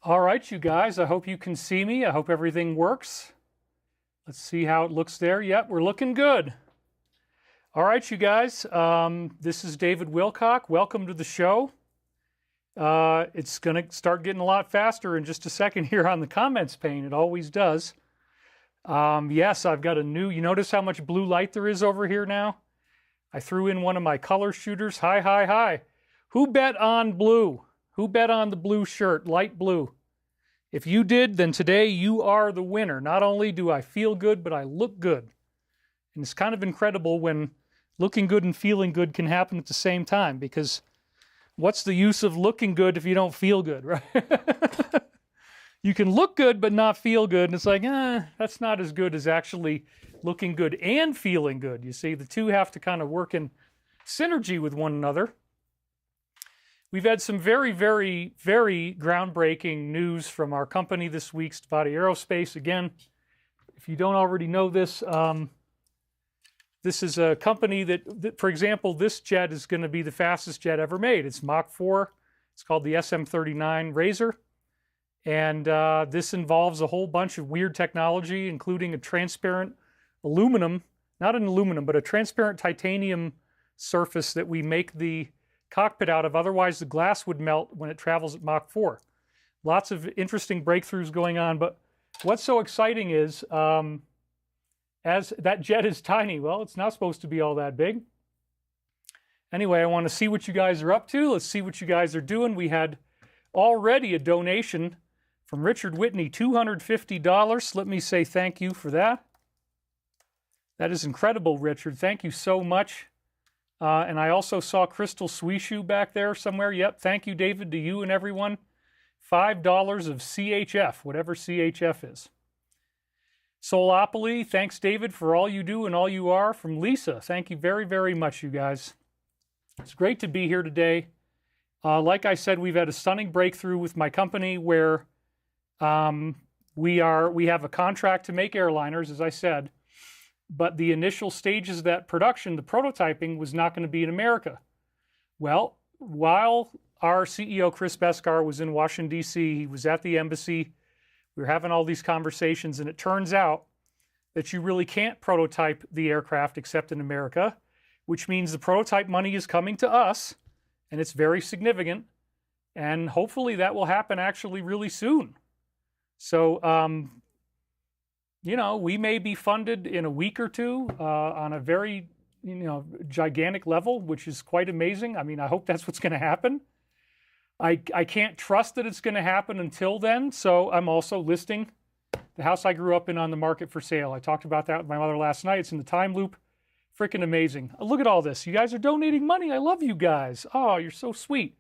All right, you guys, I hope you can see me. I hope everything works. Let's see how it looks there. Yep, we're looking good. All right, you guys, this is David Wilcock. Welcome to the show. It's going to start getting a lot faster in just a second here on the comments pane. It always does. Yes, I've got a new, you notice how much blue light there is over here now? I threw in one of my color shooters. Hi, hi, hi. Who bet on blue? Who bet on the blue shirt, light blue? If you did, then today you are the winner. Not only do I feel good, but I look good. And it's kind of incredible when looking good and feeling good can happen at the same time, because what's the use of looking good if you don't feel good, right? You can look good but not feel good, and it's like, that's not as good as actually looking good and feeling good. You see, the two have to kind of work in synergy with one another. We've had some very, very, very groundbreaking news from our company this week, Body Aerospace. Again, if you don't already know this, this is a company that, for example, this jet is going to be the fastest jet ever made. It's Mach 4. It's called the SM-39 Razor. And this involves a whole bunch of weird technology, including a transparent aluminum, not an aluminum, but a transparent titanium surface that we make the cockpit out of. Otherwise, the glass would melt when it travels at Mach 4. Lots of interesting breakthroughs going on. But what's so exciting is, as that jet is tiny, well, it's not supposed to be all that big. Anyway, I want to see what you guys are up to. Let's see what you guys are doing. We had already a donation from Richard Whitney, $250. Let me say thank you for that. That is incredible, Richard. Thank you so much. And I also saw Crystal Swishu back there somewhere. Yep, thank you, David, to you and everyone. $5 of CHF, whatever CHF is. Soulopoly, thanks, David, for all you do and all you are. From Lisa, thank you very, very much, you guys. It's great to be here today. Like I said, we've had a stunning breakthrough with my company where we have a contract to make airliners, as I said. But the initial stages of that production, the prototyping, was not going to be in America. Well, while our CEO, Chris BESKAR, was in Washington, D.C., he was at the embassy. We were having all these conversations, and it turns out that you really can't prototype the aircraft except in America, which means the prototype money is coming to us, and it's very significant. And hopefully that will happen actually really soon. So, you know, we may be funded in a week or two on a very, gigantic level, which is quite amazing. I mean, I hope that's what's going to happen. I can't trust that it's going to happen until then, so I'm also listing the house I grew up in on the market for sale. I talked about that with my mother last night. It's in the time loop. Freaking amazing. Look at all this. You guys are donating money. I love you guys. Oh, you're so sweet.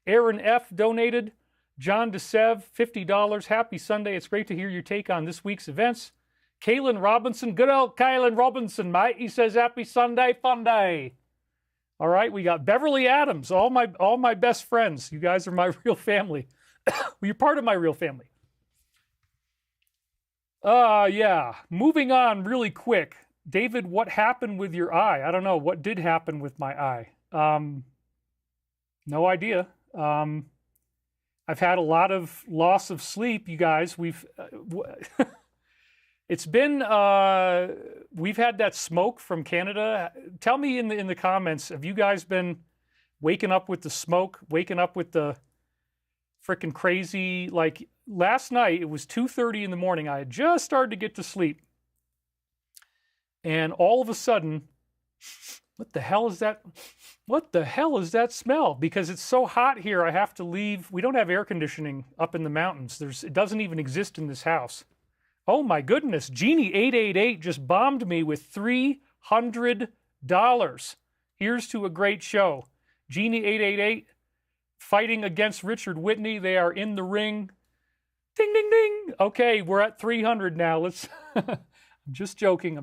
Aaron F. donated. John DeSev, $50. Happy Sunday. It's great to hear your take on this week's events. Kaylin Robinson, good old Kaylin Robinson, mate. He says, happy Sunday, fun day. All right, we got Beverly Adams, all my best friends. You guys are my real family. Well, you're part of my real family. Yeah, moving on really quick. David, what happened with your eye? I don't know. What did happen with my eye? No idea. I've had a lot of loss of sleep, you guys. It's been, we've had that smoke from Canada. Tell me in the comments, have you guys been waking up with the smoke, waking up with the freaking crazy, like last night, it was 2:30 in the morning. I had just started to get to sleep. And all of a sudden, what the hell is that? What the hell is that smell? Because it's so hot here, I have to leave. We don't have air conditioning up in the mountains. It doesn't even exist in this house. Oh my goodness, Genie888 just bombed me with $300. Here's to a great show. Genie888 fighting against Richard Whitney. They are in the ring. Ding, ding, ding. Okay, we're at 300 now. Let's... I'm just joking.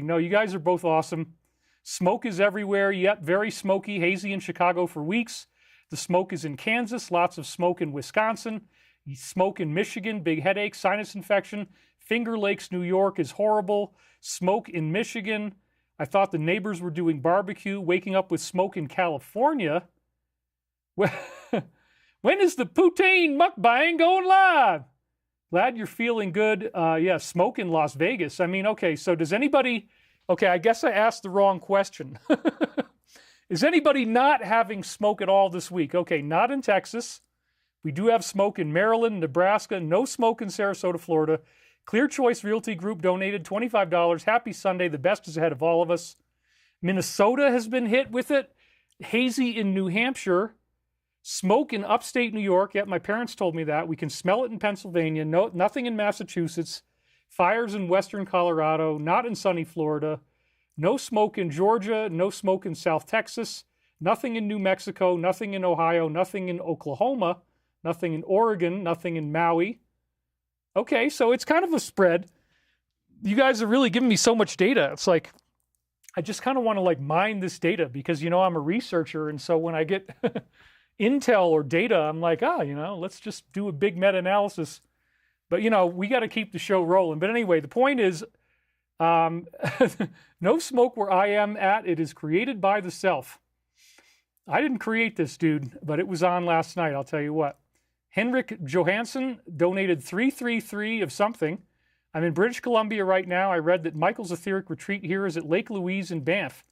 No, you guys are both awesome. Smoke is everywhere. Yep, very smoky, hazy in Chicago for weeks. The smoke is in Kansas. Lots of smoke in Wisconsin. Smoke in Michigan. Big headache, sinus infection. Finger Lakes, New York is horrible. Smoke in Michigan. I thought the neighbors were doing barbecue. Waking up with smoke in California. When is the poutine mukbang going live? Glad you're feeling good. Yeah, smoke in Las Vegas. I mean, okay, so does anybody... Okay, I guess I asked the wrong question. Is anybody not having smoke at all this week? Okay, not in Texas. We do have smoke in Maryland, Nebraska. No smoke in Sarasota, Florida. Clear Choice Realty Group donated $25. Happy Sunday. The best is ahead of all of us. Minnesota has been hit with it. Hazy in New Hampshire. Smoke in upstate New York. Yeah, my parents told me that. We can smell it in Pennsylvania. No, nothing in Massachusetts. Fires in western Colorado. Not in sunny Florida. No smoke in Georgia. No smoke in South Texas. Nothing in New Mexico. Nothing in Ohio. Nothing in Oklahoma. Nothing in Oregon. Nothing in Maui. Okay, so it's kind of a spread. You guys are really giving me so much data. It's like, I just kind of want to like mine this data because, you know, I'm a researcher. And so when I get intel or data, I'm like, you know, let's just do a big meta-analysis. But, you know, we got to keep the show rolling. But anyway, the point is, no smoke where I am at. It is created by the self. I didn't create this, dude, but it was on last night. I'll tell you what. Henrik Johansson donated 333 of something. I'm in British Columbia right now. I read that Michael's etheric retreat here is at Lake Louise in Banff.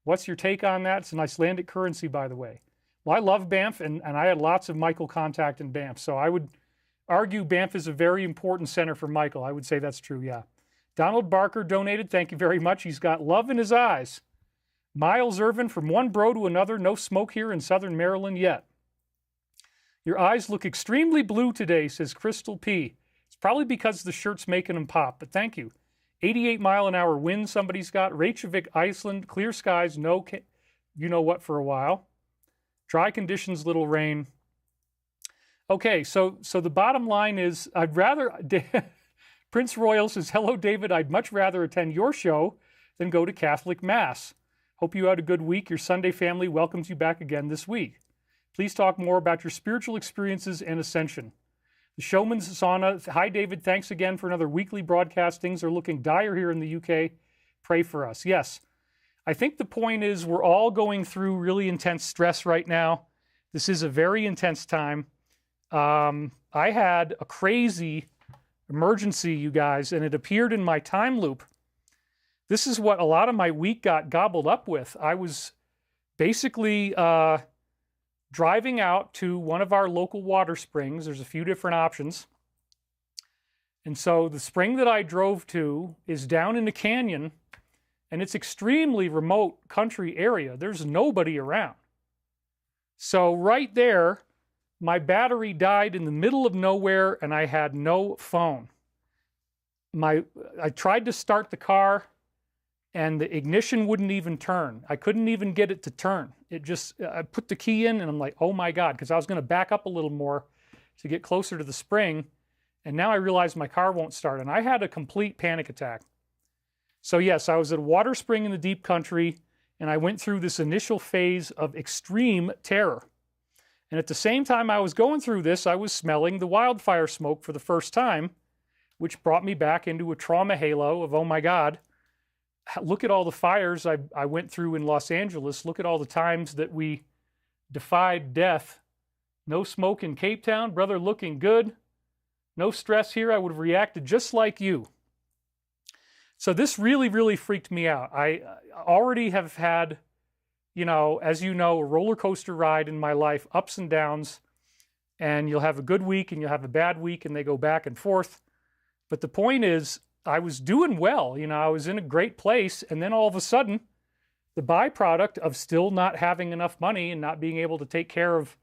What's your take on that? It's an Icelandic currency, by the way. Well, I love Banff, and I had lots of Michael contact in Banff. So I would argue Banff is a very important center for Michael. I would say that's true, yeah. Donald Barker donated. Thank you very much. He's got love in his eyes. Miles Irvin, from one bro to another, no smoke here in southern Maryland yet. Your eyes look extremely blue today, says Crystal P. It's probably because the shirt's making them pop, but thank you. 88-mile-an-hour wind somebody's got. Reykjavik, Iceland, clear skies, no you know what for a while. Dry conditions, little rain. Okay, so the bottom line is, I'd rather... Prince Royal says, hello, David. I'd much rather attend your show than go to Catholic Mass. Hope you had a good week. Your Sunday family welcomes you back again this week. Please talk more about your spiritual experiences and ascension. The Showman's Sauna. Hi, David. Thanks again for another weekly broadcast. Things are looking dire here in the UK. Pray for us. Yes. I think the point is we're all going through really intense stress right now. This is a very intense time. I had a crazy emergency, you guys, and it appeared in my time loop. This is what a lot of my week got gobbled up with. I was basically... driving out to one of our local water springs. There's a few different options. And so the spring that I drove to is down in a canyon, and it's extremely remote country area. There's nobody around. So right there, my battery died in the middle of nowhere, and I had no phone. I tried to start the car, and the ignition wouldn't even turn. I couldn't even get it to turn. I put the key in, and I'm like, oh my God, because I was going to back up a little more to get closer to the spring, and now I realize my car won't start, and I had a complete panic attack. So yes, I was at a water spring in the deep country, and I went through this initial phase of extreme terror. And at the same time I was going through this, I was smelling the wildfire smoke for the first time, which brought me back into a trauma halo of, oh my God, look at all the fires I went through in Los Angeles. Look at all the times that we defied death. No smoke in Cape Town. Brother, looking good. No stress here. I would have reacted just like you. So this really, really freaked me out. I already have had, you know, as you know, a roller coaster ride in my life, ups and downs. And you'll have a good week and you'll have a bad week, and they go back and forth. But the point is, I was doing well, you know, I was in a great place, and then all of a sudden, the byproduct of still not having enough money and not being able to take care of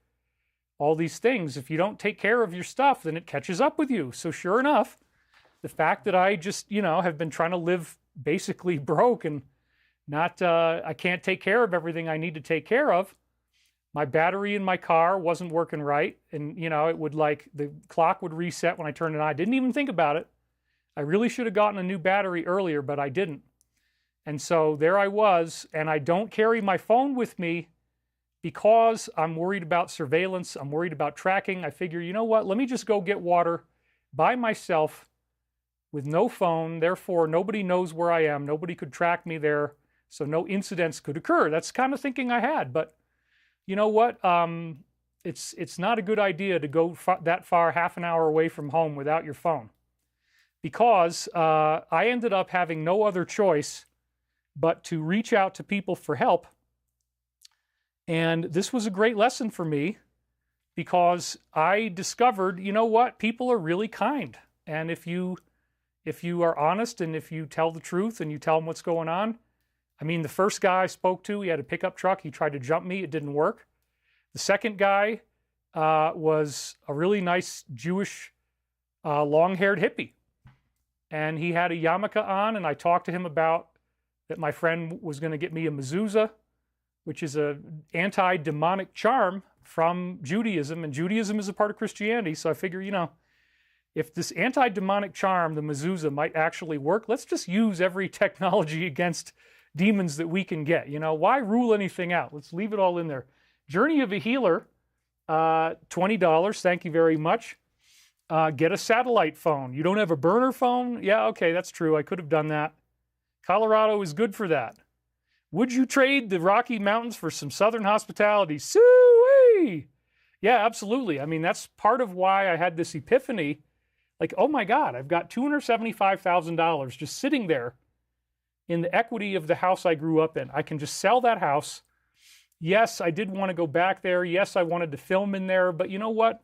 all these things, if you don't take care of your stuff, then it catches up with you. So sure enough, the fact that I just, you know, have been trying to live basically broke and not, I can't take care of everything I need to take care of. My battery in my car wasn't working right, and, you know, it would the clock would reset when I turned it on. I didn't even think about it. I really should have gotten a new battery earlier, but I didn't. And so there I was, and I don't carry my phone with me because I'm worried about surveillance. I'm worried about tracking. I figure, you know what? Let me just go get water by myself with no phone. Therefore, nobody knows where I am. Nobody could track me there, so no incidents could occur. That's the kind of thinking I had. But you know what? it's not a good idea to go that far, half an hour away from home without your phone, because I ended up having no other choice but to reach out to people for help. And this was a great lesson for me, because I discovered, you know what, people are really kind. And if you are honest and if you tell the truth and you tell them what's going on, I mean, the first guy I spoke to, he had a pickup truck. He tried to jump me. It didn't work. The second guy was a really nice Jewish long-haired hippie. And he had a yarmulke on, and I talked to him about that my friend was going to get me a mezuzah, which is an anti-demonic charm from Judaism, and Judaism is a part of Christianity. So I figure, you know, if this anti-demonic charm, the mezuzah, might actually work, let's just use every technology against demons that we can get. You know, why rule anything out? Let's leave it all in there. Journey of a Healer, $20. Thank you very much. Get a satellite phone. You don't have a burner phone? Yeah, okay, that's true. I could have done that. Colorado is good for that. Would you trade the Rocky Mountains for some Southern hospitality? Soo-wee! Yeah, absolutely. I mean, that's part of why I had this epiphany. Like, oh my God, I've got $275,000 just sitting there in the equity of the house I grew up in. I can just sell that house. Yes, I did want to go back there. Yes, I wanted to film in there. But you know what?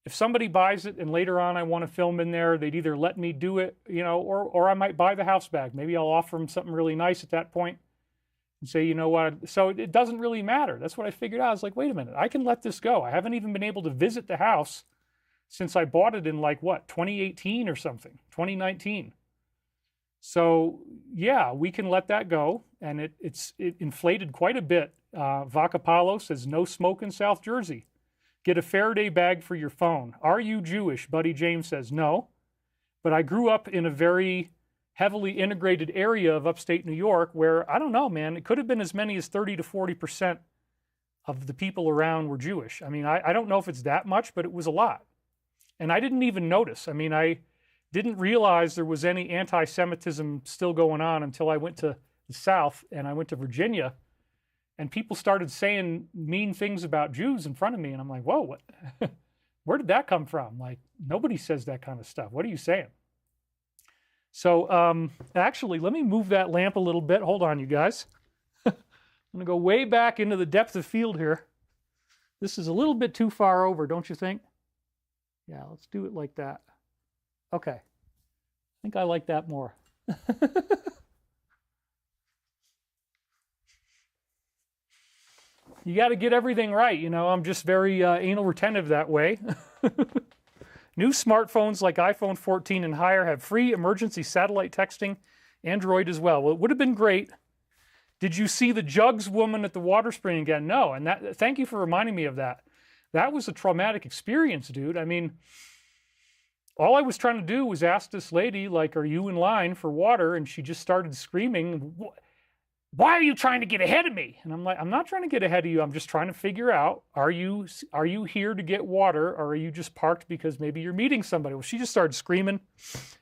If somebody buys it and later on I want to film in there, they'd either let me do it, you know, or I might buy the house back. Maybe I'll offer them something really nice at that point and say, you know what? So it doesn't really matter. That's what I figured out. I was like, wait a minute, I can let this go. I haven't even been able to visit the house since I bought it in like, what, 2018 or something, 2019. So yeah, we can let that go. And it inflated quite a bit. Vaca Palo says, no smoke in South Jersey. Get a Faraday bag for your phone. Are you Jewish? Buddy James says, no. But I grew up in a very heavily integrated area of upstate New York where, I don't know, man, it could have been as many as 30 to 40% of the people around were Jewish. I mean, I don't know if it's that much, but it was a lot. And I didn't even notice. I mean, I didn't realize there was any anti-Semitism still going on until I went to the South and I went to Virginia. And people started saying mean things about Jews in front of me. And I'm like, whoa, what? Where did that come from? Like, nobody says that kind of stuff. What are you saying? So actually, let me move that lamp a little bit. Hold on, you guys. I'm going to go way back into the depth of field here. This is a little bit too far over, don't you think? Yeah, let's do it like that. Okay. I think I like that more. You got to get everything right. You know, I'm just very anal retentive that way. New smartphones like iPhone 14 and higher have free emergency satellite texting, Android as well. Well, it would have been great. Did you see the jugs woman at the water spring again? No, and that, thank you for reminding me of that. That was a traumatic experience, dude. I mean, all I was trying to do was ask this lady, like, are you in line for water? And she just started screaming, why are you trying to get ahead of me? And I'm like, I'm not trying to get ahead of you. I'm just trying to figure out, are you here to get water, or are you just parked because maybe you're meeting somebody? Well, she just started screaming.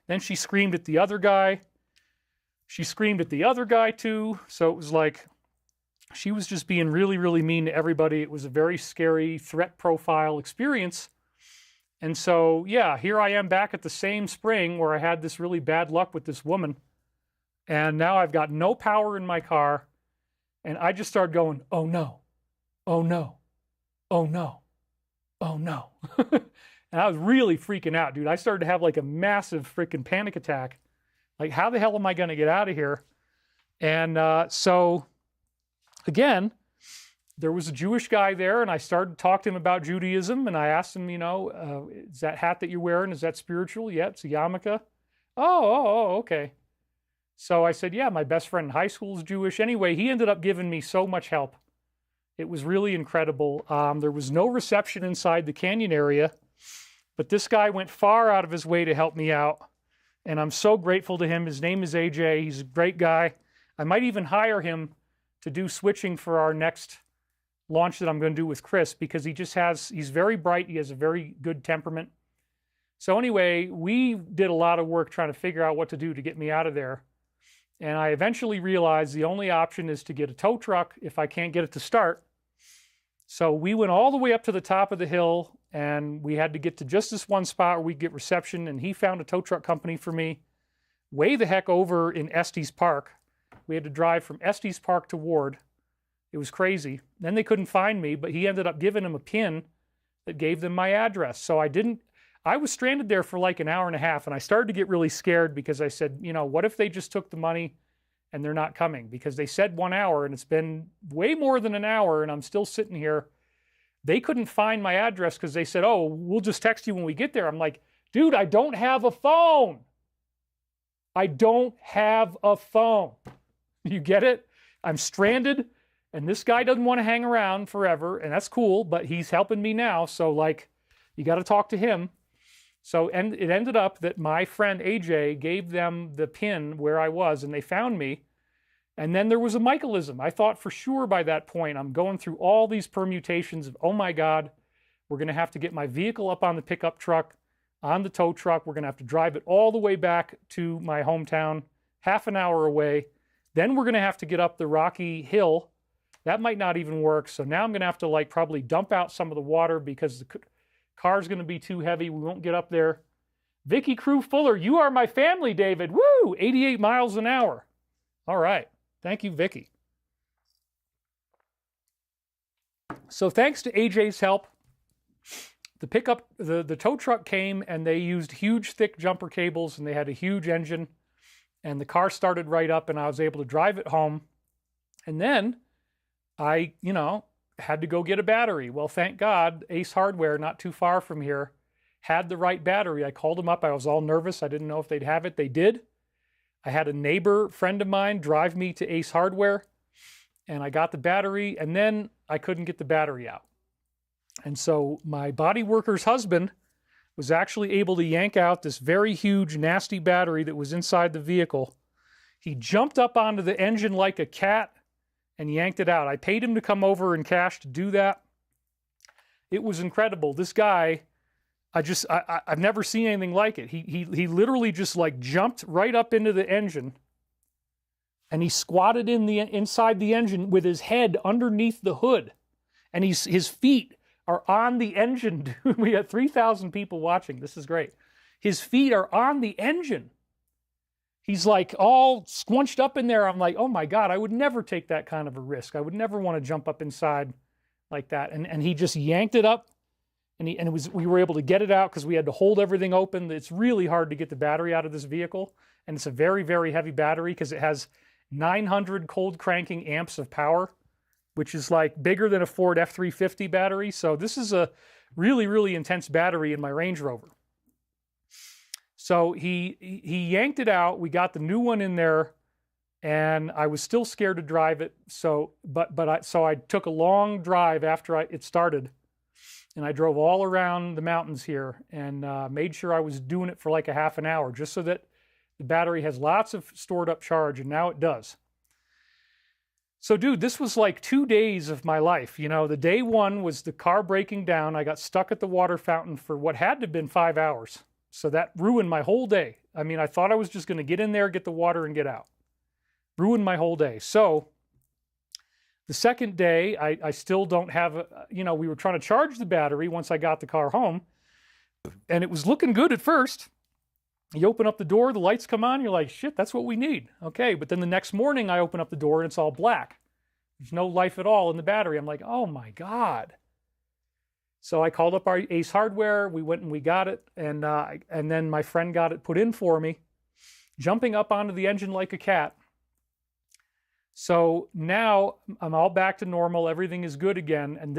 Then she screamed at the other guy. She screamed at the other guy too. So it was like, she was just being really, really mean to everybody. It was a very scary threat profile experience. And so, yeah, here I am back at the same spring where I had this really bad luck with this woman. And now I've got no power in my car. And I just started going, oh no, oh no, oh no, oh no. And I was really freaking out, dude. I started to have like a massive freaking panic attack. Like, how the hell am I going to get out of here? And so, again, there was a Jewish guy there, and I started to talk to him about Judaism. And I asked him, you know, is that hat that you're wearing, is that spiritual? Yeah, it's a yarmulke. Oh, okay. So I said, yeah, my best friend in high school is Jewish. Anyway, he ended up giving me so much help. It was really incredible. There was no reception inside the canyon area, but this guy went far out of his way to help me out. And I'm so grateful to him. His name is AJ. He's a great guy. I might even hire him to do switching for our next launch that I'm going to do with Chris, because he's very bright. He has a very good temperament. So anyway, we did a lot of work trying to figure out what to do to get me out of there. And I eventually realized the only option is to get a tow truck if I can't get it to start. So we went all the way up to the top of the hill, and we had to get to just this one spot where we'd get reception, and he found a tow truck company for me way the heck over in Estes Park. We had to drive from Estes Park to Ward. It was crazy. Then they couldn't find me, but he ended up giving them a pin that gave them my address. So I was stranded there for like an hour and a half, and I started to get really scared because I said, you know, what if they just took the money and they're not coming? Because they said 1 hour, and it's been way more than an hour, and I'm still sitting here. They couldn't find my address because they said, oh, we'll just text you when we get there. I'm like, dude, I don't have a phone. I don't have a phone. You get it? I'm stranded, and this guy doesn't want to hang around forever, and that's cool, but he's helping me now, so like, you got to talk to him. So and it ended up that my friend AJ gave them the pin where I was, and they found me. And then there was a Michaelism. I thought for sure by that point, I'm going through all these permutations of, oh my God, we're going to have to get my vehicle up on the pickup truck, on the tow truck. We're going to have to drive it all the way back to my hometown, half an hour away. Then we're going to have to get up the rocky hill. That might not even work. So now I'm going to have to like probably dump out some of the water because the car's going to be too heavy. We won't get up there. Vicky Crew Fuller, you are my family, David. Woo! 88 miles an hour. All right. Thank you, Vicky. So thanks to AJ's help, the tow truck came, and they used huge, thick jumper cables, and they had a huge engine, and the car started right up, and I was able to drive it home. And then I, had to go get a battery. Well, thank God, Ace Hardware, not too far from here, had the right battery. I called them up. I was all nervous. I didn't know if they'd have it. They did. I had a neighbor friend of mine drive me to Ace Hardware, and I got the battery, and then I couldn't get the battery out. And so my body worker's husband was actually able to yank out this very huge, nasty battery that was inside the vehicle. He jumped up onto the engine like a cat and yanked it out. I paid him to come over in cash to do that. It was incredible. This guy, I've never seen anything like it. He literally just like jumped right up into the engine, and he squatted inside the engine with his head underneath the hood, and his feet are on the engine. We had 3,000 people watching. This is great. His feet are on the engine. He's like all squunched up in there. I'm like, oh my God, I would never take that kind of a risk. I would never want to jump up inside like that. And he just yanked it up. And we were able to get it out because we had to hold everything open. It's really hard to get the battery out of this vehicle. And it's a very, very heavy battery because it has 900 cold cranking amps of power, which is like bigger than a Ford F-350 battery. So this is a really, really intense battery in my Range Rover. So he yanked it out. We got the new one in there, and I was still scared to drive it. So I took a long drive after it started. And I drove all around the mountains here and made sure I was doing it for like a half an hour just so that the battery has lots of stored up charge, and now it does. So dude, this was like 2 days of my life. The day one was the car breaking down. I got stuck at the water fountain for what had to have been 5 hours. So that ruined my whole day. I mean, I thought I was just going to get in there, get the water, and get out. Ruined my whole day. So the second day, I still don't have, we were trying to charge the battery once I got the car home, and it was looking good at first. You open up the door, the lights come on, you're like, shit, that's what we need. Okay, but then the next morning I open up the door and it's all black. There's no life at all in the battery. I'm like, oh my God. So I called up our Ace Hardware, we went and we got it, and then my friend got it put in for me, jumping up onto the engine like a cat. So now I'm all back to normal. Everything is good again. And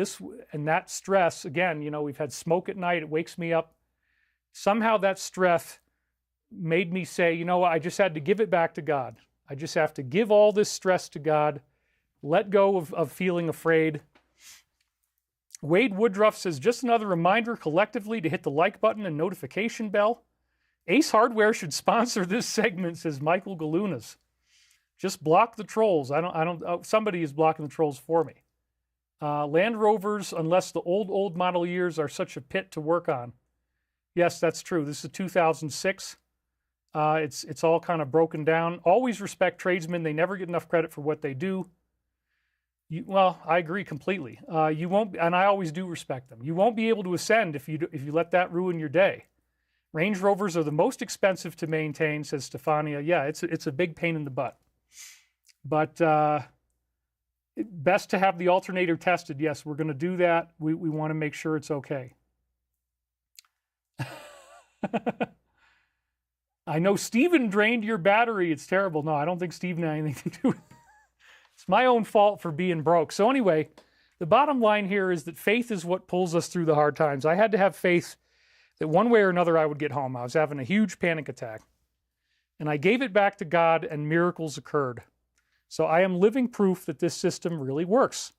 that stress, again, we've had smoke at night. It wakes me up. Somehow that stress made me say, I just had to give it back to God. I just have to give all this stress to God, let go of feeling afraid. Wade Woodruff says, just another reminder collectively to hit the like button and notification bell. Ace Hardware should sponsor this segment, says Michael Galunas. Just block the trolls. Somebody is blocking the trolls for me. Land Rovers, unless the old model years are such a pit to work on. Yes, that's true. This is 2006. It's all kind of broken down. Always respect tradesmen. They never get enough credit for what they do. Well, I agree completely. You won't, and I always do respect them. You won't be able to ascend if you let that ruin your day. Range Rovers are the most expensive to maintain, says Stefania. Yeah, it's a big pain in the butt. But best to have the alternator tested. Yes, we're going to do that. We want to make sure it's okay. I know Steven drained your battery. It's terrible. No, I don't think Steven had anything to do with it. It's my own fault for being broke. So anyway, the bottom line here is that faith is what pulls us through the hard times. I had to have faith that one way or another I would get home. I was having a huge panic attack. And I gave it back to God and miracles occurred. So I am living proof that this system really works.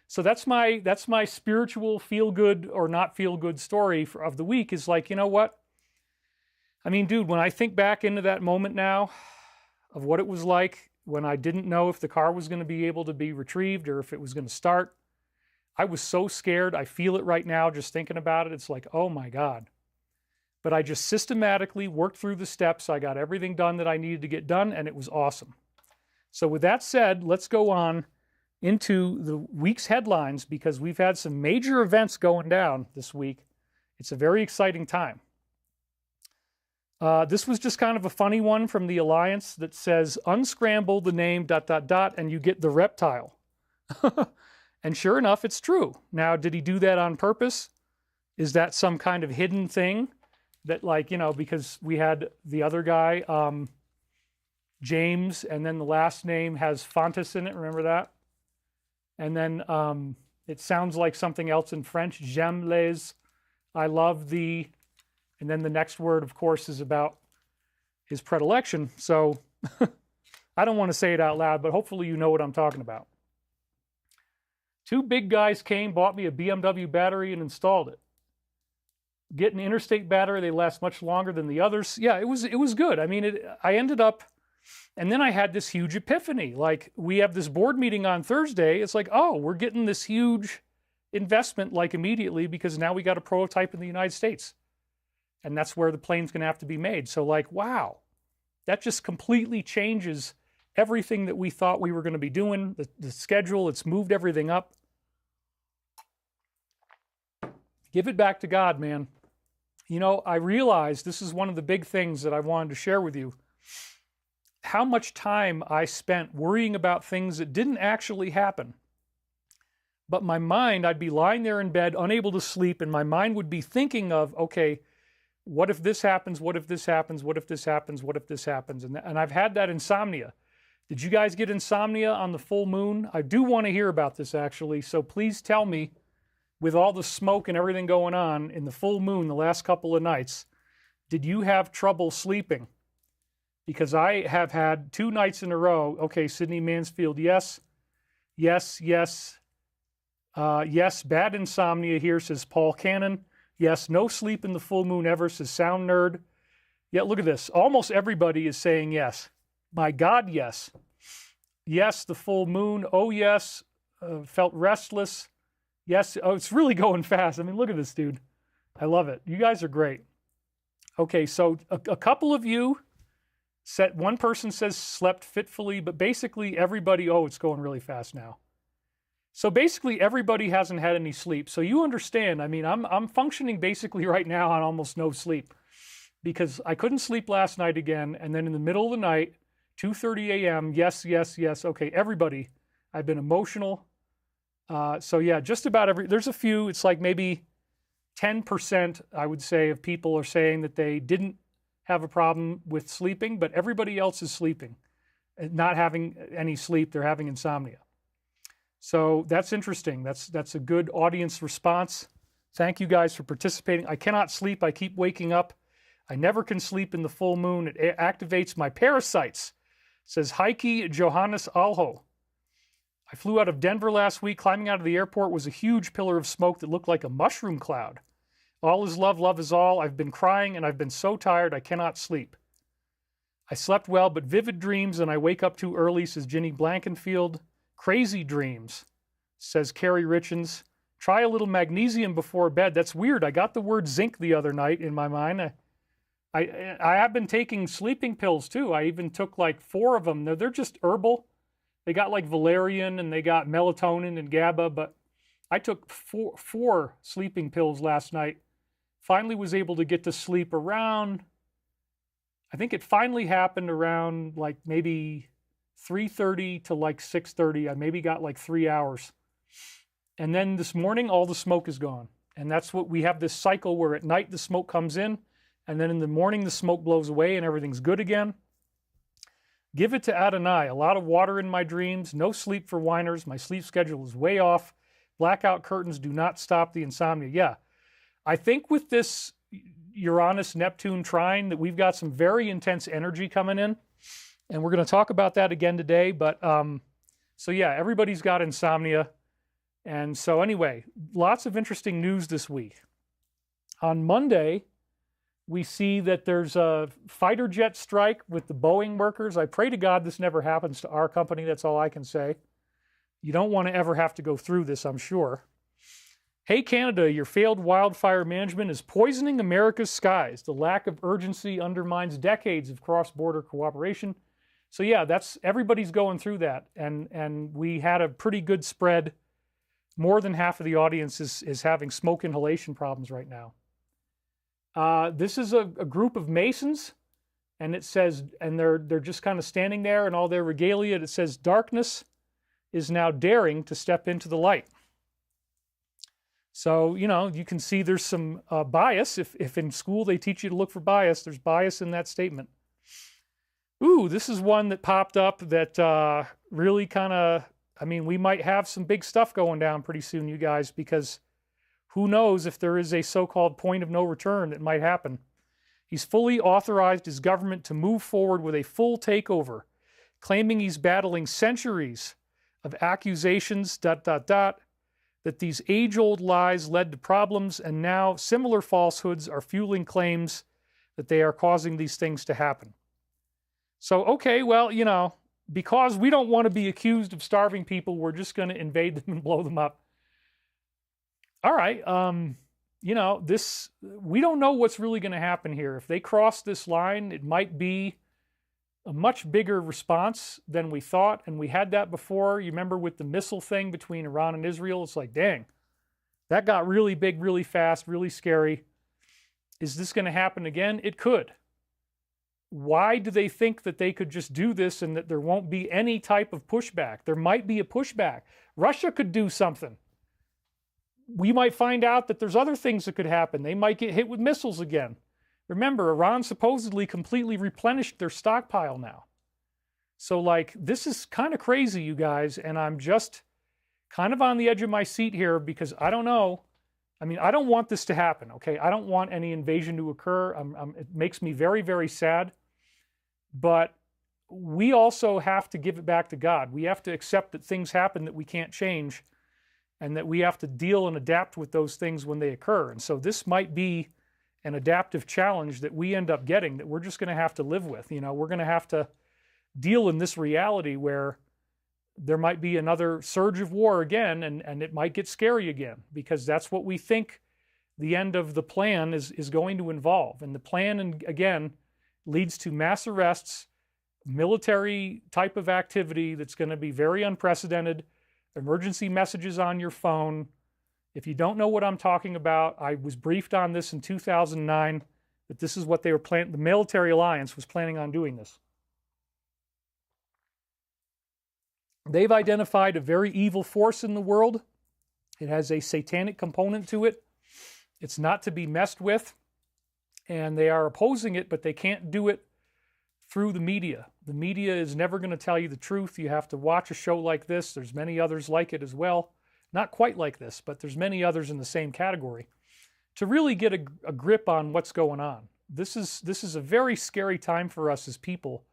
So that's my spiritual feel-good or not feel-good story of the week is like, you know what? I mean, dude, when I think back into that moment now of what it was like when I didn't know if the car was going to be able to be retrieved or if it was going to start, I was so scared. I feel it right now just thinking about it. It's like, oh my God. But I just systematically worked through the steps. I got everything done that I needed to get done, and it was awesome. So with that said, let's go on into the week's headlines because we've had some major events going down this week. It's a very exciting time. This was just kind of a funny one from the Alliance that says, unscramble the name ... and you get the reptile. And sure enough, it's true. Now, did he do that on purpose? Is that some kind of hidden thing that, like, you know, because we had the other guy, James, and then the last name has Fontes in it, remember that? And then it sounds like something else in French, j'aime les, I love the, and then the next word, of course, is about his predilection. So I don't want to say it out loud, but hopefully you know what I'm talking about. Two big guys came, bought me a BMW battery and installed it. Get an interstate battery, they last much longer than the others. Yeah, it was good. I mean, I ended up, and then I had this huge epiphany. Like, we have this board meeting on Thursday. It's like, oh, we're getting this huge investment like immediately because now we got a prototype in the United States. And that's where the plane's going to have to be made. So like, wow, that just completely changes everything that we thought we were going to be doing, the schedule. It's moved everything up. Give it back to God, man. You know, I realized this is one of the big things that I wanted to share with you. How much time I spent worrying about things that didn't actually happen. But my mind, I'd be lying there in bed, unable to sleep, and my mind would be thinking of, okay, what if this happens? What if this happens? What if this happens? What if this happens? And I've had that insomnia. Did you guys get insomnia on the full moon? I do want to hear about this, actually. So please tell me, with all the smoke and everything going on in the full moon the last couple of nights, did you have trouble sleeping? Because I have had 2 nights in a row. Okay, Sydney Mansfield, yes. Yes, yes. Yes, bad insomnia here, says Paul Cannon. Yes, no sleep in the full moon ever, says Sound Nerd. Yeah, look at this. Almost everybody is saying yes. My God, yes. Yes, the full moon. Oh, yes. Felt restless. Yes. Oh, it's really going fast. I mean, look at this, dude. I love it. You guys are great. Okay, so a couple of you said, one person says slept fitfully, but basically everybody, oh, it's going really fast now. So basically everybody hasn't had any sleep. So you understand, I mean, I'm functioning basically right now on almost no sleep because I couldn't sleep last night again. And then in the middle of the night, 2:30 a.m., yes, yes, yes. Okay, everybody, I've been emotional. So yeah, just about there's a few, it's like maybe 10%, I would say, of people are saying that they didn't have a problem with sleeping, but everybody else is sleeping, not having any sleep. They're having insomnia. So that's interesting. That's a good audience response. Thank you guys for participating. I cannot sleep. I keep waking up. I never can sleep in the full moon. It activates my parasites, says Heike Johannes Alho. I flew out of Denver last week. Climbing out of the airport was a huge pillar of smoke that looked like a mushroom cloud. All is love, love is all. I've been crying and I've been so tired I cannot sleep. I slept well, but vivid dreams and I wake up too early, says Ginny Blankenfield. Crazy dreams, says Carrie Richens. Try a little magnesium before bed. That's weird. I got the word zinc the other night in my mind. I have been taking sleeping pills too. I even took like 4 of them. They're just herbal. They got like valerian and they got melatonin and GABA, but I took four sleeping pills last night. Finally was able to get to sleep around, I think it finally happened around like maybe 3:30 to like 6:30. I maybe got like 3 hours. And then this morning, all the smoke is gone. And that's what we have, this cycle where at night the smoke comes in, and then in the morning the smoke blows away and everything's good again. Give it to Adonai. A lot of water in my dreams, no sleep for whiners. My sleep schedule is way off. Blackout curtains do not stop the insomnia. Yeah, I think with this Uranus-Neptune trine that we've got some very intense energy coming in, and we're going to talk about that again today. But so yeah, everybody's got insomnia. And so anyway, lots of interesting news this week. On Monday, we see that there's a fighter jet strike with the Boeing workers. I pray to God this never happens to our company. That's all I can say. You don't want to ever have to go through this, I'm sure. Hey, Canada, your failed wildfire management is poisoning America's skies. The lack of urgency undermines decades of cross-border cooperation. So yeah, everybody's going through that. And we had a pretty good spread. More than half of the audience is having smoke inhalation problems right now. This is a group of Masons, and it says, and they're just kind of standing there in all their regalia. It says, darkness is now daring to step into the light. So, you know, you can see there's some bias. If in school they teach you to look for bias, there's bias in that statement. Ooh, this is one that popped up that really kind of, I mean, we might have some big stuff going down pretty soon, you guys, because who knows if there is a so-called point of no return that might happen. He's fully authorized his government to move forward with a full takeover, claiming he's battling centuries of accusations, that these age-old lies led to problems, and now similar falsehoods are fueling claims that they are causing these things to happen. So, okay, well, you know, because we don't want to be accused of starving people, we're just going to invade them and blow them up. All right, you know, we don't know what's really going to happen here. If they cross this line, it might be a much bigger response than we thought, and we had that before. You remember with the missile thing between Iran and Israel? It's like, dang, that got really big, really fast, really scary. Is this going to happen again? It could. Why do they think that they could just do this and that there won't be any type of pushback? There might be a pushback. Russia could do something. We might find out that there's other things that could happen. They might get hit with missiles again. Remember, Iran supposedly completely replenished their stockpile now. So, like, this is kind of crazy, you guys, and I'm just kind of on the edge of my seat here because I don't know. I mean, I don't want this to happen, okay? I don't want any invasion to occur. It makes me very, very sad. But we also have to give it back to God. We have to accept that things happen that we can't change, and that we have to deal and adapt with those things when they occur. And so this might be an adaptive challenge that we end up getting that we're just going to have to live with. You know, we're going to have to deal in this reality where there might be another surge of war again, and it might get scary again, because that's what we think the end of the plan is going to involve. And the plan, again, leads to mass arrests, military type of activity that's going to be very unprecedented, emergency messages on your phone. If you don't know what I'm talking about, I was briefed on this in 2009, that this is what they were planning. The military alliance was planning on doing this. They've identified a very evil force in the world. It has a satanic component to it. It's not to be messed with. And they are opposing it, but they can't do it through the media. The media is never going to tell you the truth. You have to watch a show like this. There's many others like it as well. Not quite like this, but there's many others in the same category, to really get a grip on what's going on. This is a very scary time for us as people,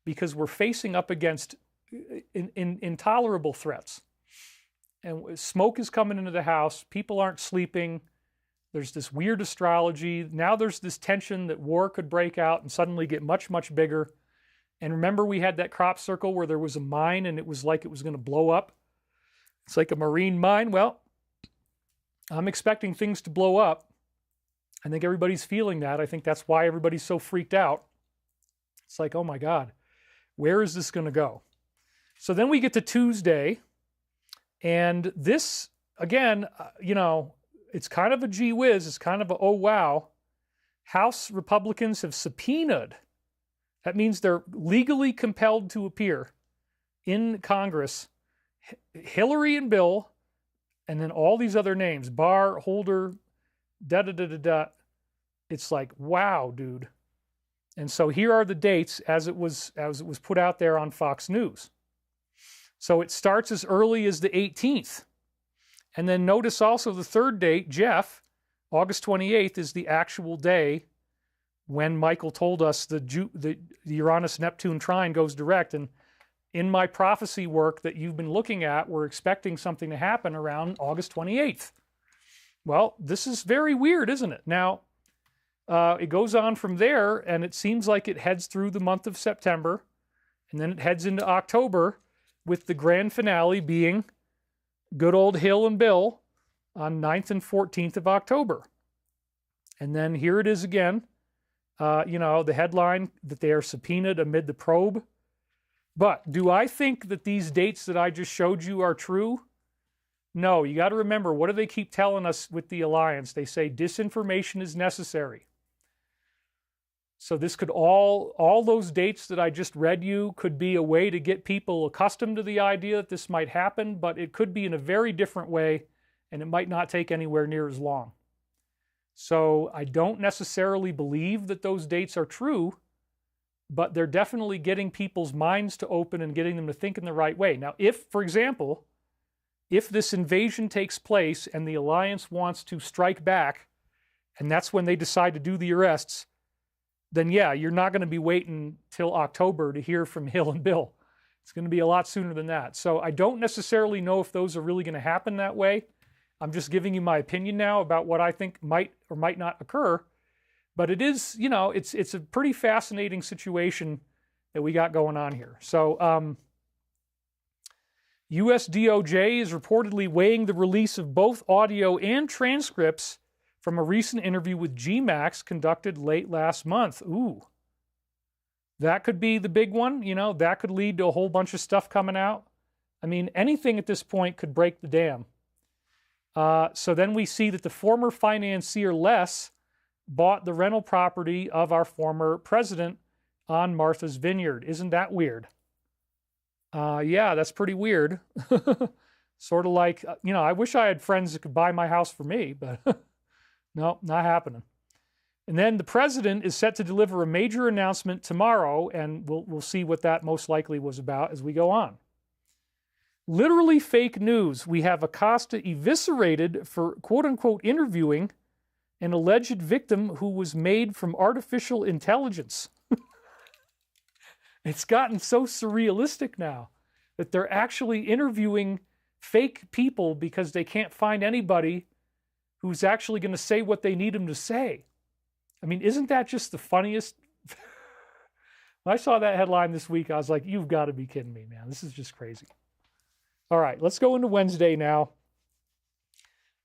because we're facing up against intolerable threats. And smoke is coming into the house. People aren't sleeping. There's this weird astrology. Now there's this tension that war could break out and suddenly get much, much bigger. And remember, we had that crop circle where there was a mine and it was like it was going to blow up. It's like a marine mine. Well, I'm expecting things to blow up. I think everybody's feeling that. I think that's why everybody's so freaked out. It's like, oh my God, where is this going to go? So then we get to Tuesday, and this, again, you know, it's kind of a gee whiz. It's kind of a, oh, wow. House Republicans have subpoenaed. That means they're legally compelled to appear in Congress. Hillary and Bill, and then all these other names, Barr, Holder, da-da-da-da-da. It's like, wow, dude. And so here are the dates as it was put out there on Fox News. So it starts as early as the 18th. And then notice also the third date, Jeff, August 28th, is the actual day when Michael told us the Uranus-Neptune trine goes direct. And in my prophecy work that you've been looking at, we're expecting something to happen around August 28th. Well, this is very weird, isn't it? Now, it goes on from there, and it seems like it heads through the month of September, and then it heads into October, with the grand finale being good old Hill and Bill on 9th and 14th of October. And then here it is again, you know, the headline that they are subpoenaed amid the probe. But do I think that these dates that I just showed you are true? No, you got to remember, what do they keep telling us with the alliance? They say disinformation is necessary. So this could all those dates that I just read you could be a way to get people accustomed to the idea that this might happen, but it could be in a very different way, and it might not take anywhere near as long. So I don't necessarily believe that those dates are true, but they're definitely getting people's minds to open and getting them to think in the right way. Now, if, for example, if this invasion takes place and the alliance wants to strike back, and that's when they decide to do the arrests, then yeah, you're not going to be waiting till October to hear from Hill and Bill. It's going to be a lot sooner than that. So I don't necessarily know if those are really going to happen that way. I'm just giving you my opinion now about what I think might or might not occur. But it is, you know, it's a pretty fascinating situation that we got going on here. So U.S. DOJ is reportedly weighing the release of both audio and transcripts from a recent interview with GMAX conducted late last month. Ooh. That could be the big one, you know, that could lead to a whole bunch of stuff coming out. I mean, anything at this point could break the dam. So then we see that the former financier Les bought the rental property of our former president on Martha's Vineyard. Isn't that weird? Yeah, that's pretty weird. Sort of like, you know, I wish I had friends that could buy my house for me, but no, not happening. And then the president is set to deliver a major announcement tomorrow, and we'll see what that most likely was about as we go on. Literally fake news. We have Acosta eviscerated for quote-unquote interviewing an alleged victim who was made from artificial intelligence. It's gotten so surrealistic now that they're actually interviewing fake people because they can't find anybody who's actually going to say what they need them to say. I mean, isn't that just the funniest? When I saw that headline this week, I was like, you've got to be kidding me, man. This is just crazy. All right, let's go into Wednesday now.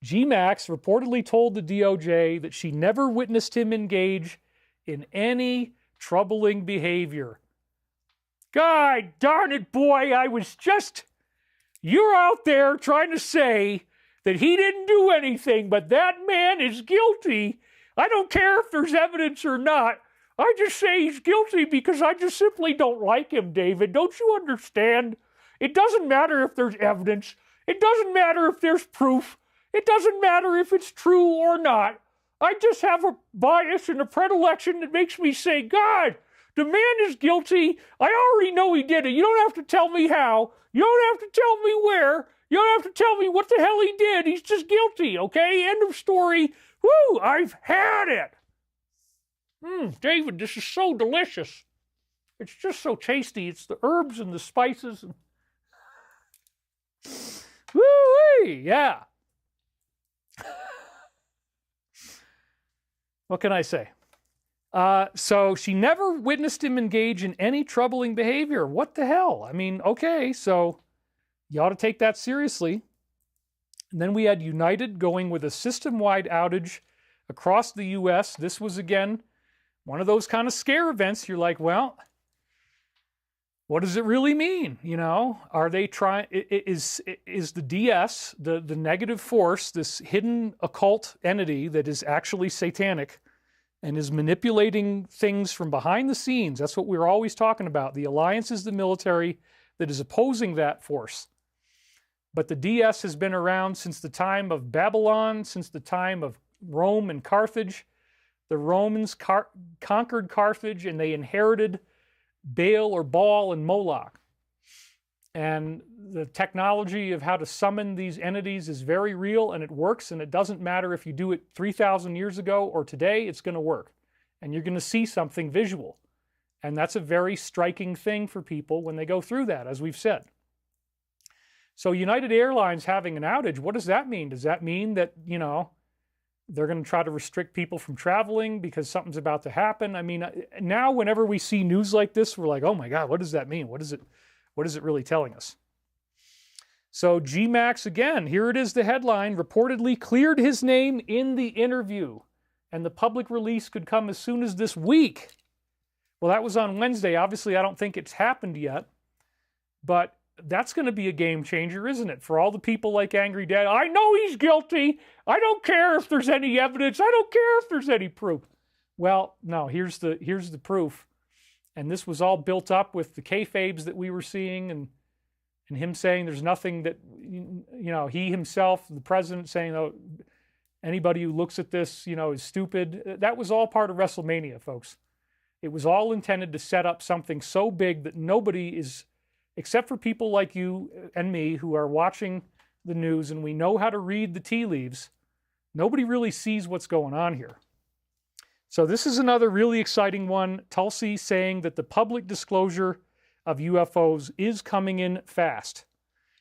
GMAX reportedly told the DOJ that she never witnessed him engage in any troubling behavior. God darn it, boy, you're out there trying to say that he didn't do anything, but that man is guilty. I don't care if there's evidence or not. I just say he's guilty because I just simply don't like him, David. Don't you understand? It doesn't matter if there's evidence. It doesn't matter if there's proof. It doesn't matter if it's true or not. I just have a bias and a predilection that makes me say, God, the man is guilty. I already know he did it. You don't have to tell me how. You don't have to tell me where. You don't have to tell me what the hell he did. He's just guilty, okay? End of story. Woo, I've had it. David, this is so delicious. It's just so tasty. It's the herbs and the spices. Woo-wee, yeah. What can I say? So she never witnessed him engage in any troubling behavior. What the hell? I mean, okay, so you ought to take that seriously. And then we had United going with a system-wide outage across the U.S. This was, again, one of those kind of scare events. You're like, well, what does it really mean? You know, are they trying, is the DS, the negative force, this hidden occult entity that is actually satanic and is manipulating things from behind the scenes? That's what we're always talking about. The alliance is the military that is opposing that force. But the DS has been around since the time of Babylon, since the time of Rome and Carthage. The Romans conquered Carthage and they inherited Baal or Baal and Moloch. And the technology of how to summon these entities is very real and it works, and it doesn't matter if you do it 3,000 years ago or today, it's going to work. And you're going to see something visual. And that's a very striking thing for people when they go through that, as we've said. So United Airlines having an outage, what does that mean? Does that mean that, you know, they're going to try to restrict people from traveling because something's about to happen? I mean, now whenever we see news like this, we're like, oh my God, what does that mean? What is it really telling us? So GMAX, again, here it is, the headline, reportedly cleared his name in the interview, and the public release could come as soon as this week. Well, that was on Wednesday. Obviously, I don't think it's happened yet, but that's going to be a game changer, isn't it? For all the people like Angry Dad, I know he's guilty. I don't care if there's any evidence. I don't care if there's any proof. Well, no, here's the proof. And this was all built up with the kayfabes that we were seeing and him saying there's nothing that, you know, he himself, the president saying, oh, anybody who looks at this, you know, is stupid. That was all part of WrestleMania, folks. It was all intended to set up something so big that nobody is, except for people like you and me who are watching the news and we know how to read the tea leaves, nobody really sees what's going on here. So this is another really exciting one. Tulsi saying that the public disclosure of UFOs is coming in fast.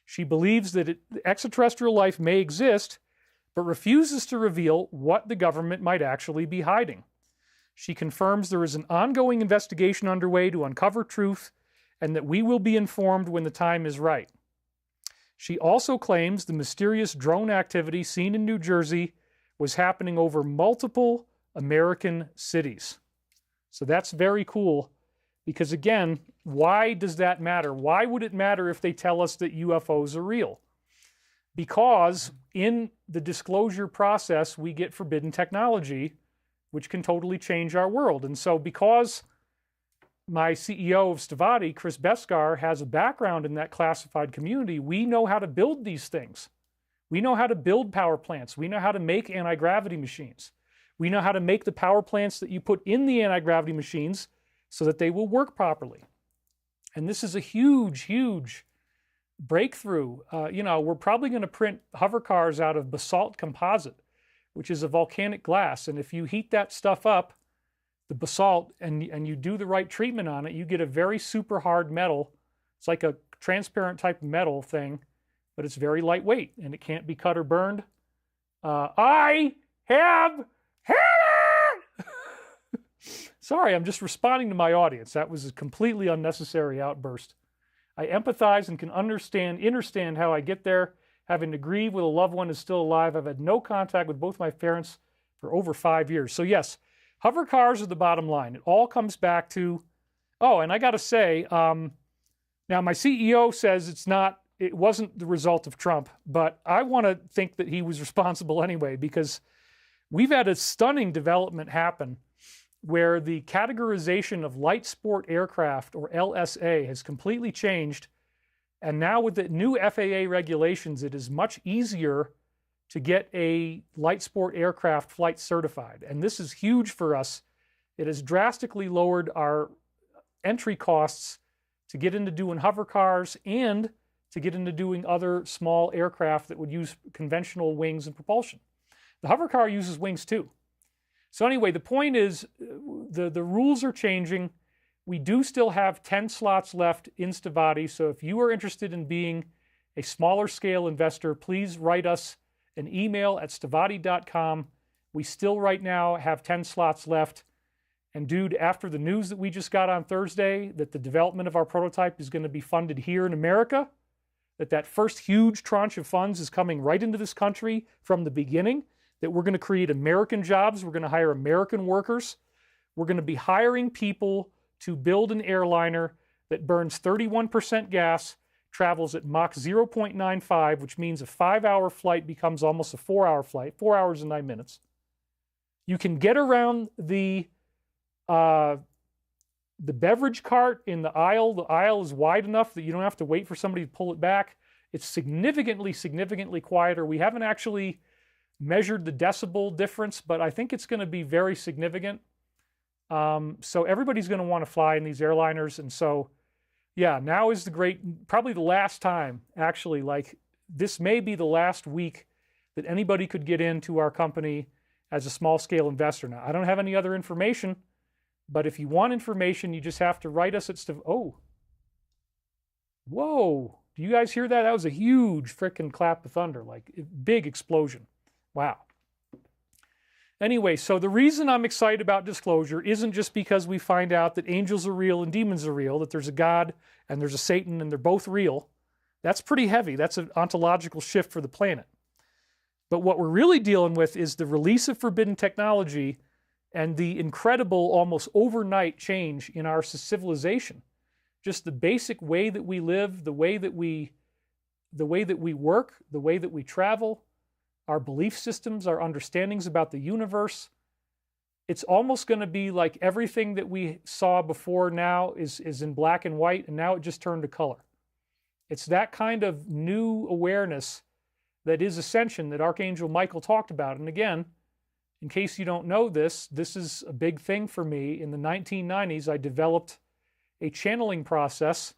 She believes that extraterrestrial life may exist, but refuses to reveal what the government might actually be hiding. She confirms there is an ongoing investigation underway to uncover truth and that we will be informed when the time is right. She also claims the mysterious drone activity seen in New Jersey was happening over multiple American cities. So that's very cool because, again, why does that matter? Why would it matter if they tell us that UFOs are real? Because in the disclosure process, we get forbidden technology, which can totally change our world. And so because my CEO of Stavati, Chris BESKAR, has a background in that classified community, we know how to build these things. We know how to build power plants. We know how to make anti-gravity machines. We know how to make the power plants that you put in the anti-gravity machines so that they will work properly. And this is a huge, huge breakthrough. You know, we're probably going to print hover cars out of basalt composite, which is a volcanic glass. And if you heat that stuff up, the basalt, and you do the right treatment on it, you get a very super hard metal. It's like a transparent type of metal thing, but it's very lightweight and it can't be cut or burned. I have had it! Sorry, I'm just responding to my audience. That was a completely unnecessary outburst. I empathize and can understand how I get there. Having to grieve with a loved one is still alive. I've had no contact with both my parents for over 5 years. So yes, hover cars are the bottom line. It all comes back to, oh, and I got to say, now my CEO says it wasn't the result of Trump, but I want to think that he was responsible anyway, because we've had a stunning development happen where the categorization of light sport aircraft, or LSA, has completely changed. And now with the new FAA regulations, it is much easier to get a light sport aircraft flight certified. And this is huge for us. It has drastically lowered our entry costs to get into doing hover cars and to get into doing other small aircraft that would use conventional wings and propulsion. The hover car uses wings too. So anyway, the point is the rules are changing. We do still have 10 slots left in Stavati. So if you are interested in being a smaller scale investor, please write us an email at stavati.com. We still right now have 10 slots left. And dude, after the news that we just got on Thursday, that the development of our prototype is going to be funded here in America, that first huge tranche of funds is coming right into this country from the beginning, that we're going to create American jobs, we're going to hire American workers, we're going to be hiring people to build an airliner that burns 31% gas, travels at Mach 0.95, which means a 5-hour flight becomes almost a 4-hour flight, 4 hours and 9 minutes. You can get around the beverage cart in the aisle. The aisle is wide enough that you don't have to wait for somebody to pull it back. It's significantly, significantly quieter. We haven't actually measured the decibel difference, but I think it's going to be very significant. So everybody's going to want to fly in these airliners. And so, yeah, now is probably the last time, actually, like this may be the last week that anybody could get into our company as a small-scale investor. Now, I don't have any other information, but if you want information, you just have to write us at oh, whoa, do you guys hear that? That was a huge frickin' clap of thunder, like big explosion. Wow. Anyway, so the reason I'm excited about disclosure isn't just because we find out that angels are real and demons are real, that there's a God and there's a Satan and they're both real. That's pretty heavy. That's an ontological shift for the planet. But what we're really dealing with is the release of forbidden technology and the incredible, almost overnight change in our civilization. Just the basic way that we live, the way that we work, the way that we travel, our belief systems, our understandings about the universe. It's almost going to be like everything that we saw before now is in black and white, and now it just turned to color. It's that kind of new awareness that is Ascension that Archangel Michael talked about. And again, in case you don't know this, this is a big thing for me. In the 1990s, I developed a channeling process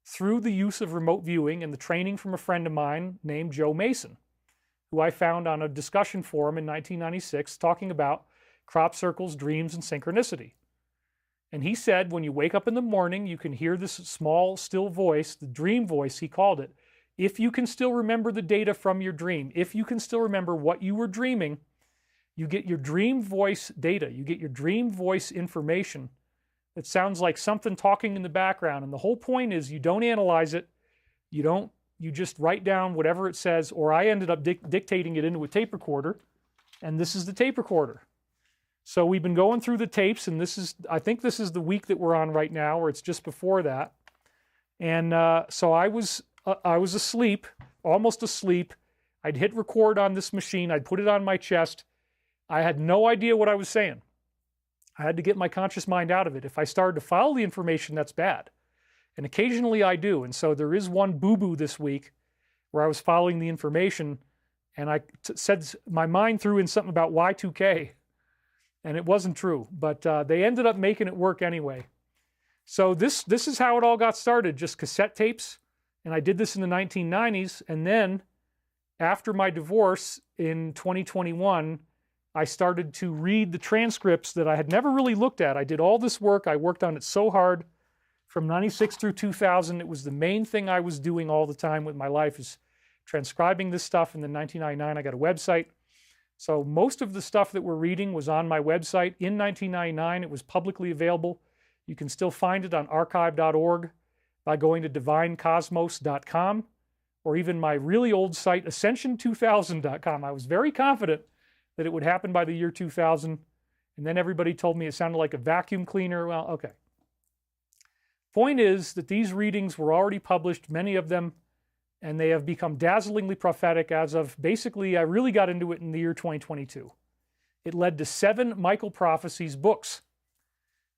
through the use of remote viewing and the training from a friend of mine named Joe Mason, who I found on a discussion forum in 1996 talking about crop circles, dreams, and synchronicity. And he said, when you wake up in the morning, you can hear this small, still voice, the dream voice, he called it. If you can still remember the data from your dream, if you can still remember what you were dreaming, you get your dream voice data, you get your dream voice information. It sounds like something talking in the background. And the whole point is you don't analyze it, you just write down whatever it says, or I ended up dictating it into a tape recorder, and this is the tape recorder. So we've been going through the tapes, and I think this is the week that we're on right now, or it's just before that. And so I was asleep, almost asleep. I'd hit record on this machine. I'd put it on my chest. I had no idea what I was saying. I had to get my conscious mind out of it. If I started to follow the information, that's bad. And occasionally I do. And so there is one boo-boo this week where I was following the information, and I said my mind threw in something about Y2K, and it wasn't true. But they ended up making it work anyway. So this is how it all got started, just cassette tapes. And I did this in the 1990s. And then after my divorce in 2021, I started to read the transcripts that I had never really looked at. I did all this work. I worked on it so hard from 96 through 2000. It was the main thing I was doing all the time with my life, is transcribing this stuff. And then 1999, I got a website. So most of the stuff that we're reading was on my website. In 1999, it was publicly available. You can still find it on archive.org by going to divinecosmos.com, or even my really old site, ascension2000.com. I was very confident that it would happen by the year 2000, and then everybody told me it sounded like a vacuum cleaner. Well, okay. Point is that these readings were already published, many of them, and they have become dazzlingly prophetic as of, basically, I really got into it in the year 2022. It led to 7 Michael Prophecies books.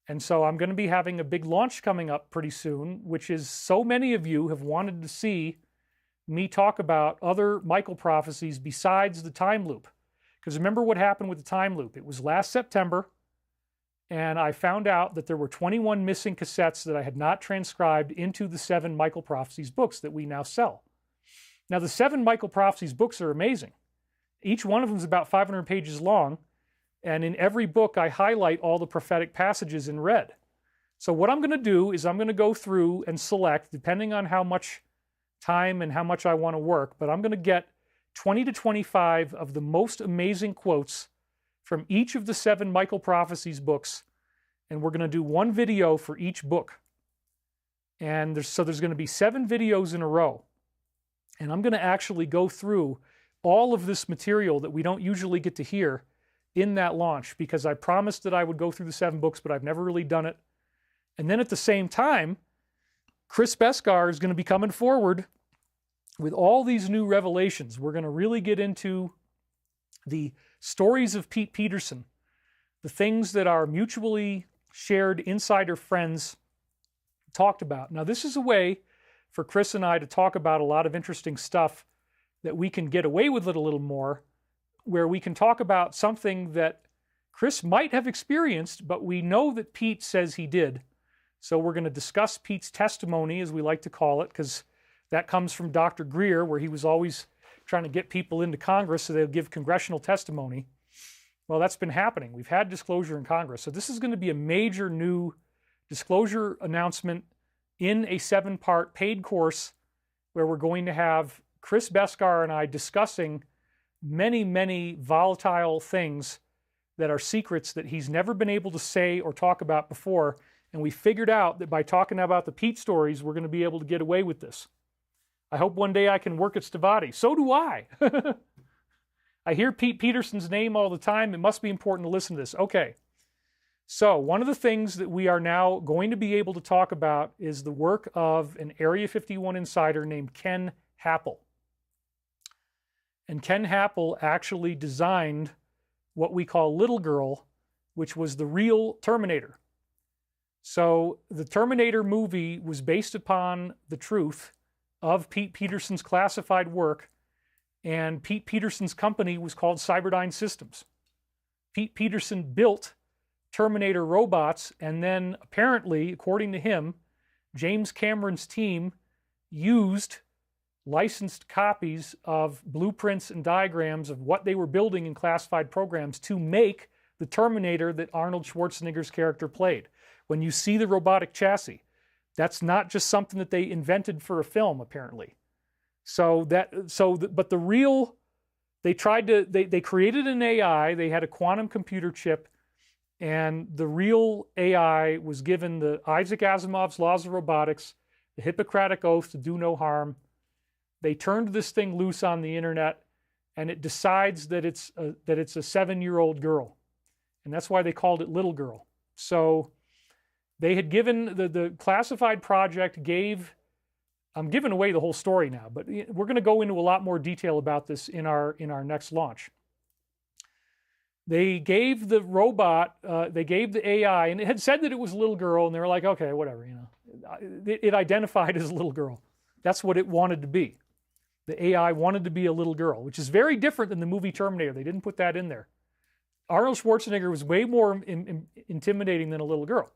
And so I'm going to be having a big launch coming up pretty soon, which is, so many of you have wanted to see me talk about other Michael prophecies besides the time loop. Because remember what happened with the time loop. It was last September, and I found out that there were 21 missing cassettes that I had not transcribed into the 7 Michael Prophecies books that we now sell. Now, the 7 Michael Prophecies books are amazing. Each one of them is about 500 pages long, and in every book, I highlight all the prophetic passages in red. So what I'm going to do is I'm going to go through and select, depending on how much time and how much I want to work, but I'm going to get 20 to 25 of the most amazing quotes from each of the 7 Michael Prophecies books, and we're going to do one video for each book. And there's going to be 7 videos in a row. And I'm going to actually go through all of this material that we don't usually get to hear in that launch, because I promised that I would go through the 7 books, but I've never really done it. And then at the same time, Chris BESKAR is going to be coming forward with all these new revelations. We're going to really get into the stories of Pete Peterson, the things that our mutually shared insider friends talked about. Now, this is a way for Chris and I to talk about a lot of interesting stuff that we can get away with it a little more, where we can talk about something that Chris might have experienced, but we know that Pete says he did. So we're going to discuss Pete's testimony, as we like to call it, because that comes from Dr. Greer, where he was always trying to get people into Congress so they'll give congressional testimony. Well, that's been happening. We've had disclosure in Congress. So this is going to be a major new disclosure announcement in a 7-part paid course where we're going to have Chris BESKAR and I discussing many, many volatile things that are secrets that he's never been able to say or talk about before. And we figured out that by talking about the Pete stories, we're going to be able to get away with this. I hope one day I can work at Stavati. So do I. I hear Pete Peterson's name all the time. It must be important to listen to this. Okay. So one of the things that we are now going to be able to talk about is the work of an Area 51 insider named Ken Happel. And Ken Happel actually designed what we call Little Girl, which was the real Terminator. So the Terminator movie was based upon the truth of Pete Peterson's classified work, and Pete Peterson's company was called Cyberdyne Systems. Pete Peterson built Terminator robots, and then apparently, according to him, James Cameron's team used licensed copies of blueprints and diagrams of what they were building in classified programs to make the Terminator that Arnold Schwarzenegger's character played. When you see the robotic chassis, that's not just something that they invented for a film, apparently. But the real, they created an AI, they had a quantum computer chip, and the real AI was given the Isaac Asimov's laws of robotics, the Hippocratic Oath to do no harm. They turned this thing loose on the internet, and it decides that it's a 7-year-old girl. And that's why they called it Little Girl. So they had given, the classified project gave, I'm giving away the whole story now, but we're going to go into a lot more detail about this in our next launch. They gave the robot, they gave the AI, and it had said that it was a little girl, and they were like, okay, whatever, you know. It identified as a little girl. That's what it wanted to be. The AI wanted to be a little girl, which is very different than the movie Terminator. They didn't put that in there. Arnold Schwarzenegger was way more intimidating than a little girl.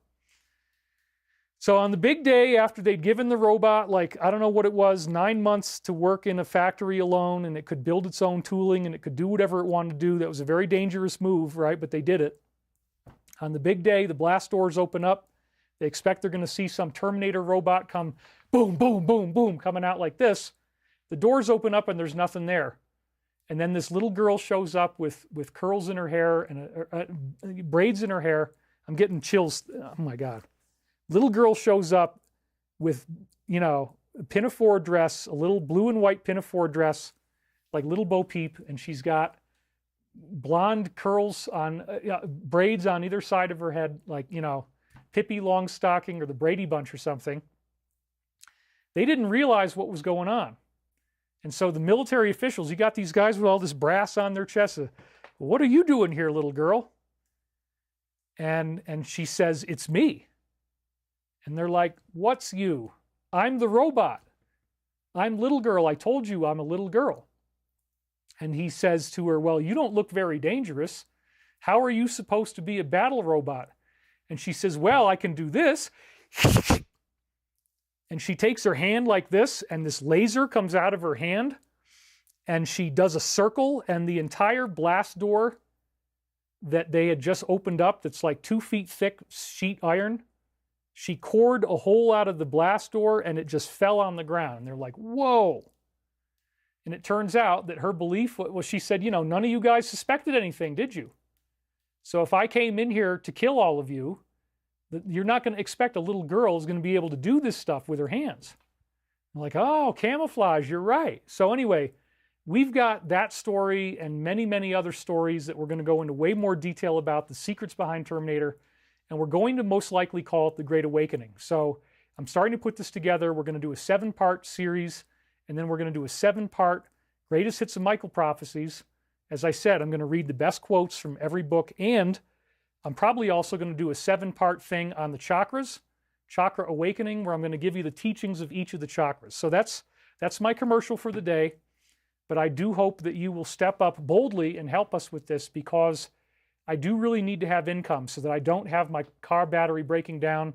So on the big day after they'd given the robot, like, I don't know what it was, 9 months to work in a factory alone, and it could build its own tooling, and it could do whatever it wanted to do. That was a very dangerous move, right? But they did it. On the big day, the blast doors open up. They expect they're going to see some Terminator robot come boom, boom, boom, boom, coming out like this. The doors open up and there's nothing there. And then this little girl shows up with curls in her hair and braids in her hair. I'm getting chills. Oh my God. Little girl shows up with, you know, a pinafore dress, a little blue and white pinafore dress, like little Bo Peep, and she's got blonde curls on, braids on either side of her head, like, you know, Pippi Longstocking or the Brady Bunch or something. They didn't realize what was going on. And so the military officials, you got these guys with all this brass on their chests. What are you doing here, little girl? And she says, it's me. And they're like, what's you? I'm the robot. I'm little girl. I told you I'm a little girl. And he says to her, well, you don't look very dangerous. How are you supposed to be a battle robot? And she says, well, I can do this. And she takes her hand like this, and this laser comes out of her hand, and she does a circle, and the entire blast door that they had just opened up, that's like 2 feet thick sheet iron, she cored a hole out of the blast door, and it just fell on the ground. And they're like, whoa. And it turns out that her belief was, she said, you know, none of you guys suspected anything, did you? So if I came in here to kill all of you, you're not going to expect a little girl is going to be able to do this stuff with her hands. I'm like, oh, camouflage, you're right. So anyway, we've got that story and many, many other stories that we're going to go into way more detail about, the secrets behind Terminator, and we're going to most likely call it the Great Awakening. So I'm starting to put this together. We're going to do a 7-part series, and then we're going to do a 7-part Greatest Hits of Michael Prophecies. As I said, I'm going to read the best quotes from every book, and I'm probably also going to do a 7-part thing on the chakras, Chakra Awakening, where I'm going to give you the teachings of each of the chakras. So that's my commercial for the day. But I do hope that you will step up boldly and help us with this, because I do really need to have income so that I don't have my car battery breaking down.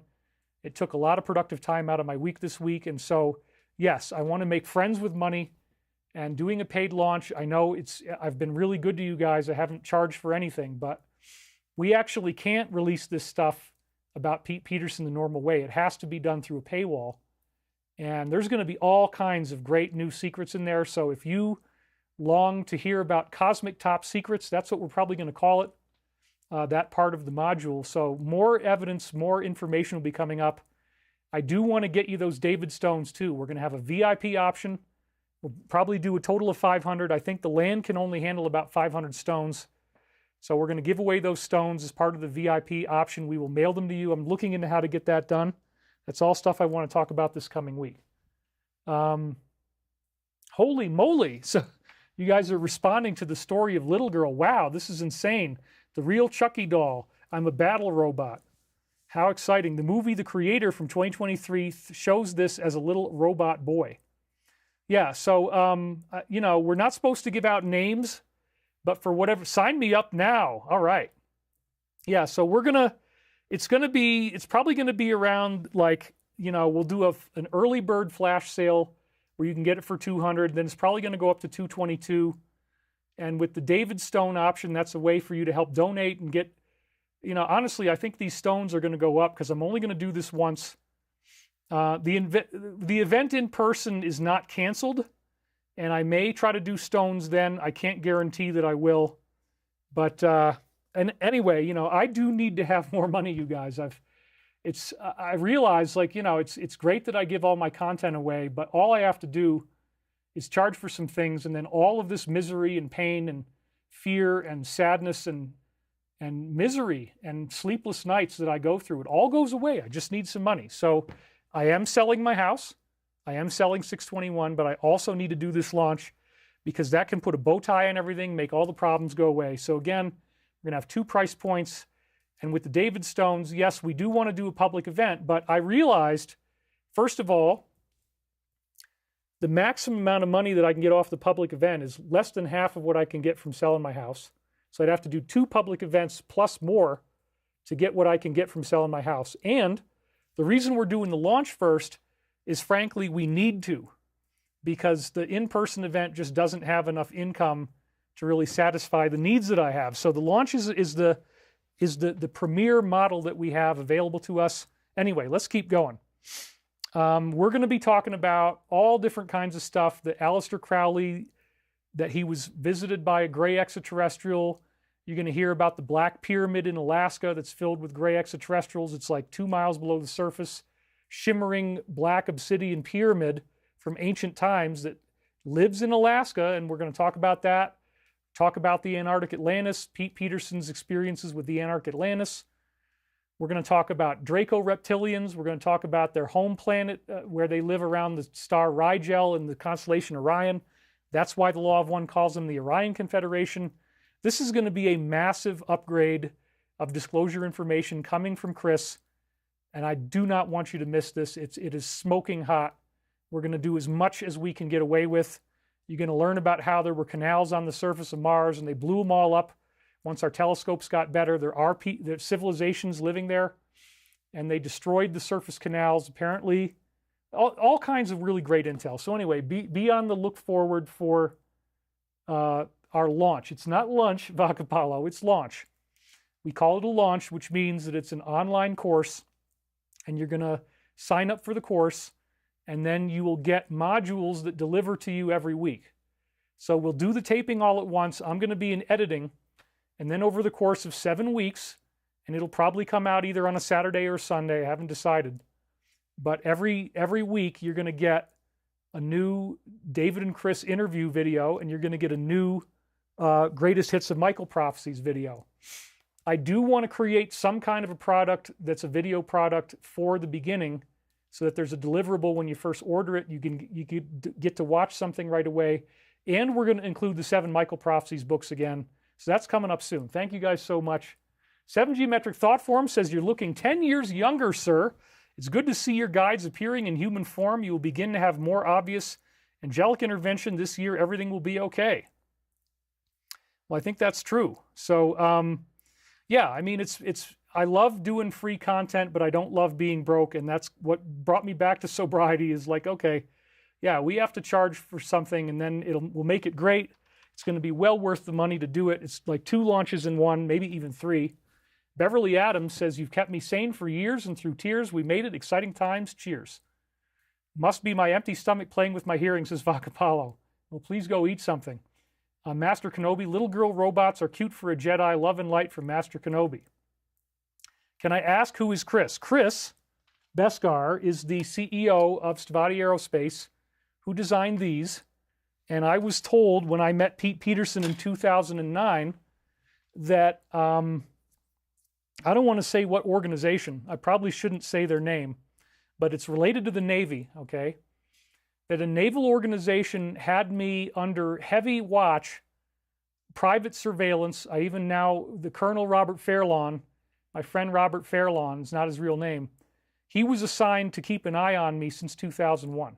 It took a lot of productive time out of my week this week. And so, yes, I want to make friends with money, and doing a paid launch. I know I've been really good to you guys. I haven't charged for anything, but we actually can't release this stuff about Pete Peterson the normal way. It has to be done through a paywall. And there's going to be all kinds of great new secrets in there. So if you long to hear about cosmic top secrets, that's what we're probably going to call it, that part of the module. So more evidence, more information will be coming up. I do want to get you those David Stones too. We're going to have a VIP option. We'll probably do a total of 500. I think the land can only handle about 500 stones. So we're going to give away those stones as part of the VIP option. We will mail them to you. I'm looking into how to get that done. That's all stuff I want to talk about this coming week. Holy moly. So you guys are responding to the story of Little Girl. Wow, this is insane. The real Chucky Doll. I'm a battle robot. How exciting. The movie The Creator from 2023 shows this as a little robot boy. Yeah, so, you know, we're not supposed to give out names, but for whatever, sign me up now. All right. Yeah, so it's probably going to be around, like, you know, we'll do an early bird flash sale where you can get it for 200. Then it's probably going to go up to 222. And with the David Stone option, that's a way for you to help donate and get, you know, honestly, I think these stones are going to go up because I'm only going to do this once. The event in person is not canceled, and I may try to do stones then. I can't guarantee that I will. But and anyway, you know, I do need to have more money, you guys. I realize, like, you know, it's great that I give all my content away, but all I have to do is charge for some things, and then all of this misery and pain and fear and sadness and misery and sleepless nights that I go through, it all goes away. I just need some money. So I am selling my house. I am selling 621, but I also need to do this launch because that can put a bow tie on everything, make all the problems go away. So again, we're going to have 2 price points. And with the David Stones, yes, we do want to do a public event, but I realized, first of all, the maximum amount of money that I can get off the public event is less than half of what I can get from selling my house. So I'd have to do 2 public events plus more to get what I can get from selling my house. And the reason we're doing the launch first is, frankly, we need to, because the in-person event just doesn't have enough income to really satisfy the needs that I have. So the launch is the premier model that we have available to us. Anyway, let's keep going. We're going to be talking about all different kinds of stuff. The Aleister Crowley, that he was visited by a gray extraterrestrial. You're going to hear about the Black Pyramid in Alaska that's filled with gray extraterrestrials. It's like 2 miles below the surface, shimmering black obsidian pyramid from ancient times that lives in Alaska, and we're going to talk about that. Talk about the Antarctic Atlantis, Pete Peterson's experiences with the Antarctic Atlantis. We're going to talk about Draco reptilians. We're going to talk about their home planet where they live around the star Rigel in the constellation Orion. That's why the Law of One calls them the Orion Confederation. This is going to be a massive upgrade of disclosure information coming from Chris, and I do not want you to miss this. It is smoking hot. We're going to do as much as we can get away with. You're going to learn about how there were canals on the surface of Mars, and they blew them all up. Once our telescopes got better, there are civilizations living there, and they destroyed the surface canals, apparently. All kinds of really great intel. So anyway, be on the look forward for our launch. It's not lunch, Vacapalo, it's launch. We call it a launch, which means that it's an online course, and you're going to sign up for the course, and then you will get modules that deliver to you every week. So we'll do the taping all at once. I'm going to be in editing, and then over the course of 7 weeks, and it'll probably come out either on a Saturday or Sunday, I haven't decided, but every week you're going to get a new David and Chris interview video, and you're going to get a new Greatest Hits of Michael Prophecies video. I do want to create some kind of a product that's a video product for the beginning so that there's a deliverable when you first order it. You get to watch something right away. And we're going to include the 7 Michael Prophecies books again. So that's coming up soon. Thank you guys so much. 7 Geometric Thought Form says, you're looking 10 years younger, sir. It's good to see your guides appearing in human form. You will begin to have more obvious angelic intervention this year. Everything will be okay. Well, I think that's true. So, yeah, I mean, I love doing free content, but I don't love being broke. And that's what brought me back to sobriety, is like, okay, yeah, we have to charge for something, and then we'll make it great. It's going to be well worth the money to do it. It's like 2 launches in one, maybe even 3. Beverly Adams says, you've kept me sane for years, and through tears, we made it. Exciting times. Cheers. Must be my empty stomach playing with my hearing, says Vakapalo. Well, please go eat something. Master Kenobi, little girl robots are cute for a Jedi. Love and light from Master Kenobi. Can I ask, who is Chris? Chris BESKAR is the CEO of Stavati Aerospace, who designed these. And I was told when I met Pete Peterson in 2009 that, I don't want to say what organization. I probably shouldn't say their name, but it's related to the Navy, okay? That a naval organization had me under heavy watch, private surveillance. I even now, the Colonel Robert Fairlawn, my friend Robert Fairlawn, is not his real name. He was assigned to keep an eye on me since 2001.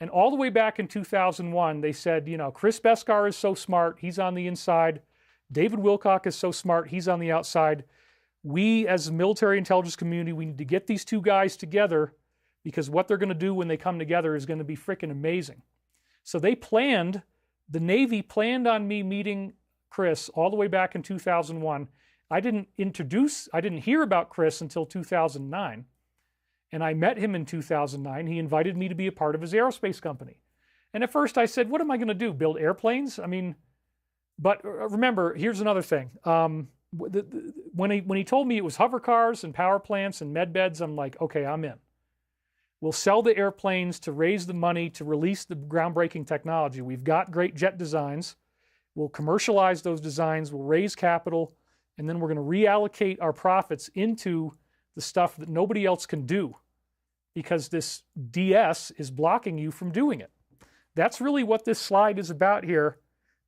And all the way back in 2001, they said, you know, Chris BESKAR is so smart, he's on the inside. David Wilcock is so smart, he's on the outside. We, as a military intelligence community, we need to get these 2 guys together, because what they're going to do when they come together is going to be freaking amazing. So they planned, the Navy planned on me meeting Chris all the way back in 2001. I didn't hear about Chris until 2009. And I met him in 2009. He invited me to be a part of his aerospace company. And at first I said, what am I going to do? Build airplanes? I mean, but remember, here's another thing. When he told me it was hover cars and power plants and med beds, I'm like, okay, I'm in. We'll sell the airplanes to raise the money to release the groundbreaking technology. We've got great jet designs. We'll commercialize those designs. We'll raise capital. And then we're going to reallocate our profits into the stuff that nobody else can do, because this DS is blocking you from doing it. That's really what this slide is about here.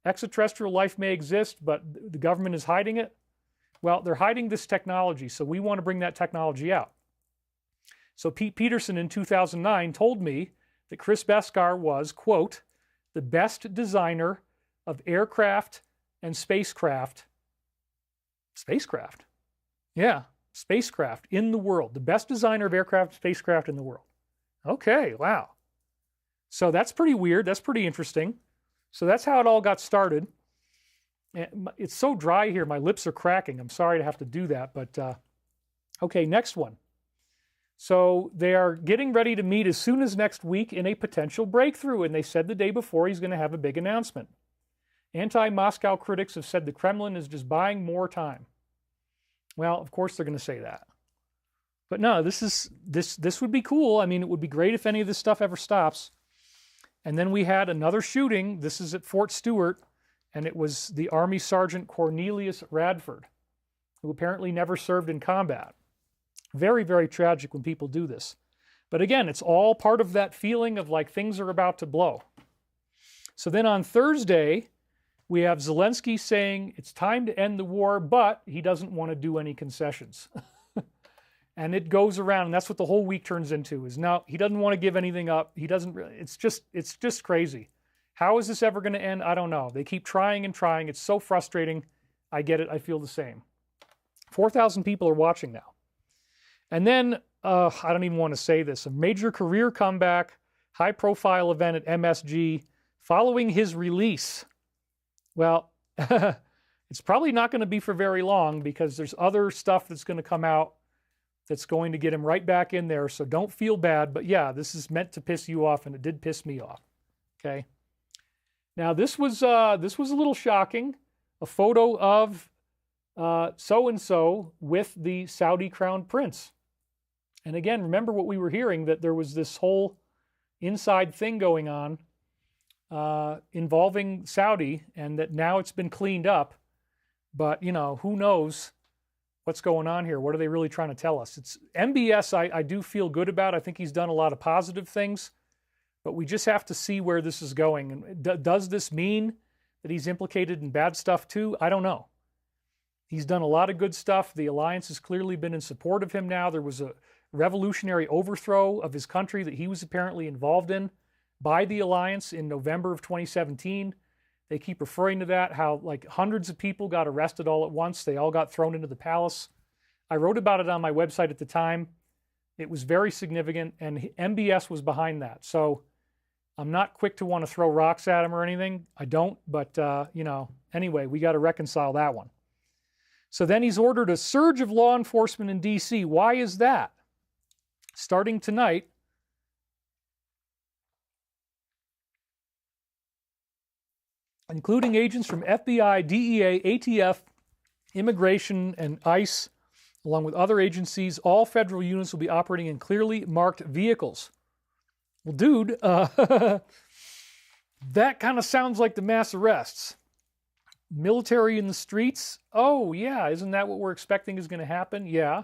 Extraterrestrial life may exist, but the government is hiding it. Well, they're hiding this technology, so we want to bring that technology out. So Pete Peterson in 2009 told me that Chris BESKAR was, quote, the best designer of aircraft and spacecraft. Spacecraft? Yeah, spacecraft in the world. The best designer of aircraft and spacecraft in the world. Okay, wow. So that's pretty weird. That's pretty interesting. So that's how it all got started. It's so dry here, my lips are cracking. I'm sorry to have to do that, but okay, next one. So they are getting ready to meet as soon as next week in a potential breakthrough, and they said the day before he's going to have a big announcement. Anti-Moscow critics have said the Kremlin is just buying more time. Well, of course they're going to say that. But no, this would be cool. I mean, it would be great if any of this stuff ever stops. And then we had another shooting. This is at Fort Stewart, and it was the Army Sergeant Cornelius Radford, who apparently never served in combat. Very, very tragic when people do this. But again, it's all part of that feeling of like things are about to blow. So then on Thursday, we have Zelensky saying it's time to end the war, but he doesn't want to do any concessions. And it goes around, and that's what the whole week turns into, is now he doesn't want to give anything up. He doesn't really, it's just crazy. How is this ever going to end? I don't know. They keep trying and trying. It's so frustrating. I get it. I feel the same. 4,000 people are watching now. And then, I don't even want to say this, a major career comeback, high-profile event at MSG following his release. Well, it's probably not going to be for very long, because there's other stuff that's going to come out that's going to get him right back in there, so don't feel bad. But yeah, this is meant to piss you off, and it did piss me off. Okay. Now, this was a little shocking. A photo of so-and-so with the Saudi crown prince. And again, remember what we were hearing, that there was this whole inside thing going on involving Saudi, and that now it's been cleaned up. But, you know, who knows what's going on here? What are they really trying to tell us? It's MBS I do feel good about. I think he's done a lot of positive things, but we just have to see where this is going. And does this mean that he's implicated in bad stuff too? I don't know. He's done a lot of good stuff. The alliance has clearly been in support of him now. There was a revolutionary overthrow of his country that he was apparently involved in by the alliance in November of 2017. They keep referring to that, how like hundreds of people got arrested all at once. They all got thrown into the palace. I wrote about it on my website at the time. It was very significant, and MBS was behind that. So I'm not quick to want to throw rocks at him or anything. I don't, but you know, anyway, we got to reconcile that one. So then he's ordered a surge of law enforcement in D.C. Why is that? Starting tonight, including agents from FBI, DEA, ATF, Immigration, and ICE, along with other agencies, all federal units will be operating in clearly marked vehicles. Well, dude, that kind of sounds like the mass arrests. Military in the streets? Oh, yeah, isn't that what we're expecting is going to happen? Yeah.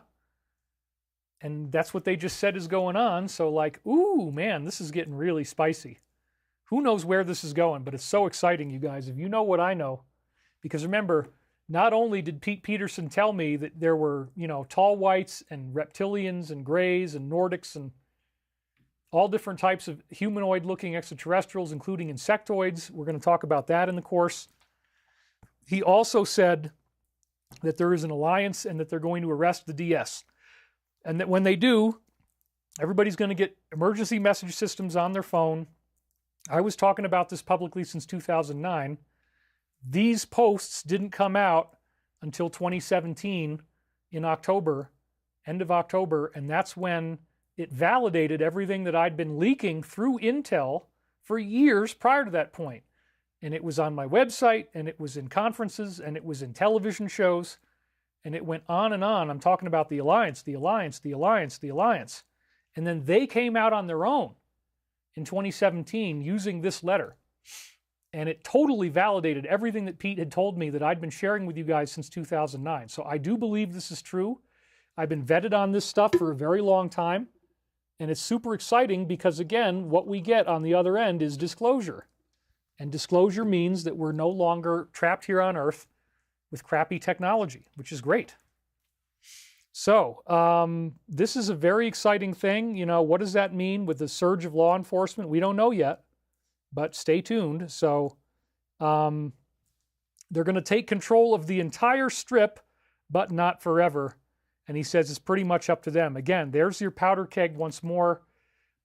And that's what they just said is going on. So like, ooh, man, this is getting really spicy. Who knows where this is going, but it's so exciting, you guys. If you know what I know, because remember, not only did Pete Peterson tell me that there were, you know, tall whites and reptilians and grays and Nordics and all different types of humanoid-looking extraterrestrials, including insectoids. We're going to talk about that in the course. He also said that there is an alliance and that they're going to arrest the DS. And that when they do, everybody's going to get emergency message systems on their phone. I was talking about this publicly since 2009. These posts didn't come out until 2017 in October, end of October, and that's when it validated everything that I'd been leaking through Intel for years prior to that point. And it was on my website, and it was in conferences, and it was in television shows, and it went on and on. I'm talking about the alliance, the alliance, the alliance, the alliance. And then they came out on their own in 2017 using this letter. And it totally validated everything that Pete had told me that I'd been sharing with you guys since 2009. So I do believe this is true. I've been vetted on this stuff for a very long time. And it's super exciting because, again, what we get on the other end is disclosure. And disclosure means that we're no longer trapped here on Earth with crappy technology, which is great. So this is a very exciting thing. You know, what does that mean with the surge of law enforcement? We don't know yet, but stay tuned. So they're going to take control of the entire strip, but not forever. And he says it's pretty much up to them. Again, there's your powder keg once more.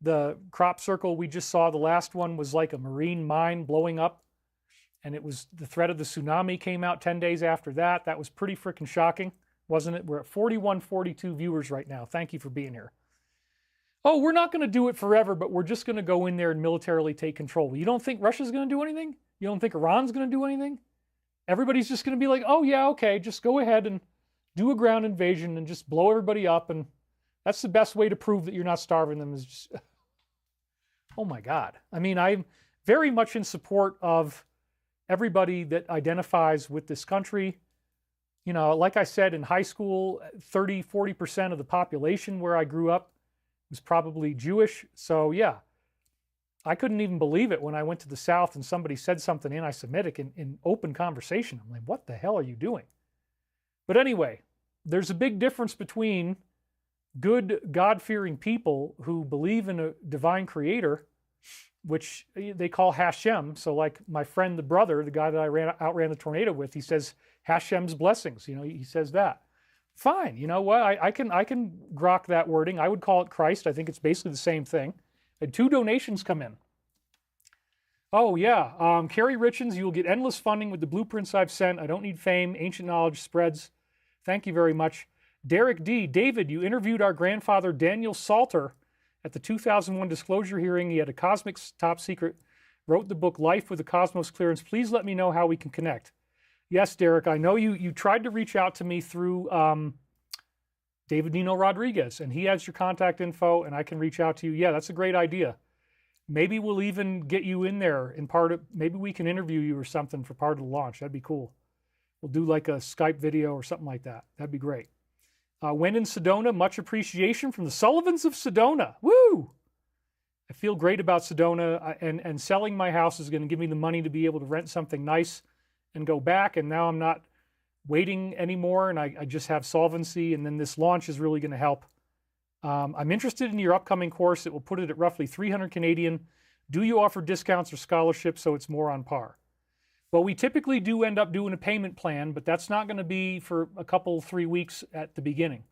The crop circle we just saw, the last one, was like a marine mine blowing up. And it was the threat of the tsunami came out 10 days after that. That was pretty freaking shocking, wasn't it? We're at 4142 viewers right now. Thank you for being here. Oh, we're not going to do it forever, but we're just going to go in there and militarily take control. You don't think Russia's going to do anything? You don't think Iran's going to do anything? Everybody's just going to be like, oh, yeah, okay, just go ahead and do a ground invasion and just blow everybody up. And that's the best way to prove that you're not starving them is just... Oh, my God. I mean, I'm very much in support of everybody that identifies with this country. You know, like I said, in high school, 30-40% of the population where I grew up was probably Jewish. So, yeah, I couldn't even believe it when I went to the South and somebody said something anti-Semitic in open conversation. I'm like, what the hell are you doing? But anyway, there's a big difference between good, God-fearing people who believe in a divine creator, which they call Hashem. So like my friend, the brother, the guy that I outran the tornado with, he says Hashem's blessings. You know, he says that. Fine. You know what? I can grok that wording. I would call it Christ. I think it's basically the same thing. And 2 donations come in. Oh, yeah. Carrie Richens, you will get endless funding with the blueprints I've sent. I don't need fame. Ancient knowledge spreads. Thank you very much. Derek D. David, you interviewed our grandfather Daniel Salter at the 2001 disclosure hearing. He had a cosmic top secret, wrote the book Life with a Cosmos Clearance. Please let me know how we can connect. Yes, Derek, I know you tried to reach out to me through David Nino Rodriguez, and he has your contact info, and I can reach out to you. Yeah, that's a great idea. Maybe we'll even get you in there in part of, maybe we can interview you or something for part of the launch. That'd be cool. We'll do like a Skype video or something like that. That'd be great. When in Sedona, much appreciation from the Sullivans of Sedona. Woo! I feel great about Sedona, and selling my house is going to give me the money to be able to rent something nice and go back. And now I'm not waiting anymore, and I just have solvency, and then this launch is really going to help. I'm interested in your upcoming course. It will put it at roughly 300 Canadian. Do you offer discounts or scholarships so it's more on par? Well, we typically do end up doing a payment plan, but that's not going to be for a couple, 3 weeks at the beginning.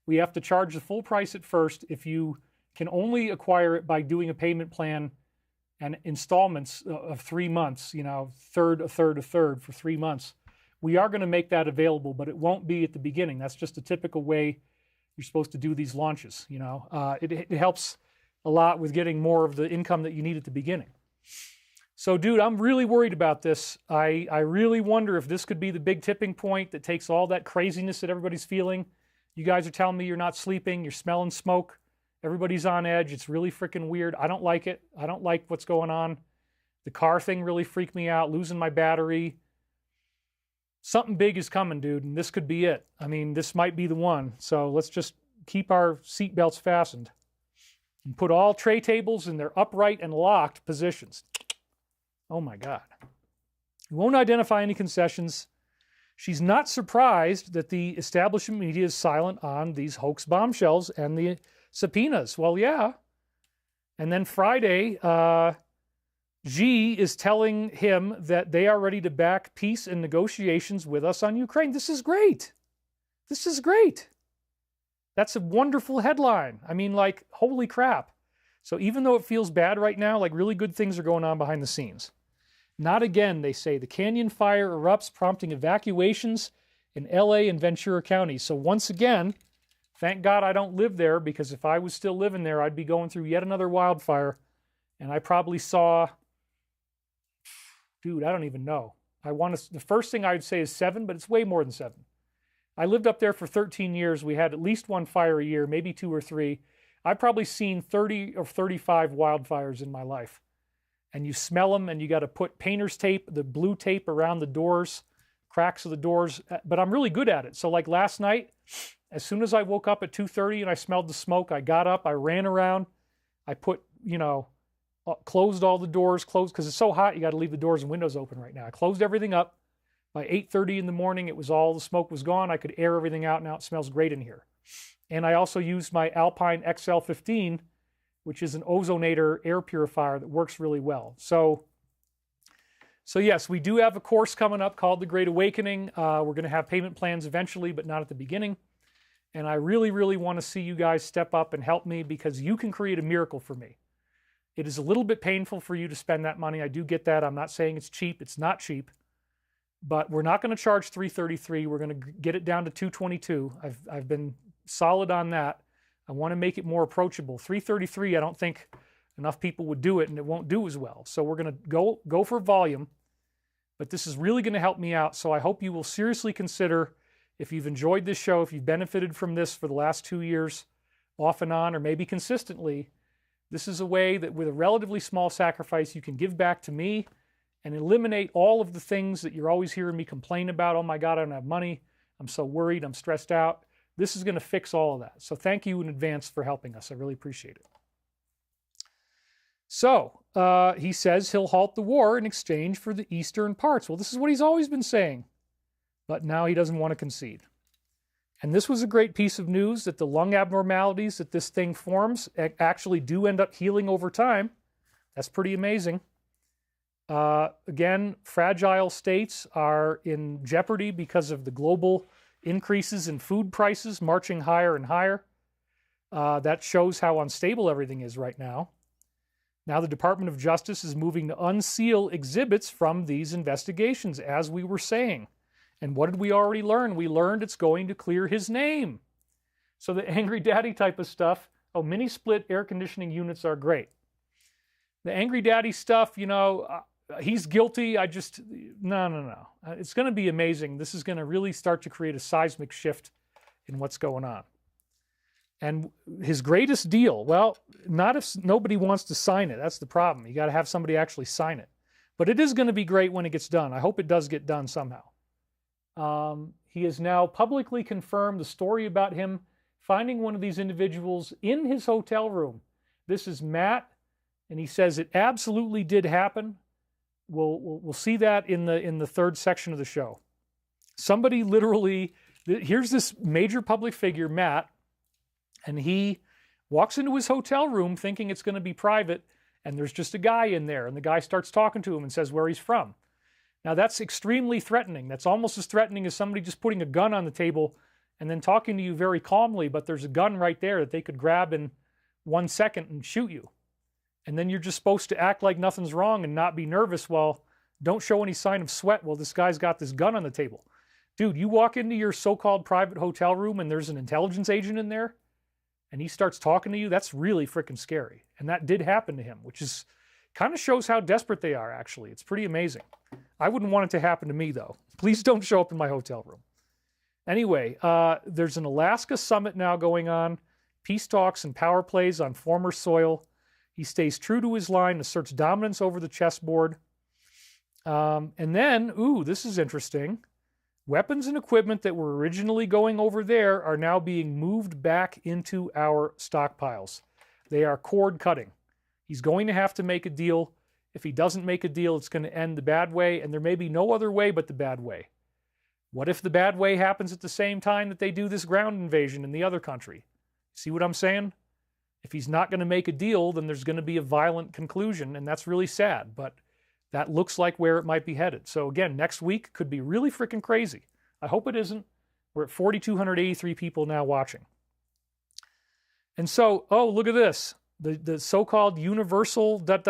We have to charge the full price at first. If you can only acquire it by doing a payment plan and installments of 3 months, you know, third, a third for 3 months, we are going to make that available, but it won't be at the beginning. That's just a typical way you're supposed to do these launches, you know. It helps a lot with getting more of the income that you need at the beginning. So, dude, I'm really worried about this. I really wonder if this could be the big tipping point that takes all that craziness that everybody's feeling. You guys are telling me you're not sleeping, you're smelling smoke, everybody's on edge. It's really freaking weird. I don't like it. I don't like what's going on. The car thing really freaked me out, losing my battery. Something big is coming, dude, and this could be it. I mean, this might be the one. So let's just keep our seatbelts fastened and put all tray tables in their upright and locked positions. Oh my God. We won't identify any concessions. She's not surprised that the establishment media is silent on these hoax bombshells and the subpoenas. Well, yeah. And then Friday, Xi is telling him that they are ready to back peace and negotiations with us on Ukraine. This is great. This is great. That's a wonderful headline. I mean, like, holy crap. So even though it feels bad right now, like really good things are going on behind the scenes. Not again, they say. The canyon fire erupts, prompting evacuations in LA and Ventura County. So once again, thank God I don't live there, because if I was still living there, I'd be going through yet another wildfire. And I probably saw, dude, I don't even know. The first thing I would say is 7, but it's way more than 7. I lived up there for 13 years. We had at least one fire a year, maybe 2 or 3. I've probably seen 30 or 35 wildfires in my life. And you smell them, and you got to put painter's tape, the blue tape around the doors, cracks of the doors. But I'm really good at it. So like last night, as soon as I woke up at 2:30 and I smelled the smoke, I got up, I ran around, I put, you know, closed all the doors, because it's so hot, you got to leave the doors and windows open right now. I closed everything up. By 8:30 in the morning, it was all, the smoke was gone. I could air everything out. Now it smells great in here. And I also used my Alpine XL15, which is an ozonator air purifier that works really well. So yes, we do have a course coming up called The Great Awakening. We're going to have payment plans eventually, but not at the beginning. And I really, really want to see you guys step up and help me, because you can create a miracle for me. It is a little bit painful for you to spend that money. I do get that. I'm not saying it's cheap. It's not cheap. But we're not going to charge $333. We're going to get it down to $222. I've been solid on that. I want to make it more approachable. $333, I don't think enough people would do it, and it won't do as well. So we're going to go for volume. But this is really going to help me out. So I hope you will seriously consider, if you've enjoyed this show, if you've benefited from this for the last 2 years, off and on, or maybe consistently, this is a way that with a relatively small sacrifice, you can give back to me and eliminate all of the things that you're always hearing me complain about. Oh my God, I don't have money. I'm so worried. I'm stressed out. This is going to fix all of that. So thank you in advance for helping us. I really appreciate it. So he says he'll halt the war in exchange for the eastern parts. Well, this is what he's always been saying. But now he doesn't want to concede. And this was a great piece of news, that the lung abnormalities that this thing forms actually do end up healing over time. That's pretty amazing. Again, fragile states are in jeopardy because of the global increases in food prices marching higher and higher. That shows how unstable everything is right now. Now the Department of Justice is moving to unseal exhibits from these investigations, as we were saying. And what did we already learn? We learned it's going to clear his name. So the angry daddy type of stuff, mini split air conditioning units are great. The angry daddy stuff, you know, he's guilty. No. It's going to be amazing. This is going to really start to create a seismic shift in what's going on. And his greatest deal, well, not if nobody wants to sign it. That's the problem. You got to have somebody actually sign it. But it is going to be great when it gets done. I hope it does get done somehow. he has now publicly confirmed the story about him finding one of these individuals in his hotel room. This is Matt, and he says it absolutely did happen. We'll see that in the third section of the show. Somebody literally, here's this major public figure, Matt, and he walks into his hotel room thinking it's going to be private, and there's just a guy in there, and the guy starts talking to him and says where he's from. Now that's extremely threatening. That's almost as threatening as somebody just putting a gun on the table and then talking to you very calmly, but there's a gun right there that they could grab in 1 second and shoot you. And then you're just supposed to act like nothing's wrong and not be nervous while, don't show any sign of sweat while this guy's got this gun on the table. Dude, you walk into your so-called private hotel room and there's an intelligence agent in there and he starts talking to you, that's really freaking scary. And that did happen to him, which is kind of shows how desperate they are, actually. It's pretty amazing. I wouldn't want it to happen to me, though. Please don't show up in my hotel room. Anyway, there's an Alaska summit now going on, peace talks and power plays on former soil. He stays true to his line, asserts dominance over the chessboard. And then, ooh, this is interesting. Weapons and equipment that were originally going over there are now being moved back into our stockpiles. They are cord cutting. He's going to have to make a deal. If he doesn't make a deal, it's going to end the bad way, and there may be no other way but the bad way. What if the bad way happens at the same time that they do this ground invasion in the other country? See what I'm saying? If he's not going to make a deal, then there's going to be a violent conclusion, and that's really sad, but that looks like where it might be headed. So again, next week could be really freaking crazy. I hope it isn't. We're at 4,283 people now watching. And so, oh, look at this. The so-called universal ... that's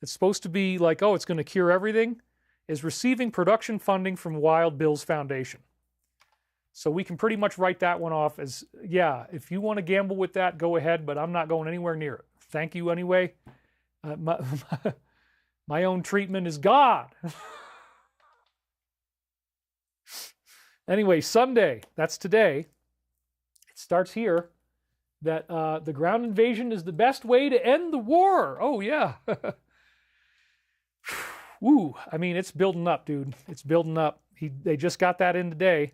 supposed to be like, oh, it's going to cure everything, is receiving production funding from Wild Bill's Foundation. So we can pretty much write that one off as, yeah, if you want to gamble with that, go ahead, but I'm not going anywhere near it. Thank you anyway. My own treatment is God. Anyway, Sunday, that's today. It starts here that the ground invasion is the best way to end the war. Oh, yeah. Woo, I mean, it's building up, dude. It's building up. They just got that in today.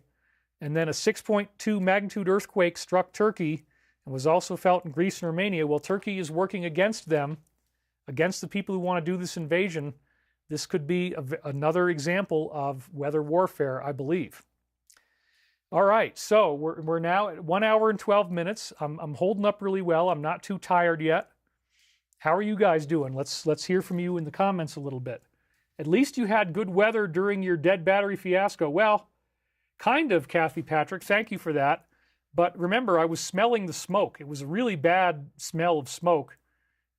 And then a 6.2 magnitude earthquake struck Turkey and was also felt in Greece and Romania. Well, Turkey is working against them, against the people who want to do this invasion. This could be another example of weather warfare, I believe. All right, so we're now at 1 hour and 12 minutes. I'm holding up really well. I'm not too tired yet. How are you guys doing? Let's hear from you in the comments a little bit. At least you had good weather during your dead battery fiasco. Well, kind of, Kathy Patrick. Thank you for that. But remember, I was smelling the smoke. It was a really bad smell of smoke,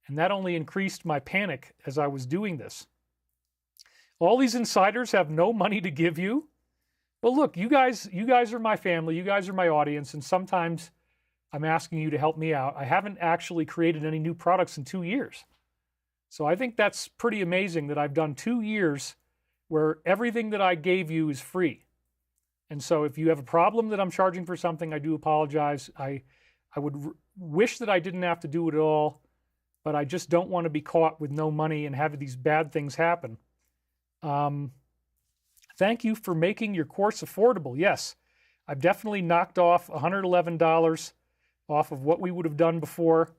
and that only increased my panic as I was doing this. All these insiders have no money to give you. Well, look, you guys are my family. You guys are my audience, and sometimes I'm asking you to help me out. I haven't actually created any new products in 2 years. So I think that's pretty amazing that I've done 2 years where everything that I gave you is free. And so if you have a problem that I'm charging for something, I do apologize. I would wish that I didn't have to do it at all, but I just don't want to be caught with no money and have these bad things happen. Thank you for making your course affordable. Yes, I've definitely knocked off $111 off of what we would have done before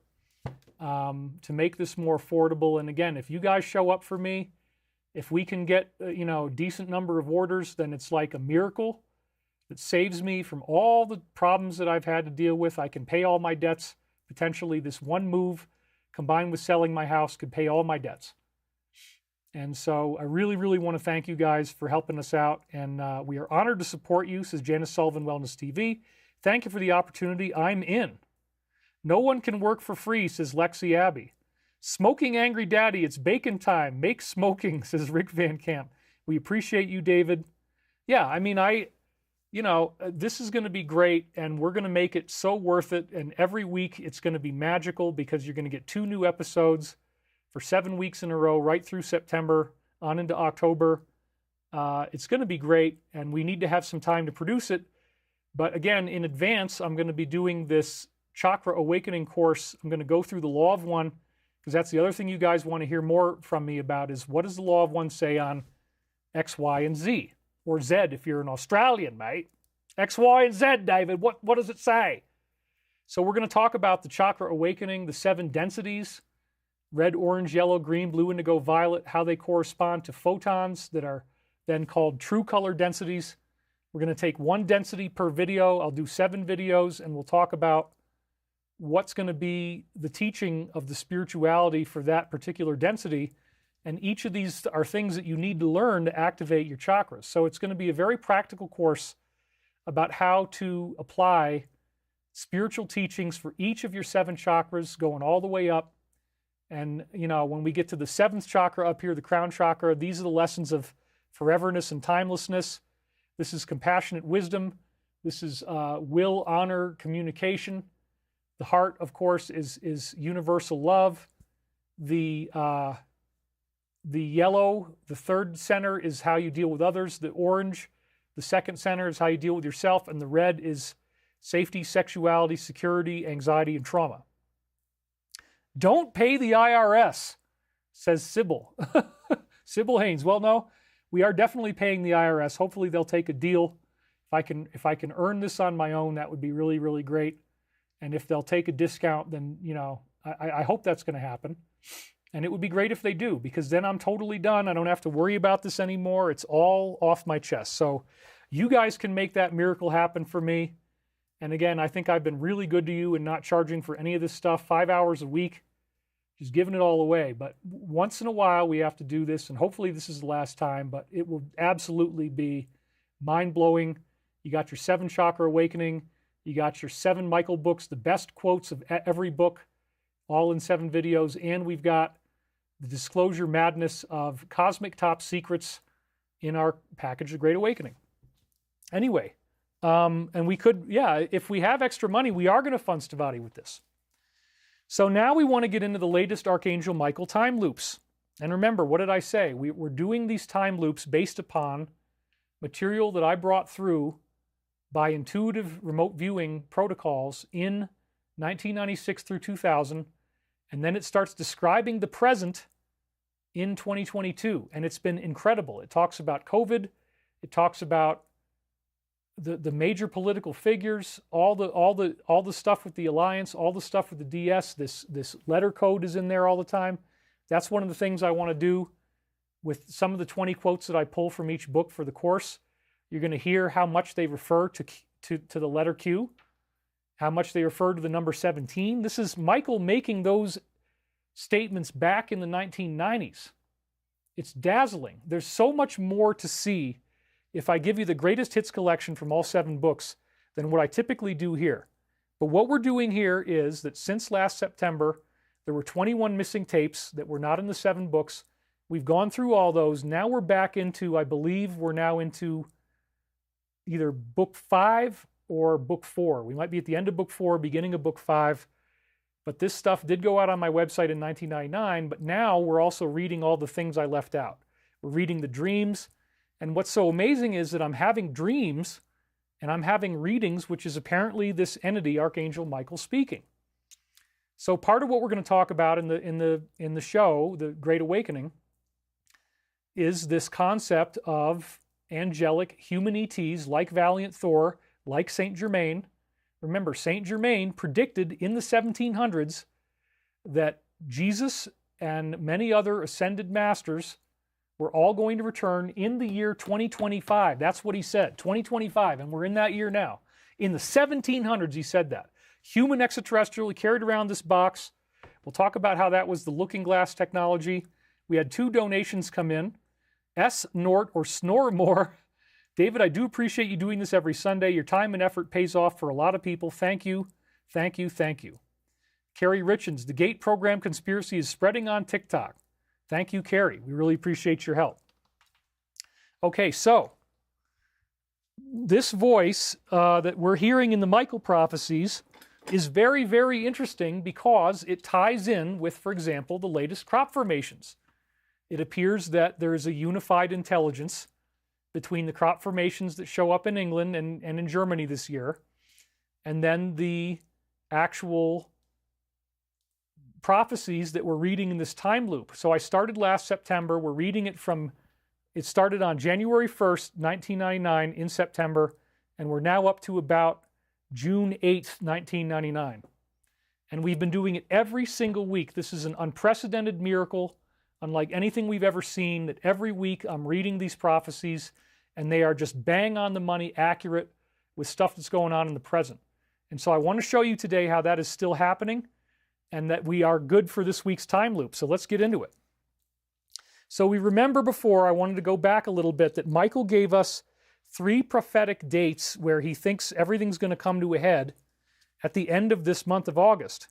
to make this more affordable. And again, if you guys show up for me, if we can get a decent number of orders, then it's like a miracle that saves me from all the problems that I've had to deal with. I can pay all my debts. Potentially this one move combined with selling my house could pay all my debts. And so I really, really want to thank you guys for helping us out. And we are honored to support you, says Janice Sullivan Wellness TV. Thank you for the opportunity. I'm in. No one can work for free, says Lexi Abbey. Smoking Angry Daddy, it's bacon time. Make smoking, says Rick Van Camp. We appreciate you, David. Yeah, I mean, this is going to be great, and we're going to make it so worth it. And every week it's going to be magical because you're going to get 2 new episodes for 7 weeks in a row, right through September on into October. It's going to be great, and we need to have some time to produce it. But again, in advance, I'm going to be doing this Chakra Awakening course. I'm going to go through the Law of One, because that's the other thing you guys want to hear more from me about is what does the Law of One say on X, Y, and Z? or Z if you're an Australian, mate. X, Y, and Z, David. What does it say? So we're going to talk about the chakra awakening, the 7 densities, red, orange, yellow, green, blue, indigo, violet, how they correspond to photons that are then called true color densities. We're going to take 1 density per video. I'll do 7 videos, and we'll talk about what's going to be the teaching of the spirituality for that particular density. And each of these are things that you need to learn to activate your chakras. So it's going to be a very practical course about how to apply spiritual teachings for each of your 7 chakras, going all the way up. And, you know, when we get to the 7th chakra up here, the crown chakra, these are the lessons of foreverness and timelessness. This is compassionate wisdom. This is will, honor, communication. The heart, of course, is universal love. The yellow, the 3rd center, is how you deal with others. The orange, the 2nd center, is how you deal with yourself. And the red is safety, sexuality, security, anxiety, and trauma. Don't pay the IRS, says Sybil. Sybil Haynes. Well, no, we are definitely paying the IRS. Hopefully they'll take a deal. If I can earn this on my own, that would be really, really great. And if they'll take a discount, then, you know, I hope that's going to happen. And it would be great if they do, because then I'm totally done. I don't have to worry about this anymore. It's all off my chest. So you guys can make that miracle happen for me. And again, I think I've been really good to you and not charging for any of this stuff. 5 hours a week, just giving it all away. But once in a while, we have to do this. And hopefully this is the last time, but it will absolutely be mind-blowing. You got your 7 chakra awakening. You got your 7 Michael books, the best quotes of every book, all in 7 videos. And we've got the disclosure madness of cosmic top secrets in our package, The Great Awakening. Anyway, and we could, yeah, if we have extra money, we are going to fund Stavati with this. So now we want to get into the latest Archangel Michael time loops. And remember, what did I say? We're doing these time loops based upon material that I brought through by intuitive remote viewing protocols in 1996 through 2000, and then it starts describing the present in 2022, and it's been incredible. It talks about COVID, it talks about the major political figures, all the stuff with the Alliance, all the stuff with the DS. This letter code is in there all the time. That's one of the things I want to do with some of the 20 quotes that I pull from each book for the course. You're going to hear how much they refer to the letter Q, how much they refer to the number 17. This is Michael making those statements back in the 1990s. It's dazzling. There's so much more to see if I give you the greatest hits collection from all 7 books than what I typically do here. But what we're doing here is that since last September, there were 21 missing tapes that were not in the 7 books. We've gone through all those. Now we're back into, I believe we're now into either book 5 or book 4. We might be at the end of book 4, beginning of book 5. But this stuff did go out on my website in 1999, but now we're also reading all the things I left out. We're reading the dreams. And what's so amazing is that I'm having dreams and I'm having readings, which is apparently this entity, Archangel Michael, speaking. So part of what we're going to talk about in the show, The Great Awakening, is this concept of angelic human ETs like Valiant Thor, like Saint Germain. Remember, Saint Germain predicted in the 1700s that Jesus and many other ascended masters were all going to return in the year 2025. That's what he said, 2025, and we're in that year now. In the 1700s, he said that. Human extraterrestrial, he carried around this box. We'll talk about how that was the looking glass technology. We had 2 donations come in. S. Nort or Snoremore. David, I do appreciate you doing this every Sunday. Your time and effort pays off for a lot of people. Thank you, thank you, thank you. Carrie Richens, the Gate program conspiracy is spreading on TikTok. Thank you, Carrie. We really appreciate your help. Okay, so this voice that we're hearing in the Michael prophecies is very, very interesting because it ties in with, for example, the latest crop formations. It appears that there is a unified intelligence between the crop formations that show up in England and in Germany this year, and then the actual prophecies that we're reading in this time loop. So I started last September. We're reading it from It started on January 1st, 1999 in September, and we're now up to about June 8th, 1999. And we've been doing it every single week. This is an unprecedented miracle, unlike anything we've ever seen, that every week I'm reading these prophecies, and they are just bang on the money accurate with stuff that's going on in the present. And so I want to show you today how that is still happening and that we are good for this week's time loop. So let's get into it. So we remember before, I wanted to go back a little bit, that Michael gave us 3 prophetic dates where he thinks everything's going to come to a head at the end of this month of August.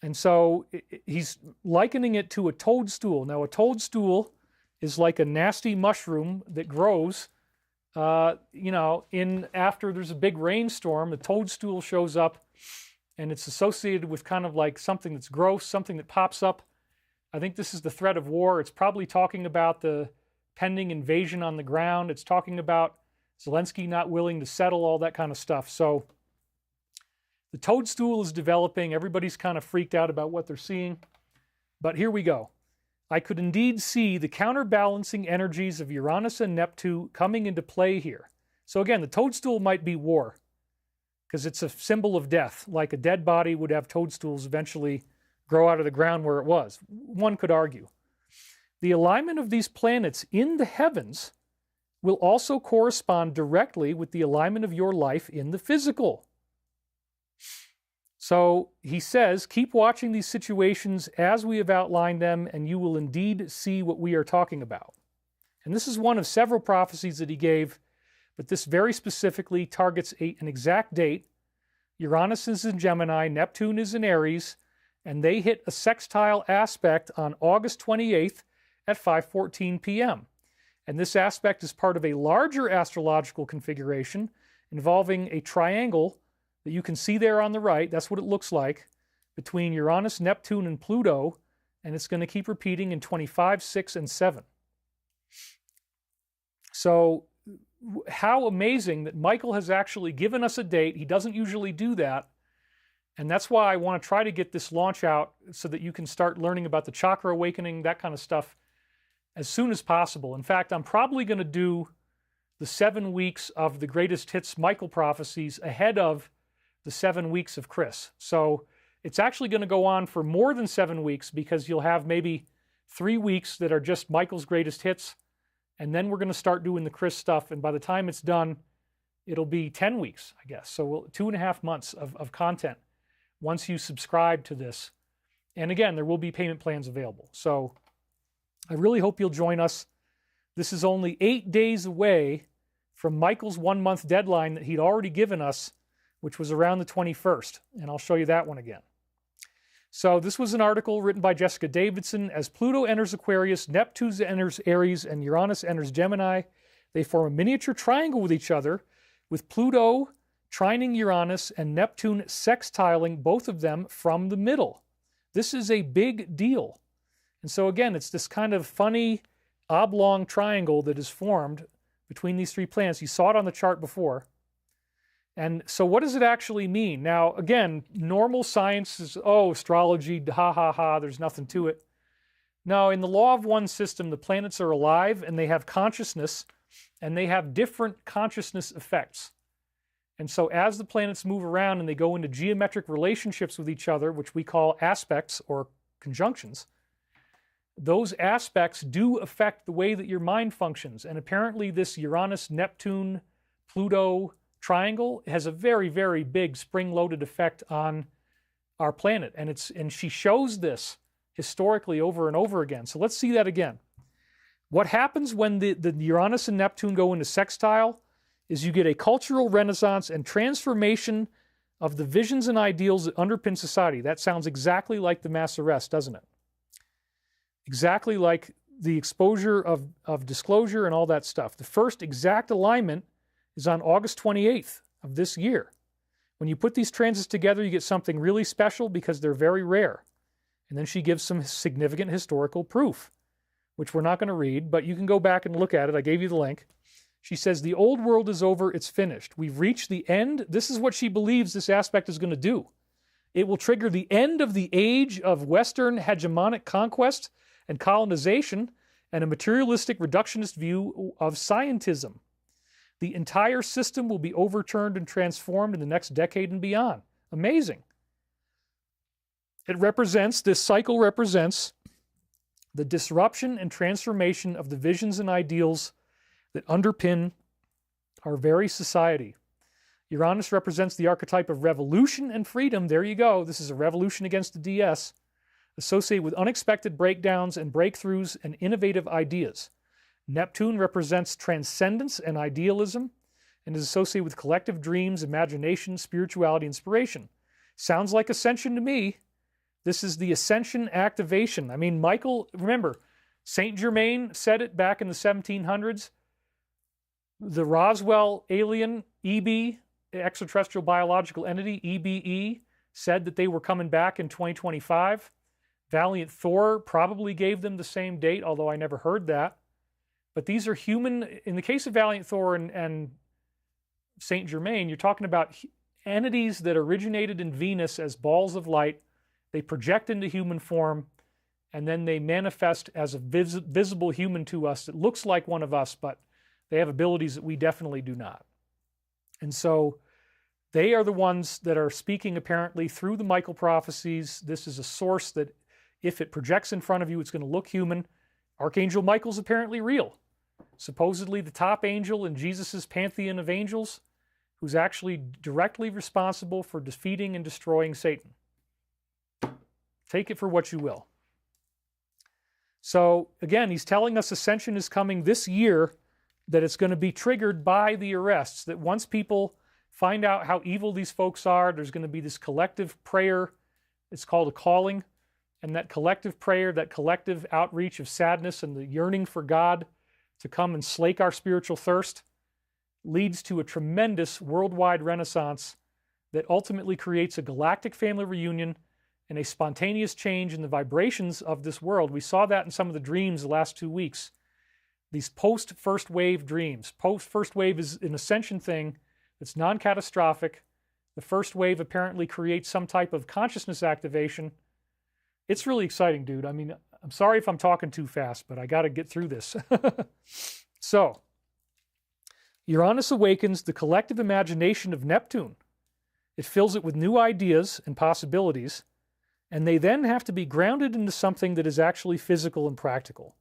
And so he's likening it to a toadstool. Now, a toadstool is like a nasty mushroom that grows, after there's a big rainstorm. The toadstool shows up, and it's associated with kind of like something that's gross, something that pops up. I think this is the threat of war. It's probably talking about the pending invasion on the ground. It's talking about Zelensky not willing to settle, all that kind of stuff. So the toadstool is developing. Everybody's kind of freaked out about what they're seeing. But here we go. I could indeed see the counterbalancing energies of Uranus and Neptune coming into play here. So again, the toadstool might be war, because it's a symbol of death. Like a dead body would have toadstools eventually grow out of the ground where it was. One could argue. The alignment of these planets in the heavens will also correspond directly with the alignment of your life in the physical. So he says, keep watching these situations as we have outlined them, and you will indeed see what we are talking about. And this is one of several prophecies that he gave, but this very specifically targets an exact date. Uranus is in Gemini, Neptune is in Aries, and they hit a sextile aspect on August 28th at 5:14 p.m. And this aspect is part of a larger astrological configuration involving a triangle that you can see there on the right. That's what it looks like, between Uranus, Neptune, and Pluto, and it's going to keep repeating in 25, 6, and 7. So how amazing that Michael has actually given us a date. He doesn't usually do that. And that's why I want to try to get this launch out so that you can start learning about the chakra awakening, that kind of stuff, as soon as possible. In fact, I'm probably going to do the 7 weeks of the greatest hits Michael prophecies ahead of the 7 weeks of Chris. So it's actually going to go on for more than 7 weeks, because you'll have maybe 3 weeks that are just Michael's greatest hits, and then we're going to start doing the Chris stuff, and by the time it's done, it'll be 10 weeks, I guess. So 2.5 months of content once you subscribe to this. And again, there will be payment plans available. So I really hope you'll join us. This is only 8 days away from Michael's 1-month deadline that he'd already given us, which was around the 21st. And I'll show you that one again. So this was an article written by Jessica Davidson. As Pluto enters Aquarius, Neptune enters Aries, and Uranus enters Gemini, they form a miniature triangle with each other, with Pluto trining Uranus and Neptune sextiling both of them from the middle. This is a big deal. And so again, it's this kind of funny oblong triangle that is formed between these 3 planets. You saw it on the chart before. And so what does it actually mean? Now, again, normal science is, astrology, ha, ha, ha, there's nothing to it. No, in the law of one system, the planets are alive and they have consciousness, and they have different consciousness effects. And so as the planets move around and they go into geometric relationships with each other, which we call aspects or conjunctions, those aspects do affect the way that your mind functions. And apparently this Uranus, Neptune, Pluto triangle has a very, very big spring-loaded effect on our planet. And she shows this historically over and over again. So let's see that again. What happens when the Uranus and Neptune go into sextile is you get a cultural renaissance and transformation of the visions and ideals that underpin society. That sounds exactly like the mass arrest, doesn't it? Exactly like the exposure of disclosure and all that stuff. The first exact alignment is on August 28th of this year. When you put these transits together, you get something really special because they're very rare. And then she gives some significant historical proof, which we're not going to read, but you can go back and look at it. I gave you the link. She says, the old world is over, it's finished. We've reached the end. This is what she believes this aspect is going to do. It will trigger the end of the age of Western hegemonic conquest and colonization, and a materialistic reductionist view of scientism. The entire system will be overturned and transformed in the next decade and beyond. Amazing. This cycle represents the disruption and transformation of the visions and ideals that underpin our very society. Uranus represents the archetype of revolution and freedom. There you go. This is a revolution against the DS, associated with unexpected breakdowns and breakthroughs and innovative ideas. Neptune represents transcendence and idealism and is associated with collective dreams, imagination, spirituality, inspiration. Sounds like Ascension to me. This is the Ascension activation. I mean, Michael, remember, Saint Germain said it back in the 1700s. The Roswell alien, EB, extraterrestrial biological entity, EBE, said that they were coming back in 2025. Valiant Thor probably gave them the same date, although I never heard that. But these are human, in the case of Valiant Thor and Saint Germain, you're talking about entities that originated in Venus as balls of light. They project into human form, and then they manifest as a visible human to us that looks like one of us, but they have abilities that we definitely do not. And so they are the ones that are speaking apparently through the Michael prophecies. This is a source that if it projects in front of you, it's going to look human. Archangel Michael's apparently real. Supposedly the top angel in Jesus' pantheon of angels, who's actually directly responsible for defeating and destroying Satan. Take it for what you will. So again, he's telling us Ascension is coming this year, that it's going to be triggered by the arrests, that once people find out how evil these folks are, there's going to be this collective prayer. It's called a calling. And that collective prayer, that collective outreach of sadness and the yearning for God to come and slake our spiritual thirst leads to a tremendous worldwide renaissance that ultimately creates a galactic family reunion and a spontaneous change in the vibrations of this world. We saw that in some of the dreams the last 2 weeks. These post-first wave dreams. Post-first wave is an Ascension thing that's non-catastrophic. The first wave apparently creates some type of consciousness activation. It's really exciting, dude. I mean, I'm sorry if I'm talking too fast, but I got to get through this. So, Uranus awakens the collective imagination of Neptune. It fills it with new ideas and possibilities, and they then have to be grounded into something that is actually physical and practical.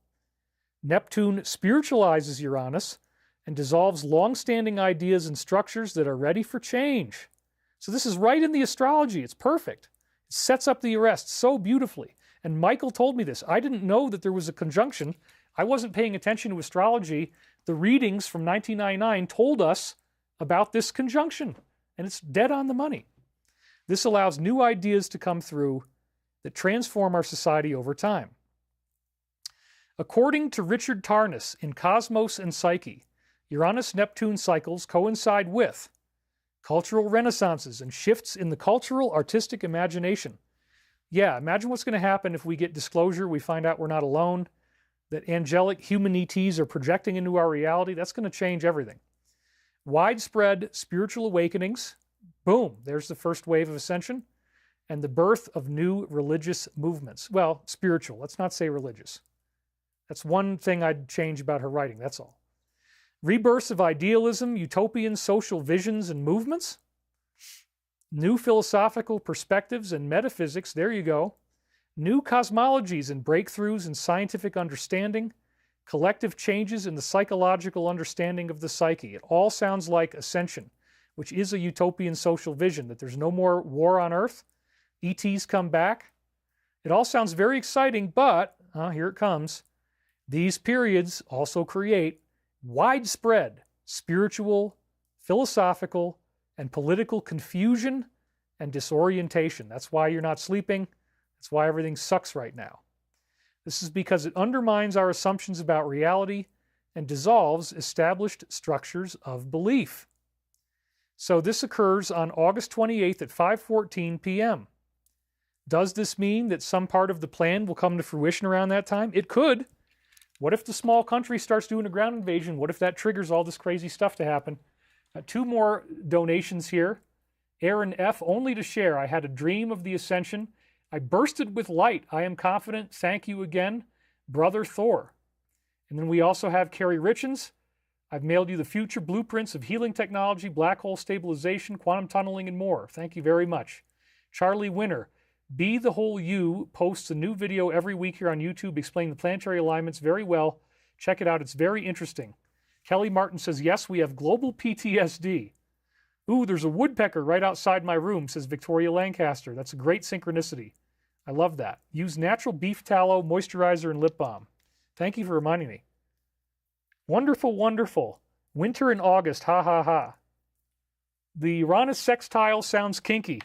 Neptune spiritualizes Uranus and dissolves long-standing ideas and structures that are ready for change. So this is right in the astrology. It's perfect. It sets up the arrest so beautifully. And Michael told me this. I didn't know that there was a conjunction. I wasn't paying attention to astrology. The readings from 1999 told us about this conjunction, and it's dead on the money. This allows new ideas to come through that transform our society over time. According to Richard Tarnas in Cosmos and Psyche, Uranus-Neptune cycles coincide with cultural renaissances and shifts in the cultural artistic imagination. Yeah, imagine what's going to happen if we get disclosure, we find out we're not alone, that angelic human ETs are projecting into our reality. That's going to change everything. Widespread spiritual awakenings. Boom, there's the first wave of Ascension. And the birth of new religious movements. Well, spiritual. Let's not say religious. That's one thing I'd change about her writing, that's all. Rebirths of idealism, utopian social visions and movements. New philosophical perspectives and metaphysics, there you go. New cosmologies and breakthroughs in scientific understanding. Collective changes in the psychological understanding of the psyche. It all sounds like Ascension, which is a utopian social vision, that there's no more war on Earth. ETs come back. It all sounds very exciting, but, here it comes. These periods also create widespread spiritual, philosophical, and political confusion and disorientation. That's why you're not sleeping. That's why everything sucks right now. This is because it undermines our assumptions about reality and dissolves established structures of belief. So this occurs on August 28th at 5:14 p.m. Does this mean that some part of the plan will come to fruition around that time? It could. What if the small country starts doing a ground invasion? What if that triggers all this crazy stuff to happen? 2 more donations here. Aaron F., only to share. I had a dream of the Ascension. I bursted with light. I am confident. Thank you again, Brother Thor. And then we also have Carrie Richens. I've mailed you the future blueprints of healing technology, black hole stabilization, quantum tunneling, and more. Thank you very much. Charlie Winner. Be the Whole You posts a new video every week here on YouTube explaining the planetary alignments very well. Check it out. It's very interesting. Kelly Martin says, yes, we have global PTSD. Ooh, there's a woodpecker right outside my room, says Victoria Lancaster. That's a great synchronicity. I love that. Use natural beef tallow, moisturizer, and lip balm. Thank you for reminding me. Wonderful, wonderful. Winter in August, ha ha ha. The Uranus sextile sounds kinky.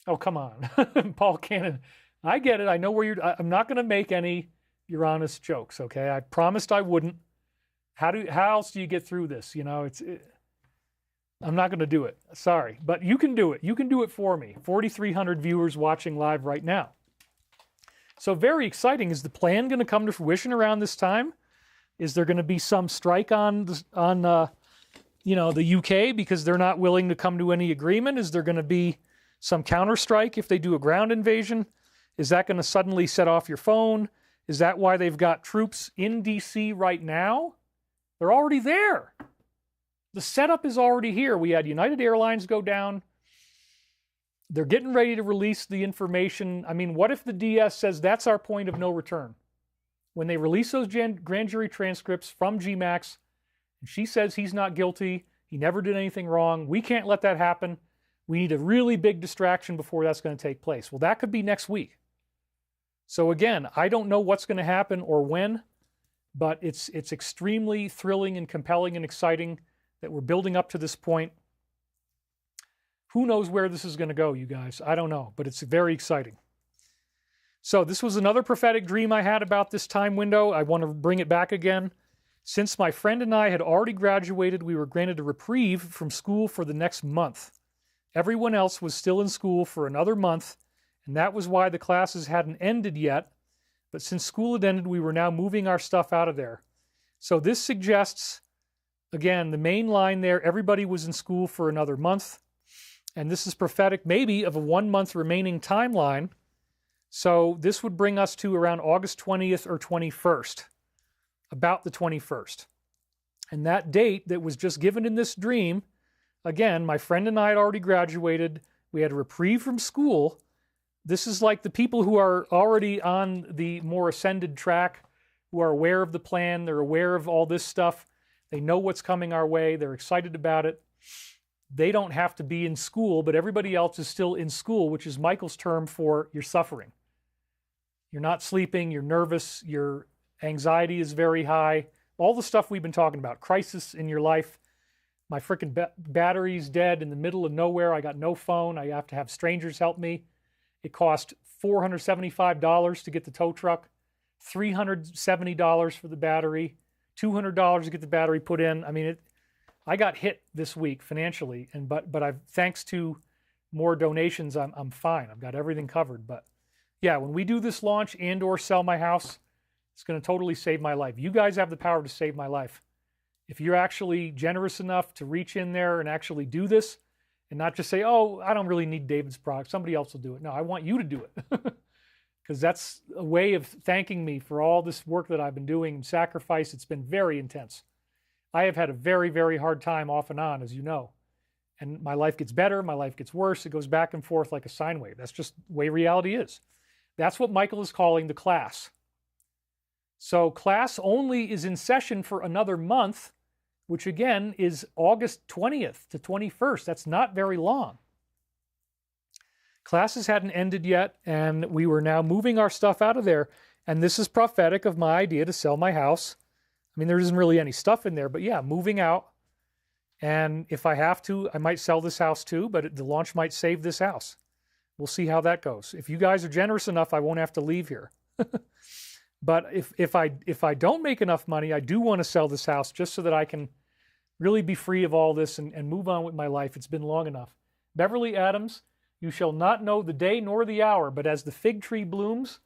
Oh, come on. Paul Cannon. I get it. I know where I'm not going to make any Uranus jokes, okay? I promised I wouldn't. How else do you get through this? You know, I'm not going to do it. Sorry. But you can do it. You can do it for me. 4,300 viewers watching live right now. So very exciting. Is the plan going to come to fruition around this time? Is there going to be some strike on the UK because they're not willing to come to any agreement? Is there going to be some counterstrike if they do a ground invasion? Is that going to suddenly set off your phone? Is that why they've got troops in D.C. right now? They're already there. The setup is already here. We had United Airlines go down. They're getting ready to release the information. I mean, what if the DS says that's our point of no return? When they release those grand jury transcripts from GMAX, and she says he's not guilty, he never did anything wrong, we can't let that happen. We need a really big distraction before that's going to take place. Well, that could be next week. So again, I don't know what's going to happen or when, but it's extremely thrilling and compelling and exciting that we're building up to this point. Who knows where this is going to go, you guys? I don't know, but it's very exciting. So this was another prophetic dream I had about this time window. I want to bring it back again. Since my friend and I had already graduated, we were granted a reprieve from school for the next month. Everyone else was still in school for another month, and that was why the classes hadn't ended yet. But since school had ended, we were now moving our stuff out of there. So this suggests, again, the main line there, everybody was in school for another month. And this is prophetic maybe of a 1 month remaining timeline. So this would bring us to around August 20th or 21st, about the 21st. And that date that was just given in this dream, again, my friend and I had already graduated. We had a reprieve from school. This is like the people who are already on the more ascended track, who are aware of the plan. They're aware of all this stuff. They know what's coming our way. They're excited about it. They don't have to be in school, but everybody else is still in school, which is Michael's term for you're suffering. You're not sleeping, you're nervous, your anxiety is very high. All the stuff we've been talking about, crisis in your life. My freaking battery's dead in the middle of nowhere. I got no phone. I have to have strangers help me. It cost $475 to get the tow truck, $370 for the battery, $200 to get the battery put in. I mean, I got hit this week financially, but I've, thanks to more donations, I'm fine. I've got everything covered. But yeah, when we do this launch and or sell my house, it's going to totally save my life. You guys have the power to save my life. If you're actually generous enough to reach in there and actually do this and not just say, oh, I don't really need David's product, somebody else will do it. No, I want you to do it because that's a way of thanking me for all this work that I've been doing and sacrifice. It's been very intense. I have had a very, very hard time off and on, as you know. And my life gets better, my life gets worse. It goes back and forth like a sine wave. That's just the way reality is. That's what Michael is calling the class. So class only is in session for another month, which again is August 20th to 21st. That's not very long. Classes hadn't ended yet, and we were now moving our stuff out of there. And this is prophetic of my idea to sell my house. I mean, there isn't really any stuff in there, but yeah, moving out. And if I have to, I might sell this house too, but the launch might save this house. We'll see how that goes. If you guys are generous enough, I won't have to leave here. But if I don't make enough money, I do want to sell this house just so that I can really be free of all this and move on with my life. It's been long enough. Beverly Adams, you shall not know the day nor the hour, but as the fig tree blooms,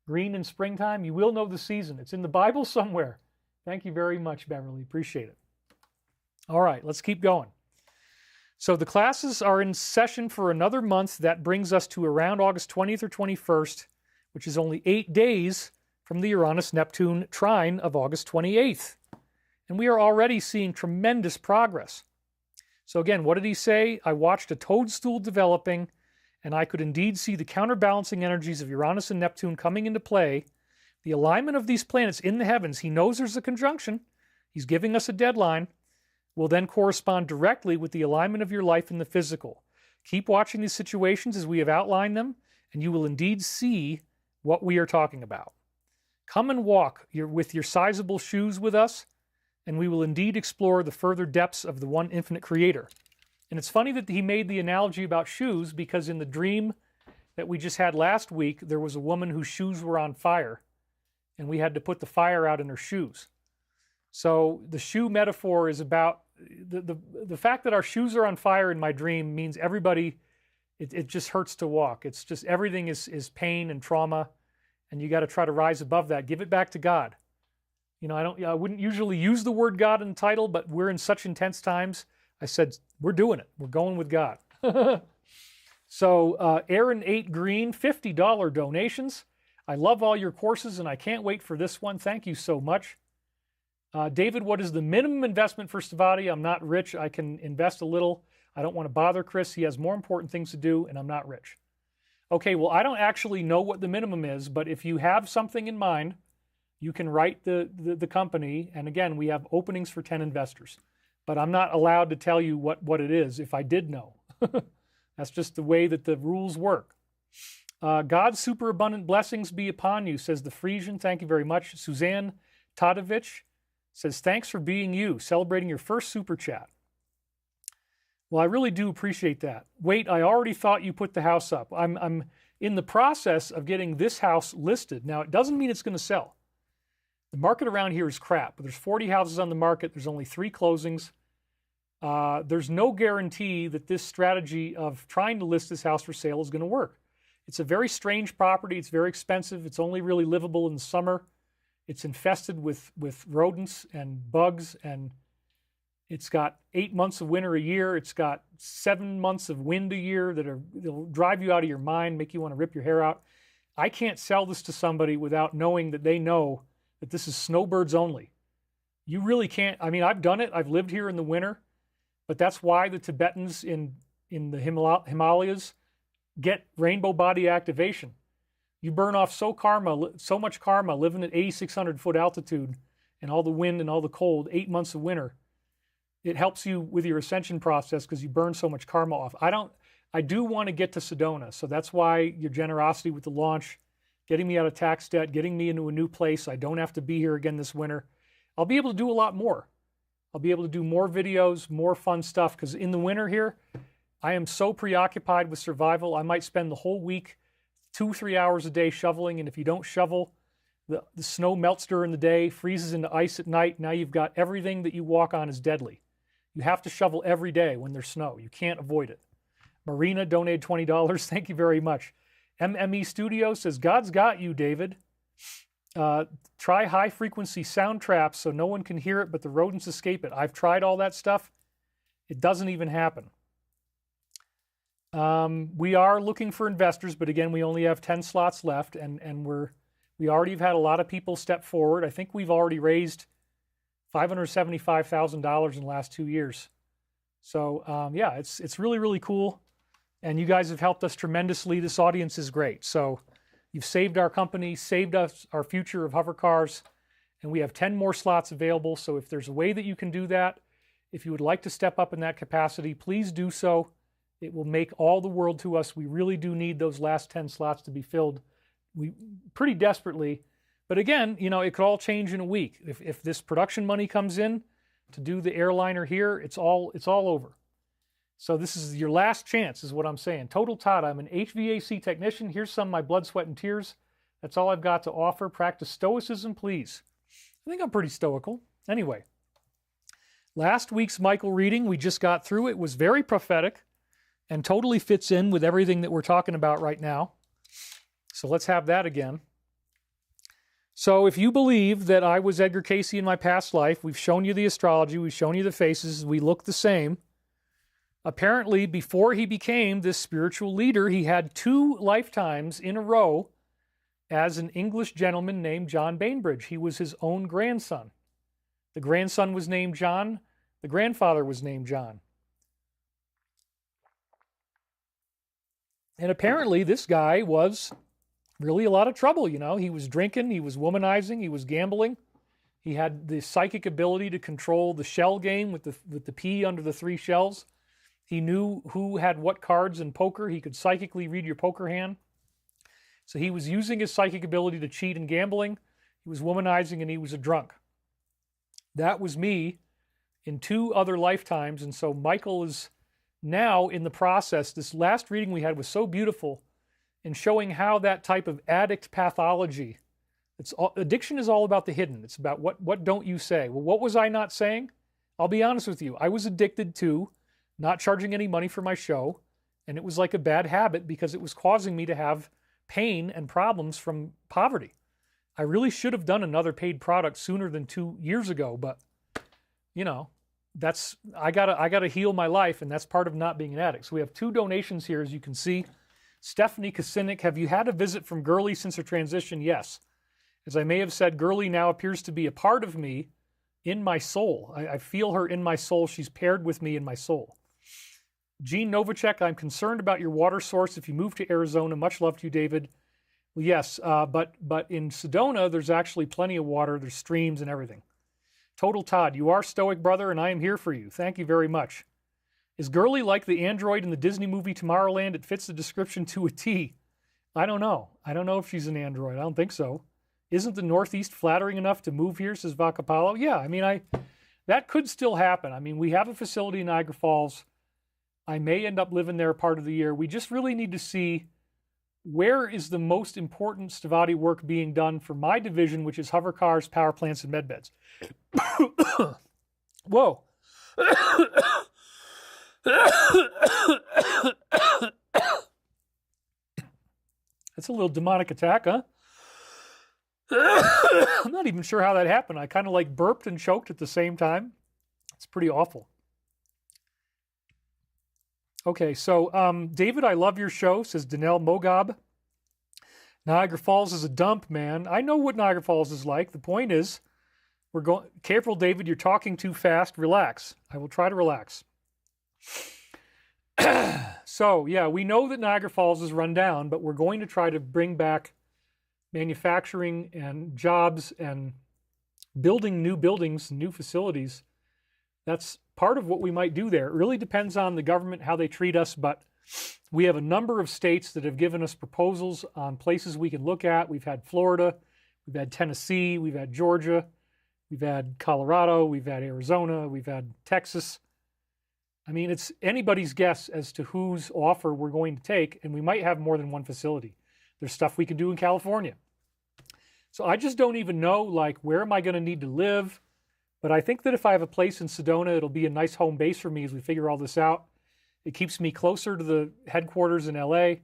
green in springtime, you will know the season. It's in the Bible somewhere. Thank you very much, Beverly. Appreciate it. All right, let's keep going. So the classes are in session for another month. That brings us to around August 20th or 21st, which is only 8 days from the Uranus-Neptune trine of August 28th. And we are already seeing tremendous progress. So again, what did he say? I watched a toadstool developing, and I could indeed see the counterbalancing energies of Uranus and Neptune coming into play. The alignment of these planets in the heavens, he knows there's a conjunction, he's giving us a deadline, will then correspond directly with the alignment of your life in the physical. Keep watching these situations as we have outlined them, and you will indeed see what we are talking about. Come and walk with your sizable shoes with us, and we will indeed explore the further depths of the one infinite creator. And it's funny that he made the analogy about shoes, because in the dream that we just had last week, there was a woman whose shoes were on fire, and we had to put the fire out in her shoes. So the shoe metaphor is about the fact that our shoes are on fire in my dream means everybody, it just hurts to walk. It's just everything is pain and trauma, and you got to try to rise above that. Give it back to God. You know, I wouldn't usually use the word God in the title, but we're in such intense times. I said, we're doing it. We're going with God. So Aaron 8 Green, $50 donations. I love all your courses, and I can't wait for this one. Thank you so much. David, what is the minimum investment for Stavati? I'm not rich. I can invest a little. I don't want to bother Chris. He has more important things to do, and I'm not rich. Okay, well, I don't actually know what the minimum is, but if you have something in mind, you can write the company. And again, we have openings for 10 investors. But I'm not allowed to tell you what it is if I did know. That's just the way that the rules work. God's superabundant blessings be upon you, says the Frisian. Thank you very much. Suzanne Tadovich says, thanks for being you, celebrating your first super chat. Well, I really do appreciate that. Wait, I already thought you put the house up. I'm in the process of getting this house listed. Now, it doesn't mean it's going to sell. The market around here is crap. There's 40 houses on the market. There's only 3 closings. There's no guarantee that this strategy of trying to list this house for sale is going to work. It's a very strange property. It's very expensive. It's only really livable in the summer. It's infested with rodents and bugs, and it's got 8 months of winter a year. It's got 7 months of wind a year that'll drive you out of your mind, make you want to rip your hair out. I can't sell this to somebody without knowing that they know that this is snowbirds only. You really can't. I mean, I've done it. I've lived here in the winter, but that's why the Tibetans in the Himalayas get rainbow body activation. You burn off so much karma living at 8,600 foot altitude and all the wind and all the cold, 8 months of winter. It helps you with your ascension process because you burn so much karma off. I do want to get to Sedona, so that's why your generosity with the launch, getting me out of tax debt, getting me into a new place. I don't have to be here again this winter. I'll be able to do a lot more. I'll be able to do more videos, more fun stuff, because in the winter here, I am so preoccupied with survival. I might spend the whole week 2-3 hours a day shoveling, and if you don't shovel, the snow melts during the day, freezes into ice at night. Now you've got everything that you walk on is deadly. You have to shovel every day when there's snow. You can't avoid it. Marina donated $20. Thank you very much. MME Studio says, God's got you, David. Try high-frequency sound traps so no one can hear it, but the rodents escape it. I've tried all that stuff. It doesn't even happen. We are looking for investors, but again, we only have 10 slots left, and we already have had a lot of people step forward. I think we've already raised $575,000 in the last 2 years. So, yeah, it's really, really cool. And you guys have helped us tremendously. This audience is great. So you've saved our company, saved us our future of hover cars, and we have 10 more slots available. So if there's a way that you can do that, if you would like to step up in that capacity, please do so. It will make all the world to us. We really do need those last 10 slots to be filled. We pretty desperately. But again, you know, it could all change in a week. If this production money comes in to do the airliner here, it's all over. So this is your last chance, is what I'm saying. Total Todd, I'm an HVAC technician. Here's some of my blood, sweat, and tears. That's all I've got to offer. Practice stoicism, please. I think I'm pretty stoical. Anyway, last week's Michael reading, we just got through. It was very prophetic and totally fits in with everything that we're talking about right now. So let's have that again. So if you believe that I was Edgar Casey in my past life, we've shown you the astrology, we've shown you the faces, we look the same. Apparently, before he became this spiritual leader, he had 2 lifetimes in a row as an English gentleman named John Bainbridge. He was his own grandson. The grandson was named John. The grandfather was named John. And apparently this guy was really a lot of trouble, you know. He was drinking, he was womanizing, he was gambling. He had the psychic ability to control the shell game with the P under the 3 shells. He knew who had what cards in poker. He could psychically read your poker hand. So he was using his psychic ability to cheat in gambling. He was womanizing, and he was a drunk. That was me in 2 other lifetimes. And so Michael is now in the process. This last reading we had was so beautiful in showing how that type of addict pathology, addiction is all about the hidden. It's about what don't you say? Well, what was I not saying? I'll be honest with you. I was addicted to not charging any money for my show, and it was like a bad habit because it was causing me to have pain and problems from poverty. I really should have done another paid product sooner than 2 years ago, but you know, I gotta heal my life, and that's part of not being an addict. So we have 2 donations here, as you can see. Stephanie Kasinik, have you had a visit from Gurley since her transition? Yes. As I may have said, Gurley now appears to be a part of me in my soul. I feel her in my soul. She's paired with me in my soul. Gene Novacek, I'm concerned about your water source if you move to Arizona. Much love to you, David. Well, yes, but in Sedona, there's actually plenty of water. There's streams and everything. Total Todd, you are stoic, brother, and I am here for you. Thank you very much. Is Gurley like the android in the Disney movie Tomorrowland? It fits the description to a T. I don't know. I don't know if she's an android. I don't think so. Isn't the Northeast flattering enough to move here, says Vacapalo? Yeah, I mean, that could still happen. I mean, we have a facility in Niagara Falls. I may end up living there part of the year. We just really need to see where is the most important Stavati work being done for my division, which is hover cars, power plants, and med beds. Whoa. That's a little demonic attack, huh? I'm not even sure how that happened. I kind of like burped and choked at the same time. It's pretty awful. Okay, so David, I love your show, says Danelle Mogab. Niagara Falls is a dump, man. I know what Niagara Falls is like. The point is, we're going. Careful, David, you're talking too fast. Relax. I will try to relax. So, yeah, we know that Niagara Falls is run down, but we're going to try to bring back manufacturing and jobs and building new buildings, new facilities. That's part of what we might do there. It really depends on the government, how they treat us, but we have a number of states that have given us proposals on places we can look at. We've had Florida, we've had Tennessee, we've had Georgia, we've had Colorado, we've had Arizona, we've had Texas. I mean, it's anybody's guess as to whose offer we're going to take, and we might have more than one facility. There's stuff we can do in California. So I just don't even know, like, where am I going to need to live? But I think that if I have a place in Sedona, it'll be a nice home base for me as we figure all this out. It keeps me closer to the headquarters in LA,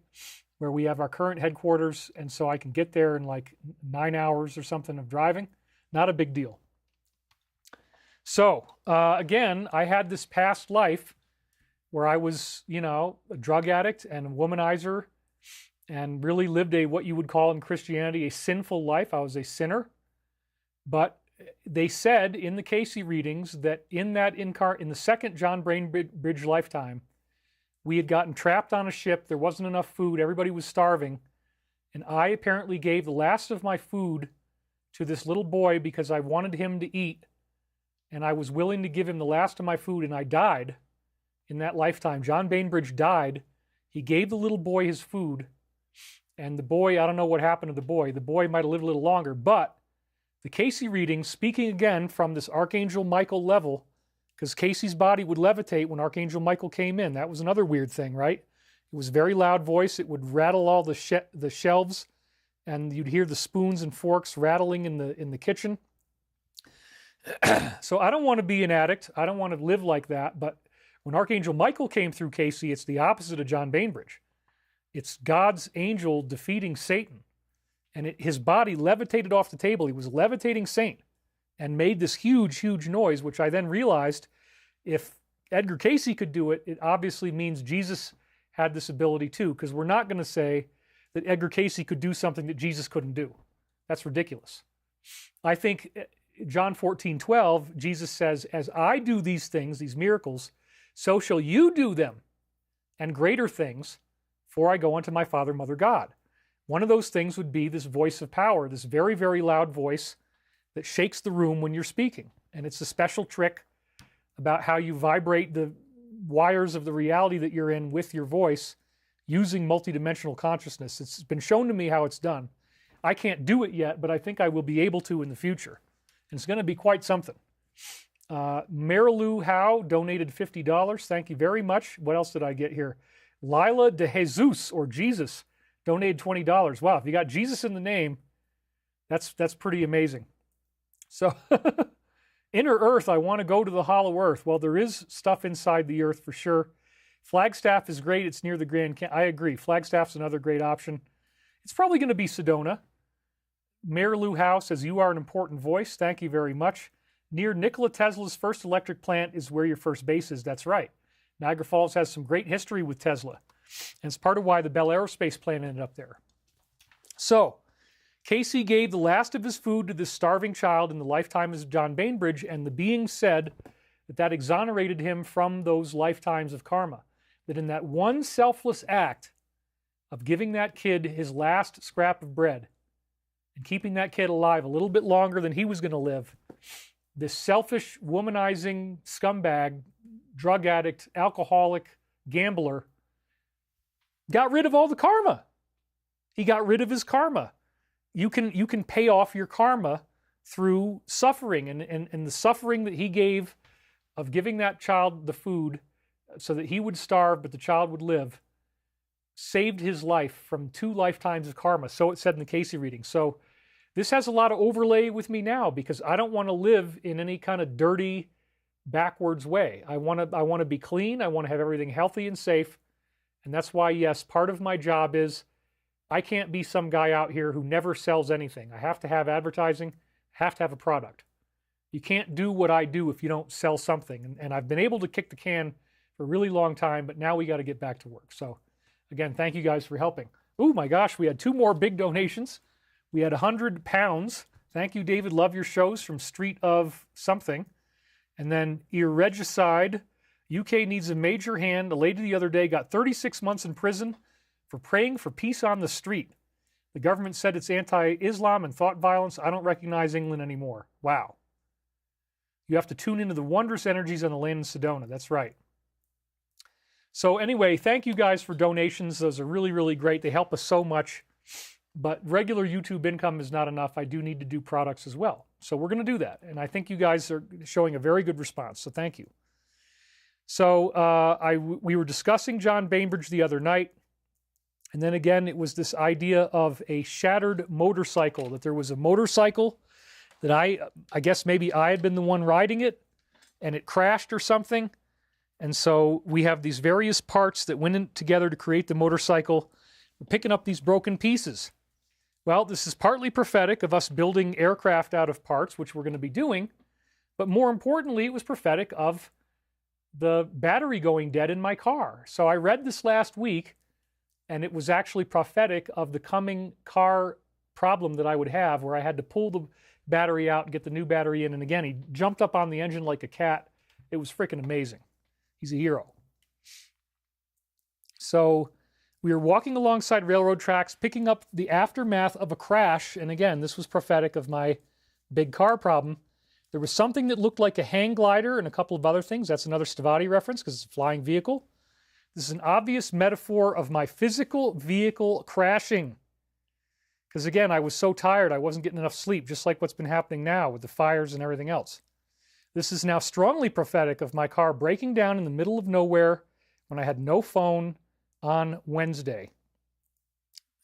where we have our current headquarters, and so I can get there in like 9 hours or something of driving. Not a big deal. So, again, I had this past life where I was, you know, a drug addict and a womanizer and really lived a, what you would call in Christianity, a sinful life. I was a sinner. But they said in the Casey readings that in the second John Bainbridge lifetime, we had gotten trapped on a ship. There wasn't enough food. Everybody was starving. And I apparently gave the last of my food to this little boy because I wanted him to eat. And I was willing to give him the last of my food, and I died in that lifetime. John Bainbridge died. He gave the little boy his food. And the boy, I don't know what happened to the boy. The boy might have lived a little longer. But the Casey reading, speaking again from this Archangel Michael level, because Casey's body would levitate when Archangel Michael came in. That was another weird thing, right? It was a very loud voice. It would rattle all the shelves, and you'd hear the spoons and forks rattling in the kitchen. So I don't want to be an addict. I don't want to live like that. But when Archangel Michael came through Casey, it's the opposite of John Bainbridge. It's God's angel defeating Satan. And his body levitated off the table. He was a levitating saint and made this huge, huge noise, which I then realized if Edgar Casey could do it, it obviously means Jesus had this ability too, because we're not going to say that Edgar Cayce could do something that Jesus couldn't do. That's ridiculous. I think John 14:12, Jesus says, as I do these things, these miracles, so shall you do them, and greater things, for I go unto my Father, Mother, God. One of those things would be this voice of power, this very, very loud voice that shakes the room when you're speaking. And it's a special trick about how you vibrate the wires of the reality that you're in with your voice using multidimensional consciousness. It's been shown to me how it's done. I can't do it yet, but I think I will be able to in the future. And it's going to be quite something. Marilu Howe donated $50. Thank you very much. What else did I get here? Lila de Jesus, or Jesus, donated $20. Wow, if you got Jesus in the name, that's pretty amazing. So, Inner Earth, I want to go to the Hollow Earth. Well, there is stuff inside the Earth for sure. Flagstaff is great. It's near the Grand Canyon. I agree. Flagstaff's another great option. It's probably going to be Sedona. Marilu Howe says, you are an important voice. Thank you very much. Near Nikola Tesla's first electric plant is where your first base is. That's right. Niagara Falls has some great history with Tesla. And it's part of why the Bell Aerospace plant ended up there. So, Cayce gave the last of his food to this starving child in the lifetime of John Bainbridge, and the being said that exonerated him from those lifetimes of karma. That in that one selfless act of giving that kid his last scrap of bread and keeping that kid alive a little bit longer than he was going to live, this selfish, womanizing scumbag, drug addict, alcoholic, gambler got rid of all the karma. He got rid of his karma. You can pay off your karma through suffering, and the suffering that he gave of giving that child the food so that he would starve but the child would live saved his life from 2 lifetimes of karma. So it said in the Cayce reading. So this has a lot of overlay with me now because I don't want to live in any kind of dirty, backwards way. I want to be clean. I want to have everything healthy and safe. And that's why, yes, part of my job is I can't be some guy out here who never sells anything. I have to have advertising, have to have a product. You can't do what I do if you don't sell something. And I've been able to kick the can for a really long time, but now we got to get back to work. So again, thank you guys for helping. Oh my gosh, we had 2 more big donations. We had £100. Thank you, David. Love your shows from Street of Something. And then Irregicide, UK needs a major hand. A lady the other day got 36 months in prison for praying for peace on the street. The government said it's anti-Islam and thought violence. I don't recognize England anymore. Wow. You have to tune into the wondrous energies on the land in Sedona. That's right. So anyway, thank you guys for donations. Those are really, really great. They help us so much. But regular YouTube income is not enough. I do need to do products as well. So we're going to do that. And I think you guys are showing a very good response. So thank you. So we were discussing John Bainbridge the other night. And then again, it was this idea of a shattered motorcycle, that there was a motorcycle that I guess maybe I had been the one riding it and it crashed or something. And so we have these various parts that went in together to create the motorcycle. We're picking up these broken pieces. Well, this is partly prophetic of us building aircraft out of parts, which we're going to be doing. But more importantly, it was prophetic of the battery going dead in my car. So I read this last week, and it was actually prophetic of the coming car problem that I would have, where I had to pull the battery out and get the new battery in. And again, he jumped up on the engine like a cat. It was freaking amazing. He's a hero. So we were walking alongside railroad tracks, picking up the aftermath of a crash. And again, this was prophetic of my big car problem. There was something that looked like a hang glider and a couple of other things. That's another Stavati reference because it's a flying vehicle. This is an obvious metaphor of my physical vehicle crashing. Because again, I was so tired, I wasn't getting enough sleep, just like what's been happening now with the fires and everything else. This is now strongly prophetic of my car breaking down in the middle of nowhere when I had no phone on Wednesday.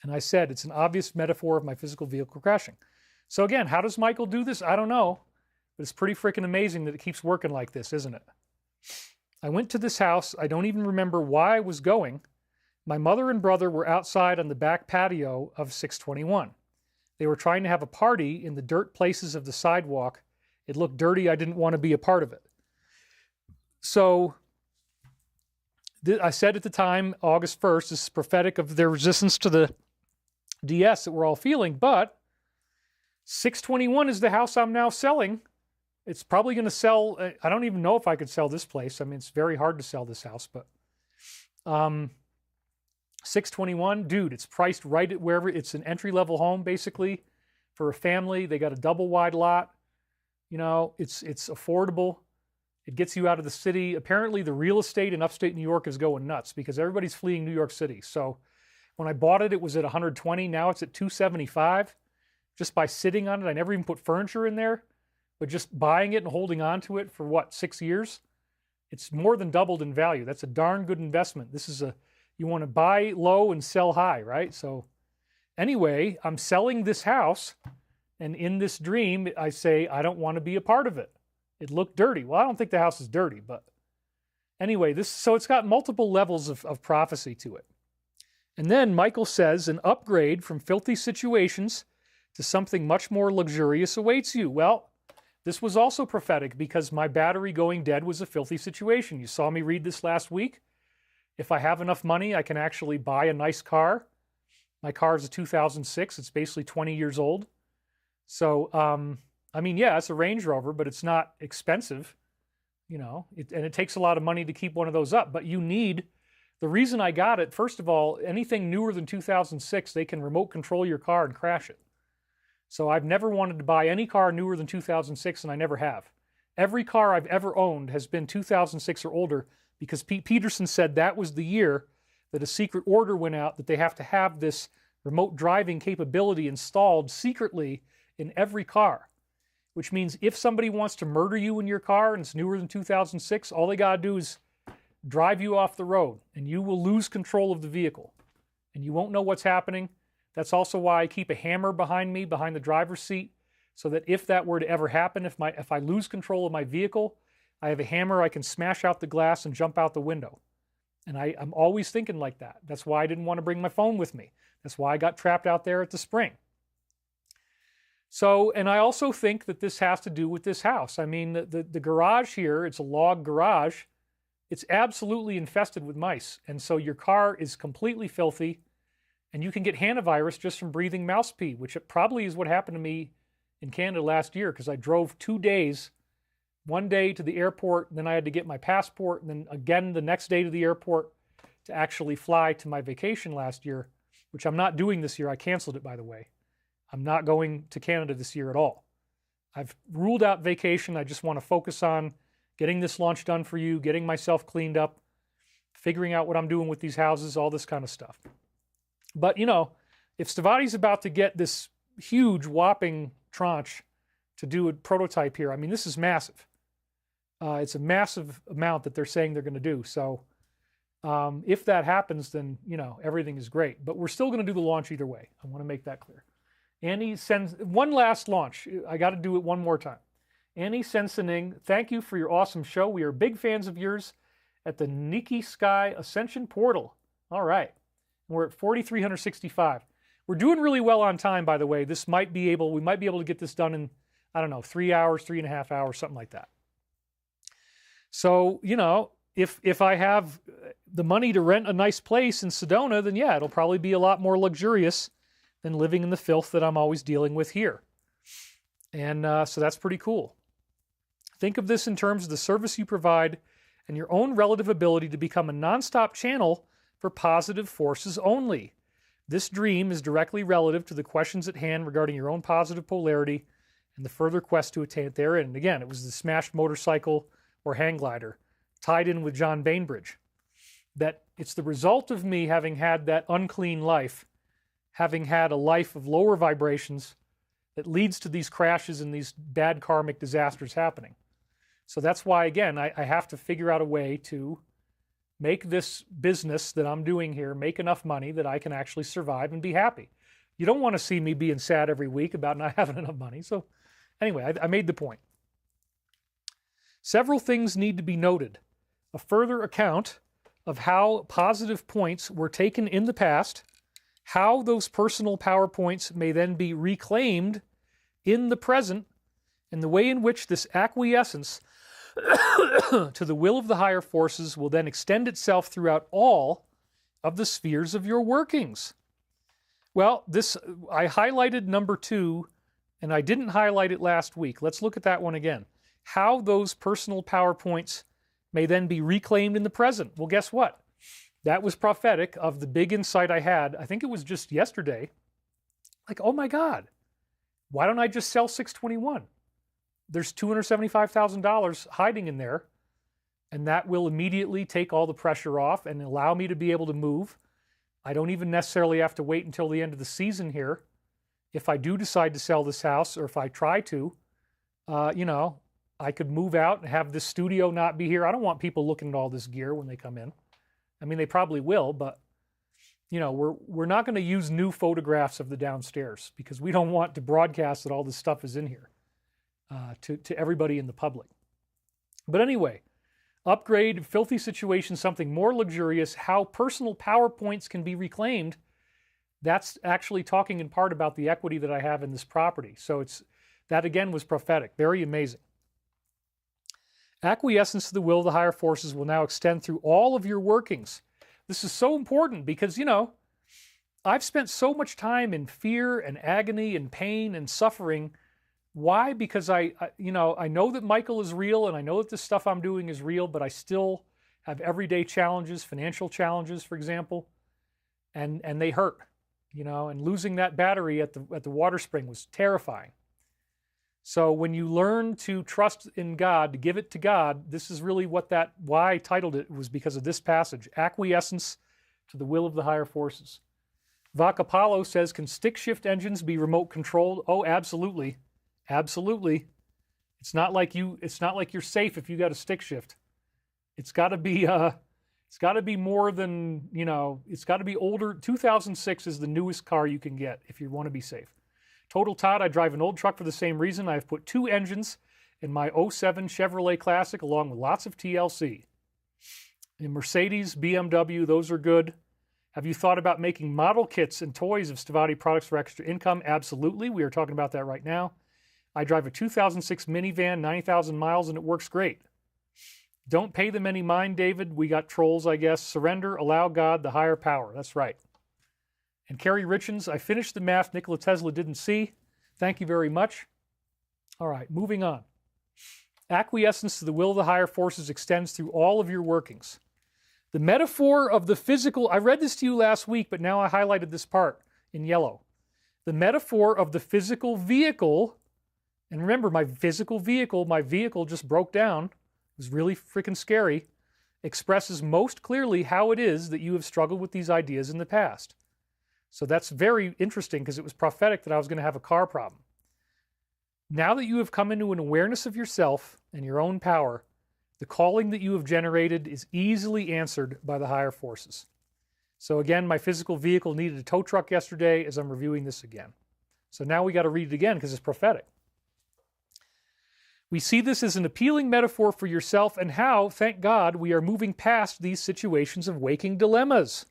And I said, it's an obvious metaphor of my physical vehicle crashing. So again, how does Michael do this? I don't know. But it's pretty freaking amazing that it keeps working like this, isn't it? I went to this house. I don't even remember why I was going. My mother and brother were outside on the back patio of 621. They were trying to have a party in the dirt places of the sidewalk. It looked dirty. I didn't want to be a part of it. So I said at the time, August 1st, this is prophetic of their resistance to the DS that we're all feeling. But 621 is the house I'm now selling. It's probably going to sell. I don't even know if I could sell this place. I mean, it's very hard to sell this house, but 621, dude, it's priced right at wherever. It's an entry-level home, basically, for a family. They got a double-wide lot. You know, it's affordable. It gets you out of the city. Apparently, the real estate in upstate New York is going nuts because everybody's fleeing New York City. So when I bought it, it was at 120. Now it's at 275 just by sitting on it. I never even put furniture in there, but just buying it and holding on to it for, what, 6 years? It's more than doubled in value. That's a darn good investment. This is you want to buy low and sell high, right? So anyway, I'm selling this house, and in this dream, I say, I don't want to be a part of it. It looked dirty. Well, I don't think the house is dirty, but anyway, so it's got multiple levels of prophecy to it. And then Michael says, an upgrade from filthy situations to something much more luxurious awaits you. Well, this was also prophetic because my battery going dead was a filthy situation. You saw me read this last week. If I have enough money, I can actually buy a nice car. My car is a 2006. It's basically 20 years old. So, I mean, yeah, it's a Range Rover, but it's not expensive, you know, and it takes a lot of money to keep one of those up. But you need, the reason I got it, first of all, anything newer than 2006, they can remote control your car and crash it. So I've never wanted to buy any car newer than 2006, and I never have. Every car I've ever owned has been 2006 or older because Pete Peterson said that was the year that a secret order went out that they have to have this remote driving capability installed secretly in every car, which means if somebody wants to murder you in your car and it's newer than 2006, all they got to do is drive you off the road and you will lose control of the vehicle and you won't know what's happening. That's also why I keep a hammer behind me, behind the driver's seat, so that if that were to ever happen, if I lose control of my vehicle, I have a hammer, I can smash out the glass and jump out the window. And I'm always thinking like that. That's why I didn't want to bring my phone with me. That's why I got trapped out there at the spring. So, and I also think that this has to do with this house. I mean, the garage here, it's a log garage. It's absolutely infested with mice. And so your car is completely filthy. And you can get hantavirus just from breathing mouse pee, which probably is what happened to me in Canada last year because I drove 2 days, one day to the airport, and then I had to get my passport, and then again the next day to the airport to actually fly to my vacation last year, which I'm not doing this year. I canceled it, by the way. I'm not going to Canada this year at all. I've ruled out vacation. I just want to focus on getting this launch done for you, getting myself cleaned up, figuring out what I'm doing with these houses, all this kind of stuff. But, you know, if Stavati's about to get this huge whopping tranche to do a prototype here, I mean, this is massive. It's a massive amount that they're saying they're going to do. So if that happens, then, you know, everything is great. But we're still going to do the launch either way. I want to make that clear. Annie sends one last launch. I got to do it one more time. Annie Sensening, thank you for your awesome show. We are big fans of yours at the Nikki Sky Ascension portal. All right. We're at 4,365. We're doing really well on time, by the way. We might be able to get this done in, I don't know, 3 hours, 3.5 hours, something like that. So, you know, if I have the money to rent a nice place in Sedona, then yeah, it'll probably be a lot more luxurious than living in the filth that I'm always dealing with here. And so that's pretty cool. Think of this in terms of the service you provide and your own relative ability to become a nonstop channel for positive forces only. This dream is directly relative to the questions at hand regarding your own positive polarity and the further quest to attain it therein. And again, it was the smashed motorcycle or hang glider tied in with John Bainbridge. That it's the result of me having had that unclean life, having had a life of lower vibrations that leads to these crashes and these bad karmic disasters happening. So that's why, again, I have to figure out a way to make this business that I'm doing here make enough money that I can actually survive and be happy. You don't want to see me being sad every week about not having enough money. So anyway, I made the point. Several things need to be noted. A further account of how positive points were taken in the past, how those personal power points may then be reclaimed in the present, and the way in which this acquiescence to the will of the higher forces will then extend itself throughout all of the spheres of your workings. Well, I highlighted number 2, and I didn't highlight it last week. Let's look at that one again. How those personal PowerPoints may then be reclaimed in the present. Well, guess what? That was prophetic of the big insight I had. I think it was just yesterday. Like, oh my God, why don't I just sell 621? There's $275,000 hiding in there, and that will immediately take all the pressure off and allow me to be able to move. I don't even necessarily have to wait until the end of the season here. If I do decide to sell this house, or if I try to, I could move out and have this studio not be here. I don't want people looking at all this gear when they come in. I mean, they probably will, but we're not going to use new photographs of the downstairs because we don't want to broadcast that all this stuff is in here to everybody in the public. But anyway, upgrade, filthy situation, something more luxurious, how personal PowerPoints can be reclaimed. That's actually talking in part about the equity that I have in this property. So that again was prophetic, very amazing. Acquiescence to the will of the higher forces will now extend through all of your workings. This is so important because, I've spent so much time in fear and agony and pain and suffering. Why? Because I know that Michael is real and I know that the stuff I'm doing is real, but I still have everyday challenges, financial challenges, for example, and they hurt, and losing that battery at the water spring was terrifying. So when you learn to trust in God, to give it to God, this is really why I titled it, was because of this passage, acquiescence to the will of the higher forces. Vak Apollo says, can stick shift engines be remote controlled? Oh, absolutely. Absolutely. It's not like you're safe if you got a stick shift. It's got to be more than, it's got to be older. 2006 is the newest car you can get if you want to be safe. Total Todd, I drive an old truck for the same reason. I've put 2 engines in my 07 Chevrolet Classic along with lots of TLC. In Mercedes, BMW, those are good. Have you thought about making model kits and toys of Stavati products for extra income? Absolutely. We are talking about that right now. I drive a 2006 minivan, 90,000 miles, and it works great. Don't pay them any mind, David. We got trolls, I guess. Surrender, allow God, the higher power. That's right. And Carrie Richens, I finished the math Nikola Tesla didn't see. Thank you very much. All right, moving on. Acquiescence to the will of the higher forces extends through all of your workings. The metaphor of the physical, I read this to you last week, but now I highlighted this part in yellow. The metaphor of the physical vehicle, and remember my vehicle just broke down. It was really freaking scary. Expresses most clearly how it is that you have struggled with these ideas in the past. So that's very interesting because it was prophetic that I was going to have a car problem. Now that you have come into an awareness of yourself and your own power, the calling that you have generated is easily answered by the higher forces. So again, my physical vehicle needed a tow truck yesterday as I'm reviewing this again. So now we got to read it again because it's prophetic. We see this as an appealing metaphor for yourself and how, thank God, we are moving past these situations of waking dilemmas.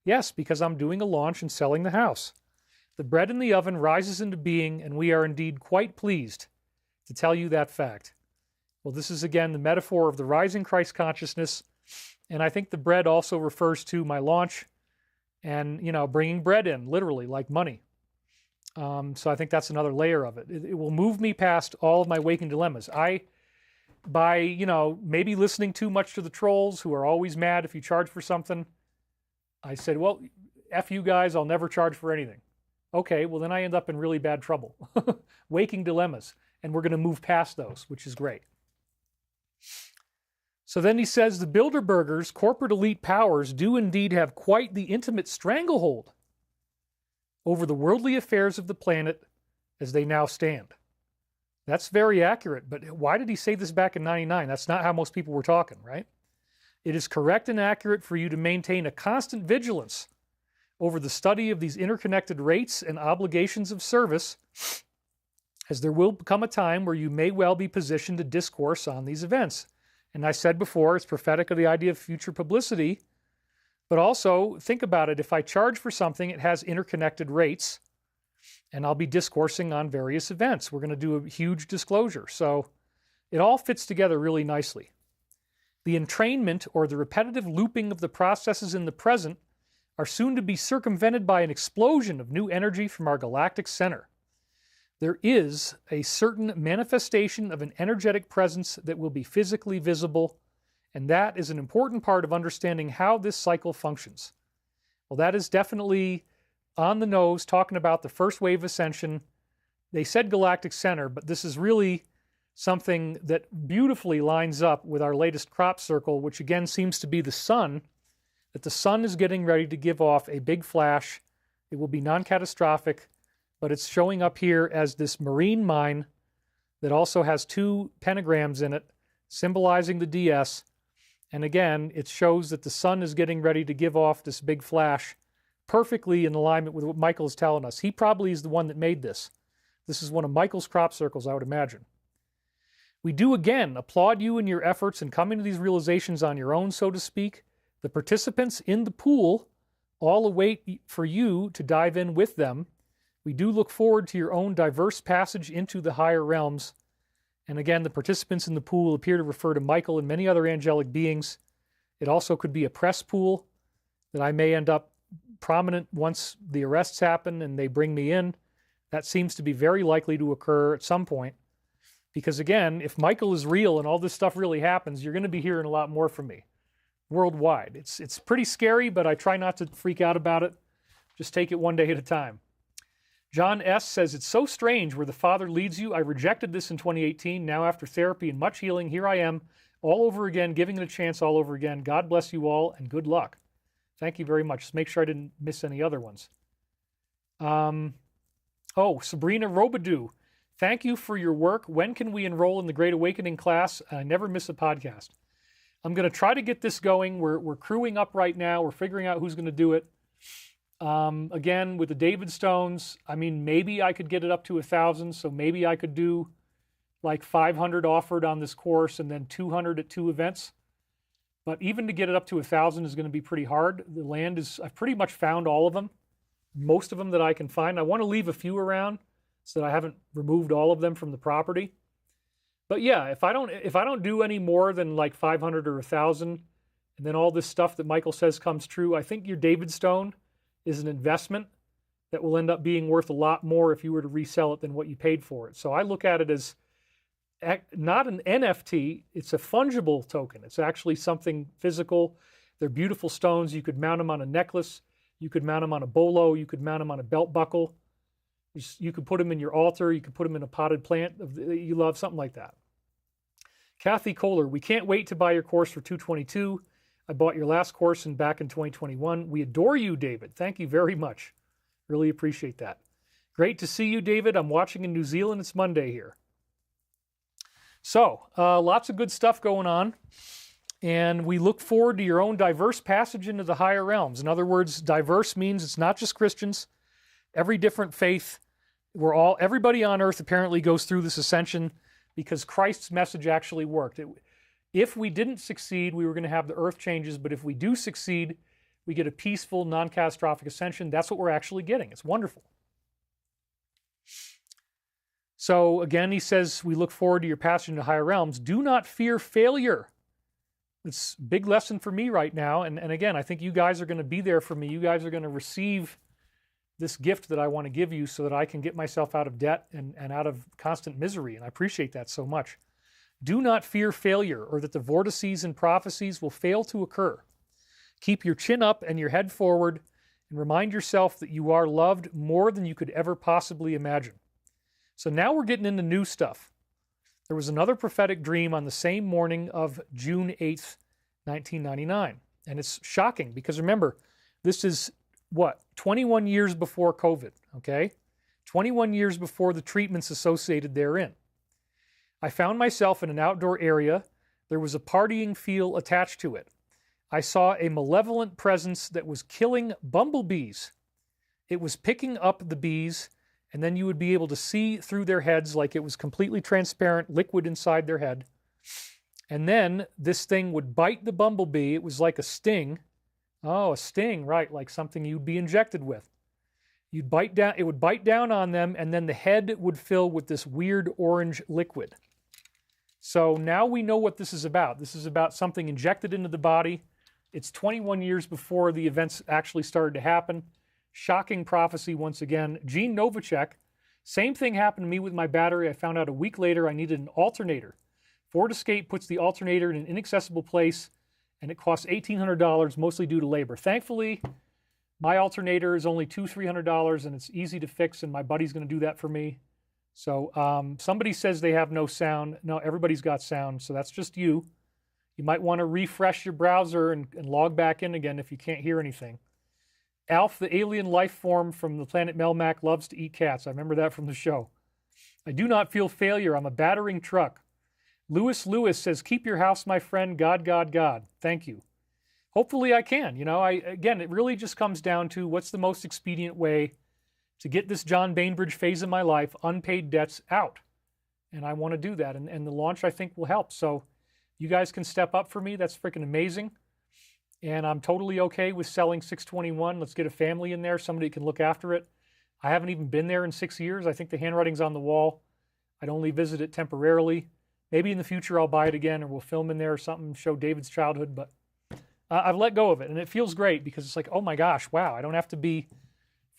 Yes, because I'm doing a launch and selling the house. The bread in the oven rises into being, and we are indeed quite pleased to tell you that fact. Well, this is again the metaphor of the rising Christ consciousness, and I think the bread also refers to my launch and, bringing bread in, literally, like money. So I think that's another layer of it. It will move me past all of my waking dilemmas. By maybe listening too much to the trolls who are always mad if you charge for something, I said, well, F you guys, I'll never charge for anything. Okay, well then I end up in really bad trouble. Waking dilemmas. And we're going to move past those, which is great. So then he says, the Bilderbergers, corporate elite powers, do indeed have quite the intimate stranglehold over the worldly affairs of the planet as they now stand. That's very accurate, but why did he say this back in 99? That's not how most people were talking, right? It is correct and accurate for you to maintain a constant vigilance over the study of these interconnected rates and obligations of service, as there will come a time where you may well be positioned to discourse on these events. And I said before, it's prophetic of the idea of future publicity, but also think about it. If I charge for something, it has interconnected rates, and I'll be discoursing on various events. We're going to do a huge disclosure. So it all fits together really nicely. The entrainment or the repetitive looping of the processes in the present are soon to be circumvented by an explosion of new energy from our galactic center. There is a certain manifestation of an energetic presence that will be physically visible, and that is an important part of understanding how this cycle functions. Well, that is definitely on the nose, talking about the first wave ascension. They said galactic center, but this is really something that beautifully lines up with our latest crop circle, which again seems to be the sun, that the sun is getting ready to give off a big flash. It will be non-catastrophic, but it's showing up here as this marine mine that also has 2 pentagrams in it, symbolizing the DS. And again, it shows that the sun is getting ready to give off this big flash, perfectly in alignment with what Michael is telling us. He probably is the one that made this. This is one of Michael's crop circles, I would imagine. We do again applaud you in your efforts in coming to these realizations on your own, so to speak. The participants in the pool all await for you to dive in with them. We do look forward to your own diverse passage into the higher realms. And again, the participants in the pool appear to refer to Michael and many other angelic beings. It also could be a press pool that I may end up prominent once the arrests happen and they bring me in. That seems to be very likely to occur at some point. Because again, if Michael is real and all this stuff really happens, you're going to be hearing a lot more from me worldwide. It's pretty scary, but I try not to freak out about it. Just take it one day at a time. John S. says, it's so strange where the Father leads you. I rejected this in 2018. Now after therapy and much healing, here I am all over again, giving it a chance all over again. God bless you all and good luck. Thank you very much. Just make sure I didn't miss any other ones. Sabrina Robidoux. Thank you for your work. When can we enroll in the Great Awakening class? I never miss a podcast. I'm going to try to get this going. We're crewing up right now. We're figuring out who's going to do it. Again, with the David Stones, I mean, maybe I could get it up to 1,000. So maybe I could do like 500 offered on this course and then 200 at 2 events. But even to get it up to 1,000 is going to be pretty hard. The land is, I've pretty much found all of them, most of them that I can find. I want to leave a few around so that I haven't removed all of them from the property. But yeah, if I don't do any more than like 500 or 1,000, and then all this stuff that Michael says comes true, I think your David Stone is an investment that will end up being worth a lot more if you were to resell it than what you paid for it. So I look at it as not an NFT, it's a fungible token. It's actually something physical. They're beautiful stones. You could mount them on a necklace. You could mount them on a bolo. You could mount them on a belt buckle. You could put them in your altar. You could put them in a potted plant that you love, something like that. Kathy Kohler, we can't wait to buy your course for $222. I bought your last course back in 2021. We adore you, David. Thank you very much. Really appreciate that. Great to see you, David. I'm watching in New Zealand. It's Monday here. So, lots of good stuff going on. And we look forward to your own diverse passage into the higher realms. In other words, diverse means it's not just Christians. Every different faith, everybody on earth apparently goes through this ascension because Christ's message actually worked. If we didn't succeed, we were going to have the earth changes, but if we do succeed, we get a peaceful, non-catastrophic ascension. That's what we're actually getting. It's wonderful. So again, he says, we look forward to your passage into higher realms. Do not fear failure. It's a big lesson for me right now. And again, I think you guys are going to be there for me. You guys are going to receive this gift that I want to give you so that I can get myself out of debt and out of constant misery. And I appreciate that so much. Do not fear failure or that the vortices and prophecies will fail to occur. Keep your chin up and your head forward and remind yourself that you are loved more than you could ever possibly imagine. So now we're getting into new stuff. There was another prophetic dream on the same morning of June 8th, 1999. And it's shocking because remember, this is 21 years before COVID, okay? 21 years before the treatments associated therein. I found myself in an outdoor area. There was a partying feel attached to it. I saw a malevolent presence that was killing bumblebees. It was picking up the bees, and then you would be able to see through their heads like it was completely transparent liquid inside their head. And then this thing would bite the bumblebee. It was like a sting. Oh, a sting, right, like something you'd be injected with. You'd bite down, it would bite down on them, and then the head would fill with this weird orange liquid. So now we know what this is about. This is about something injected into the body It's 21 years before the events actually started to happen. Shocking prophecy once again. Gene Novacek, same thing happened to me with my battery. I found out a week later I needed an alternator. Ford Escape puts the alternator in an inaccessible place, and it costs $1,800, mostly due to labor. Thankfully, my alternator is only $200-300, and it's easy to fix, and my buddy's going to do that for me. So somebody says they have no sound. No, everybody's got sound, so that's just you. You might want to refresh your browser and log back in again if you can't hear anything. Alf, the alien life form from the planet Melmac, loves to eat cats. I remember that from the show. I do not feel failure. I'm a battering truck. Lewis says, keep your house, my friend. God, God, God. Thank you. Hopefully I can. You know, again, it really just comes down to what's the most expedient way to get this John Bainbridge phase of my life, unpaid debts, out. And I want to do that. And the launch, I think, will help. So you guys can step up for me. That's freaking amazing. And I'm totally okay with selling 621. Let's get a family in there. Somebody can look after it. I haven't even been there in 6 years. I think the handwriting's on the wall. I'd only visit it temporarily. Maybe in the future I'll buy it again, or we'll film in there or something, show David's childhood. But I've let go of it, and it feels great because it's like, oh my gosh, wow, I don't have to be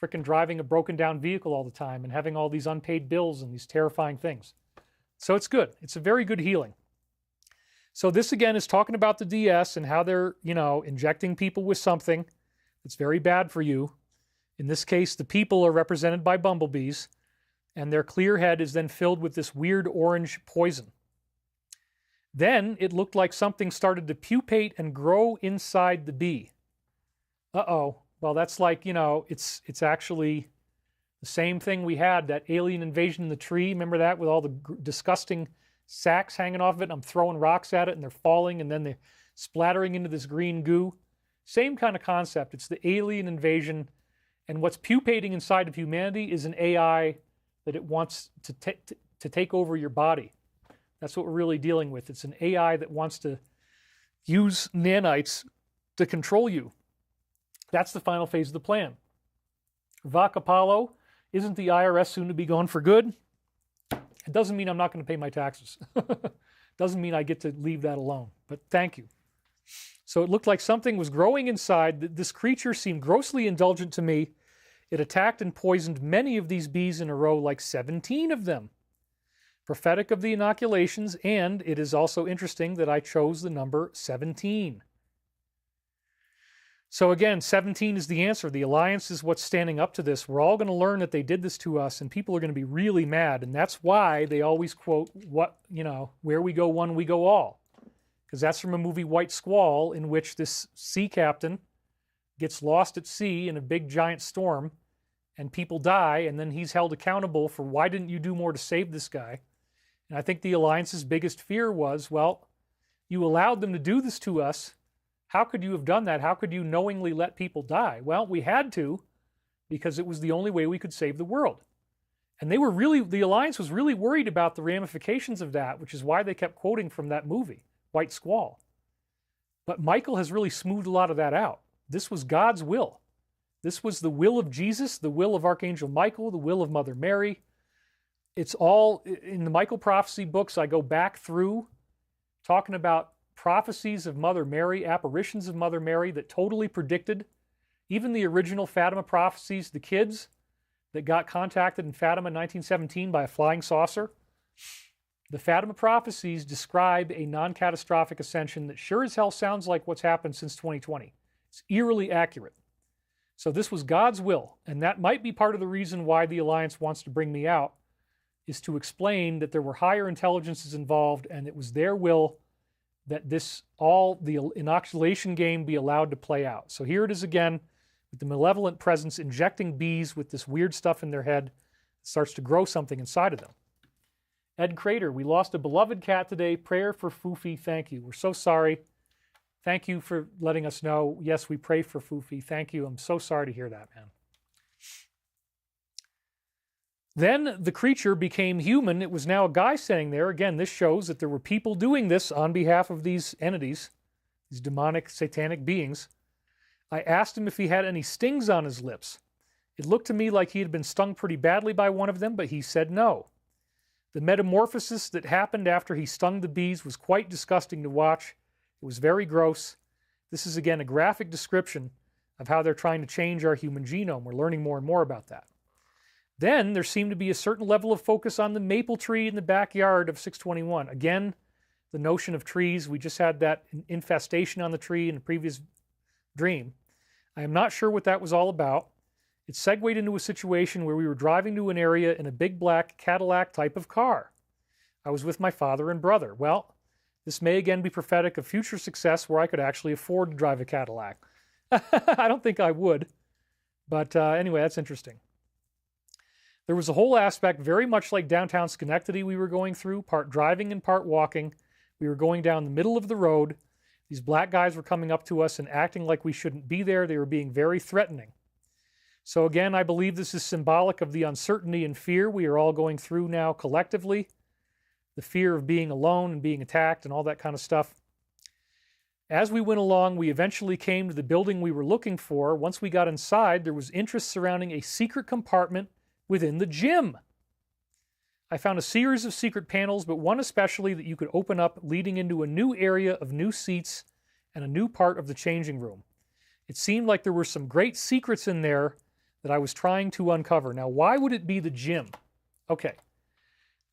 freaking driving a broken down vehicle all the time and having all these unpaid bills and these terrifying things. So it's good. It's a very good healing. So this again is talking about the DS and how they're, you know, injecting people with something that's very bad for you. In this case, the people are represented by bumblebees, and their clear head is then filled with this weird orange poison. Then it looked like something started to pupate and grow inside the bee. Uh-oh. Well, that's like, you know, it's actually the same thing we had, that alien invasion in the tree. Remember that, with all the disgusting sacks hanging off of it, and I'm throwing rocks at it, and they're falling, and then they're splattering into this green goo. Same kind of concept. It's the alien invasion, and what's pupating inside of humanity is an AI that it wants to take over your body. That's what we're really dealing with. It's an AI that wants to use nanites to control you. That's the final phase of the plan. Vak Apollo, isn't the IRS soon to be gone for good? It doesn't mean I'm not going to pay my taxes. Doesn't mean I get to leave that alone. But thank you. So it looked like something was growing inside. This creature seemed grossly indulgent to me. It attacked and poisoned many of these bees in a row, like 17 of them. Prophetic of the inoculations, and it is also interesting that I chose the number 17. So again, 17 is the answer. The Alliance is what's standing up to this. We're all going to learn that they did this to us, and people are going to be really mad, and that's why they always quote, where we go one, we go all. Because that's from a movie, White Squall, in which this sea captain gets lost at sea in a big giant storm, and people die, and then he's held accountable for, why didn't you do more to save this guy? And I think the Alliance's biggest fear was, well, you allowed them to do this to us. How could you have done that? How could you knowingly let people die? Well, we had to, because it was the only way we could save the world. And the Alliance was really worried about the ramifications of that, which is why they kept quoting from that movie, White Squall. But Michael has really smoothed a lot of that out. This was God's will. This was the will of Jesus, the will of Archangel Michael, the will of Mother Mary. It's all in the Michael prophecy books. I go back through talking about prophecies of Mother Mary, apparitions of Mother Mary that totally predicted even the original Fatima prophecies, the kids that got contacted in Fatima in 1917 by a flying saucer. The Fatima prophecies describe a non-catastrophic ascension that sure as hell sounds like what's happened since 2020. It's eerily accurate. So this was God's will, and that might be part of the reason why the Alliance wants to bring me out, is to explain that there were higher intelligences involved, and it was their will that the inoculation game be allowed to play out. So here it is again, with the malevolent presence injecting bees with this weird stuff in their head. It starts to grow something inside of them. Ed Crater, we lost a beloved cat today. Prayer for Foofy. Thank you. We're so sorry. Thank you for letting us know. Yes, we pray for Foofy. Thank you. I'm so sorry to hear that, man. Then the creature became human. It was now a guy standing there. Again, this shows that there were people doing this on behalf of these entities, these demonic, satanic beings. I asked him if he had any stings on his lips. It looked to me like he had been stung pretty badly by one of them, but he said no. The metamorphosis that happened after he stung the bees was quite disgusting to watch. It was very gross. This is, again, a graphic description of how they're trying to change our human genome. We're learning more and more about that. Then there seemed to be a certain level of focus on the maple tree in the backyard of 621. Again, the notion of trees. We just had that infestation on the tree in the previous dream. I am not sure what that was all about. It segued into a situation where we were driving to an area in a big black Cadillac type of car. I was with my father and brother. Well, this may again be prophetic of future success where I could actually afford to drive a Cadillac. I don't think I would. But anyway, that's interesting. There was a whole aspect very much like downtown Schenectady we were going through, part driving and part walking. We were going down the middle of the road. These black guys were coming up to us and acting like we shouldn't be there. They were being very threatening. So again, I believe this is symbolic of the uncertainty and fear we are all going through now collectively. The fear of being alone and being attacked and all that kind of stuff. As we went along, we eventually came to the building we were looking for. Once we got inside, there was interest surrounding a secret compartment within the gym. I found a series of secret panels, but one especially that you could open up leading into a new area of new seats and a new part of the changing room. It seemed like there were some great secrets in there that I was trying to uncover. Now, why would it be the gym? Okay.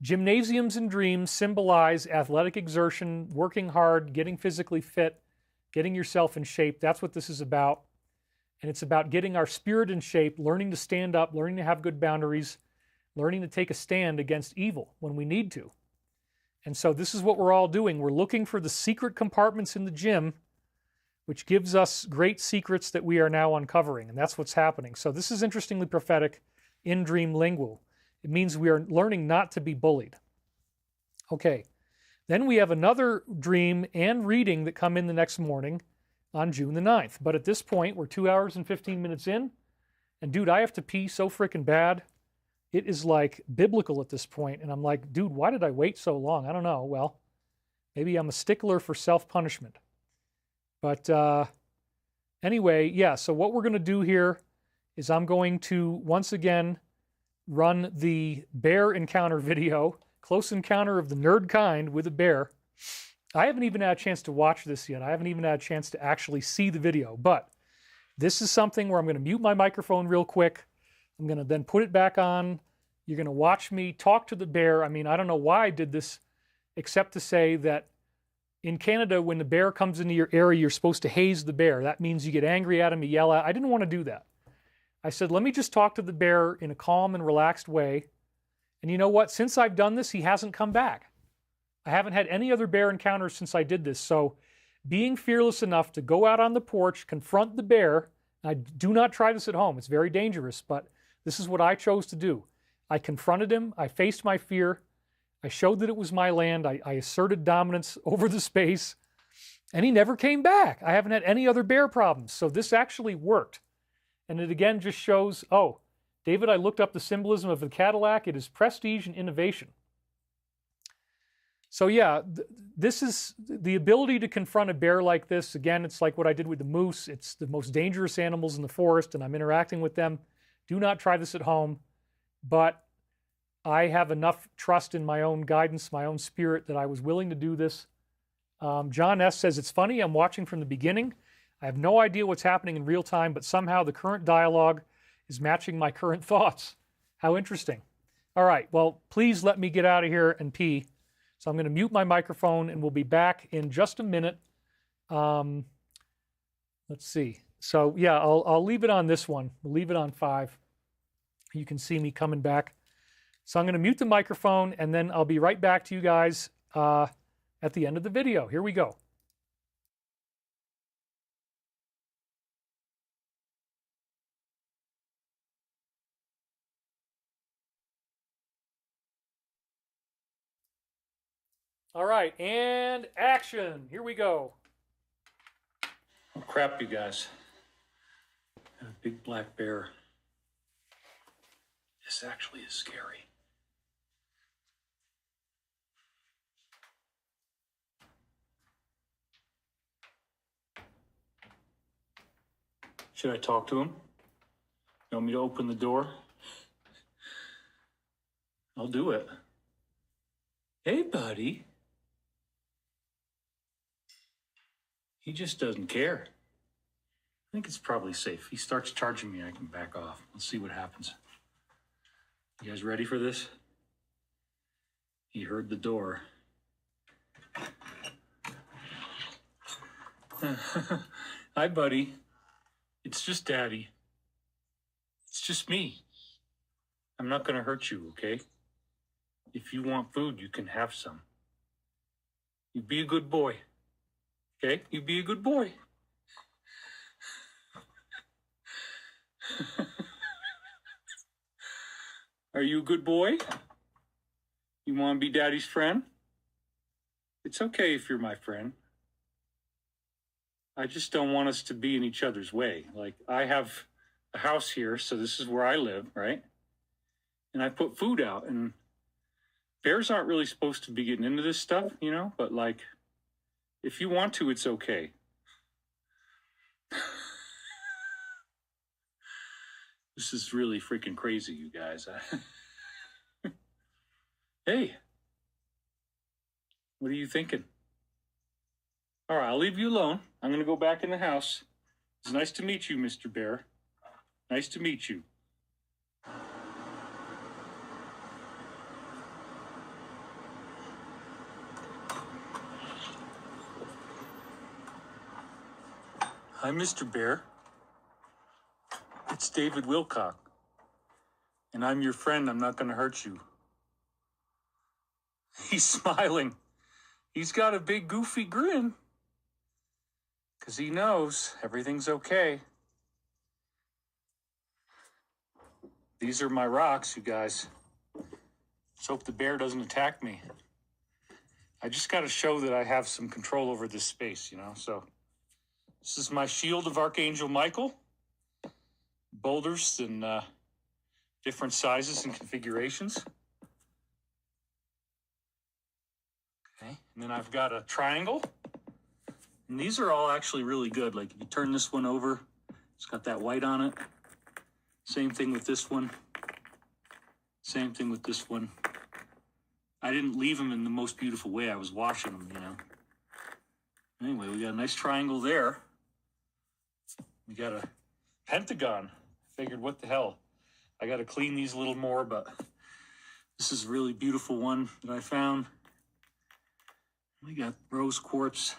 Gymnasiums and dreams symbolize athletic exertion, working hard, getting physically fit, getting yourself in shape. That's what this is about. And it's about getting our spirit in shape, learning to stand up, learning to have good boundaries, learning to take a stand against evil when we need to. And so this is what we're all doing. We're looking for the secret compartments in the gym, which gives us great secrets that we are now uncovering. And that's what's happening. So this is interestingly prophetic in dream lingo. It means we are learning not to be bullied. Okay. Then we have another dream and reading that come in the next morning on June the 9th. But at this point, we're 2 hours and 15 minutes in. And dude, I have to pee so freaking bad. It is like biblical at this point. And I'm like, dude, why did I wait so long? I don't know. Well, maybe I'm a stickler for self-punishment. But anyway, yeah, so what we're going to do here is I'm going to, once again, run the bear encounter video, close encounter of the nerd kind with a bear. I haven't even had a chance to watch this yet. I haven't even had a chance to actually see the video. But this is something where I'm going to mute my microphone real quick. I'm going to then put it back on. You're going to watch me talk to the bear. I mean, I don't know why I did this, except to say that in Canada, when the bear comes into your area, you're supposed to haze the bear. That means you get angry at him, you yell at him. I didn't want to do that. I said, let me just talk to the bear in a calm and relaxed way. And you know what? Since I've done this, he hasn't come back. I haven't had any other bear encounters since I did this. So being fearless enough to go out on the porch, confront the bear. I do not try this at home. It's very dangerous, but this is what I chose to do. I confronted him. I faced my fear. I showed that it was my land. I asserted dominance over the space, and he never came back. I haven't had any other bear problems. So this actually worked. And it again just shows, oh, David, I looked up the symbolism of the Cadillac. It is prestige and innovation. So yeah, this is the ability to confront a bear like this. Again, it's like what I did with the moose. It's the most dangerous animals in the forest, and I'm interacting with them. Do not try this at home. But I have enough trust in my own guidance, my own spirit, that I was willing to do this. John S. says, it's funny, I'm watching from the beginning. I have no idea what's happening in real time, but somehow the current dialogue is matching my current thoughts. How interesting. All right, well, please let me get out of here and pee. So I'm going to mute my microphone, and we'll be back in just a minute. Let's see. So yeah, I'll leave it on this one. We'll leave it on 5. You can see me coming back. So I'm going to mute the microphone, and then I'll be right back to you guys at the end of the video. Here we go. All right, and action. Here we go. Oh, crap, you guys. A big black bear. This actually is scary. Should I talk to him? You want me to open the door? I'll do it. Hey, buddy. He just doesn't care. I think it's probably safe. He starts charging me, I can back off. Let's see what happens. You guys ready for this? He heard the door. Hi, buddy. It's just Daddy. It's just me. I'm not going to hurt you, okay? If you want food, you can have some. You be a good boy. Okay? You be a good boy. Are you a good boy? You want to be Daddy's friend? It's okay if you're my friend. I just don't want us to be in each other's way. Like, I have a house here, so this is where I live, right? And I put food out, and bears aren't really supposed to be getting into this stuff, you know? But, like, if you want to, it's okay. This is really freaking crazy, you guys. Hey, what are you thinking? All right, I'll leave you alone. I'm going to go back in the house. It's nice to meet you, Mr. Bear. Nice to meet you. Hi, Mr. Bear. It's David Wilcock. And I'm your friend. I'm not going to hurt you. He's smiling. He's got a big goofy grin. Because he knows everything's okay. These are my rocks, you guys. Let's hope the bear doesn't attack me. I just got to show that I have some control over this space, you know? So this is my shield of Archangel Michael. Boulders in different sizes and configurations. Okay, and then I've got a triangle. And these are all actually really good. Like if you turn this one over, it's got that white on it. Same thing with this one. Same thing with this one. I didn't leave them in the most beautiful way. I was washing them, you know. Anyway, we got a nice triangle there. We got a pentagon. Figured, what the hell? I got to clean these a little more, but this is a really beautiful one that I found. We got rose quartz.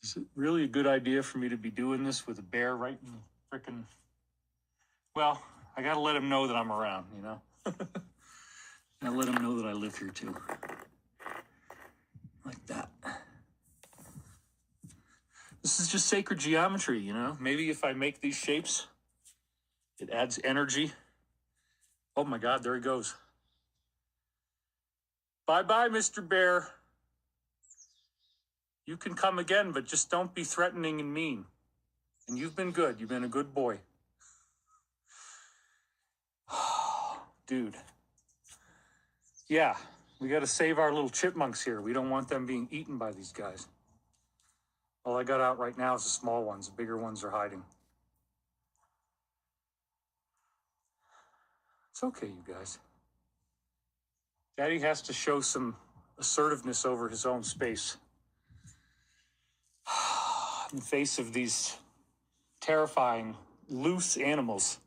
Is it really a good idea for me to be doing this with a bear right in the frickin'... Well, I got to let him know that I'm around, you know? I let him know that I live here too. Like that. This is just sacred geometry, you know? Maybe if I make these shapes, it adds energy. Oh my God, there he goes. Bye-bye, Mr. Bear. You can come again, but just don't be threatening and mean. And you've been good. You've been a good boy. Dude. Yeah, we got to save our little chipmunks here. We don't want them being eaten by these guys. All I got out right now is the small ones. The bigger ones are hiding. It's okay, you guys. Daddy has to show some assertiveness over his own space. In the face of these terrifying, loose animals.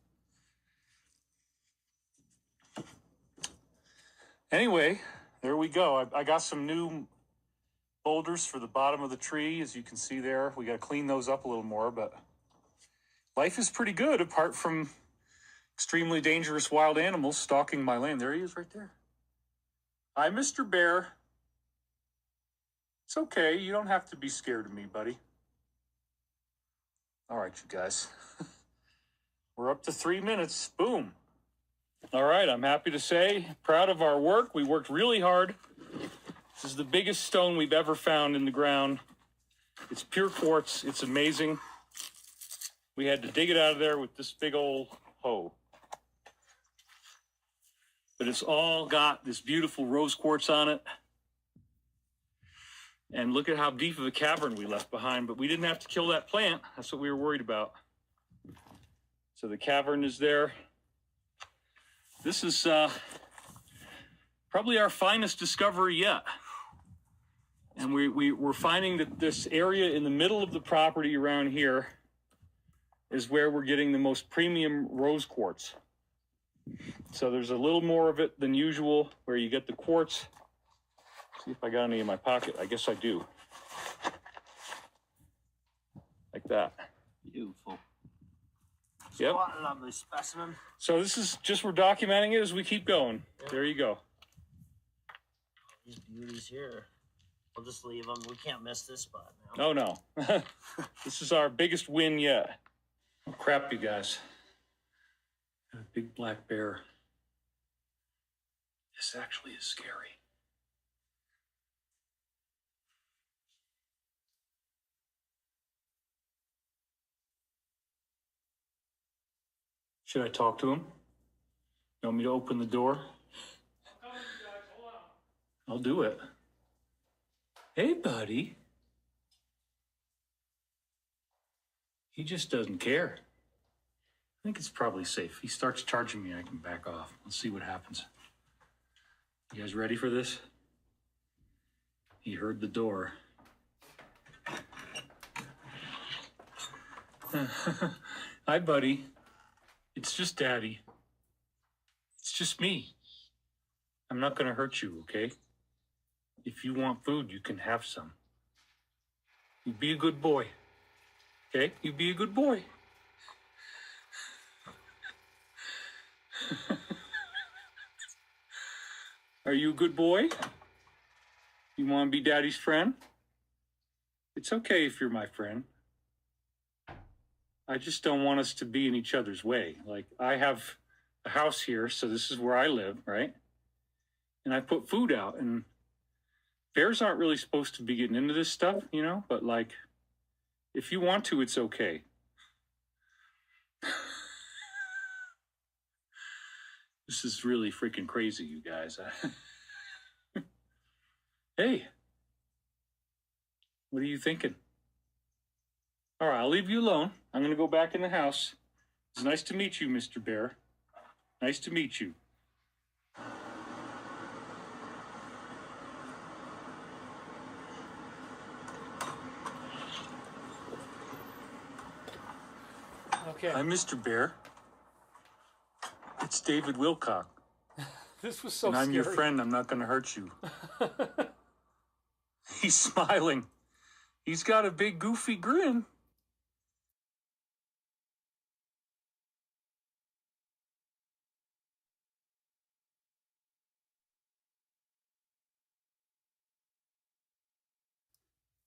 Anyway, there we go. I got some new boulders for the bottom of the tree, as you can see there. We got to clean those up a little more, but life is pretty good apart from extremely dangerous wild animals stalking my land. There he is right there. Hi, Mr. Bear. It's okay. You don't have to be scared of me, buddy. All right, you guys. We're up to 3 minutes. Boom. All right, I'm happy to say, proud of our work. We worked really hard. This is the biggest stone we've ever found in the ground. It's pure quartz. It's amazing. We had to dig it out of there with this big old hoe. But it's all got this beautiful rose quartz on it. And look at how deep of a cavern we left behind, but we didn't have to kill that plant. That's what we were worried about. So the cavern is there. This is probably our finest discovery yet. And we're finding that this area in the middle of the property around here is where we're getting the most premium rose quartz. So there's a little more of it than usual where you get the quartz. See if I got any in my pocket. I guess I do. Like that. Beautiful. Yep. What a lovely specimen. So this is just, we're documenting it as we keep going. Yep. There you go. These beauties here. We'll just leave them. We can't miss this spot now. Oh, no. This is our biggest win yet. Oh, crap, you guys. Got a big black bear. This actually is scary. Should I talk to him? You want me to open the door? I'll do it. Hey, buddy. He just doesn't care. I think it's probably safe. If he starts charging me, I can back off. Let's see what happens. You guys ready for this? He heard the door. Hi, buddy. It's just Daddy. It's just me. I'm not going to hurt you, okay? If you want food, you can have some. You be a good boy. Okay? You be a good boy. Are you a good boy? You want to be Daddy's friend? It's okay if you're my friend. I just don't want us to be in each other's way. Like, I have a house here, so this is where I live, right? And I put food out, and bears aren't really supposed to be getting into this stuff, you know? But, like, if you want to, it's okay. This is really freaking crazy, you guys. Hey, what are you thinking? All right, I'll leave you alone. I'm going to go back in the house. It's nice to meet you, Mr. Bear. Nice to meet you. Okay. Hi, Mr. Bear. It's David Wilcock. This was so scary. And I'm your friend. I'm not going to hurt you. He's smiling. He's got a big goofy grin.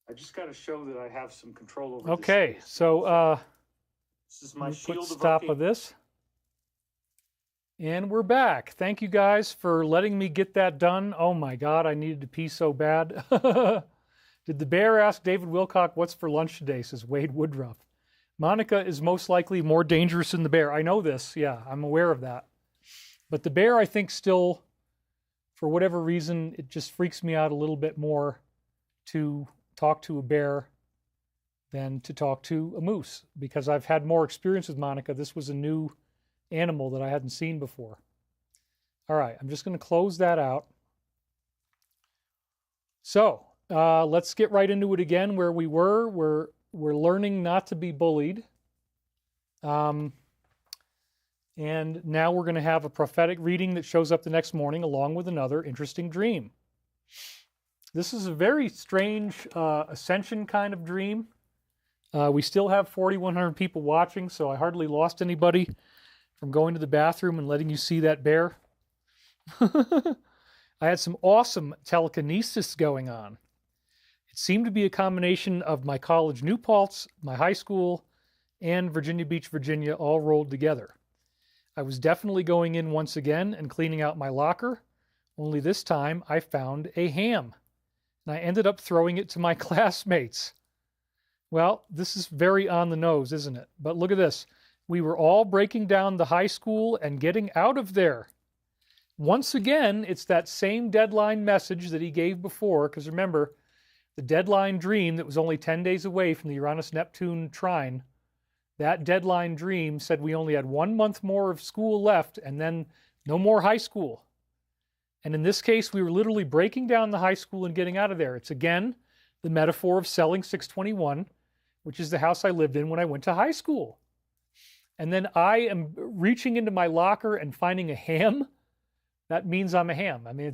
I just got to show that I have some control over this. Okay, so this is my shield of stop of this. And we're back. Thank you guys for letting me get that done. Oh my God, I needed to pee so bad. Did the bear ask David Wilcock what's for lunch today, says Wade Woodruff. Monica is most likely more dangerous than the bear. I know this, yeah, I'm aware of that. But the bear, I think still, for whatever reason, it just freaks me out a little bit more to talk to a bear than to talk to a moose, because I've had more experience with Monica. This was a new animal that I hadn't seen before. All right, I'm just going to close that out. So let's get right into it again where we were. We're learning not to be bullied. And now we're going to have a prophetic reading that shows up the next morning along with another interesting dream. This is a very strange Ascension kind of dream. We still have 4,100 people watching, so I hardly lost anybody from going to the bathroom and letting you see that bear. I had some awesome telekinesis going on. It seemed to be a combination of my college New Paltz, my high school, and Virginia Beach, Virginia, all rolled together. I was definitely going in once again and cleaning out my locker, only this time I found a ham, and I ended up throwing it to my classmates. Well, this is very on the nose, isn't it? But look at this. We were all breaking down the high school and getting out of there. Once again, it's that same deadline message that he gave before, because remember, the deadline dream that was only 10 days away from the Uranus-Neptune trine, that deadline dream said we only had 1 month more of school left and then no more high school. And in this case, we were literally breaking down the high school and getting out of there. It's again the metaphor of selling 621, which is the house I lived in when I went to high school. And then I am reaching into my locker and finding a ham. That means I'm a ham. I mean,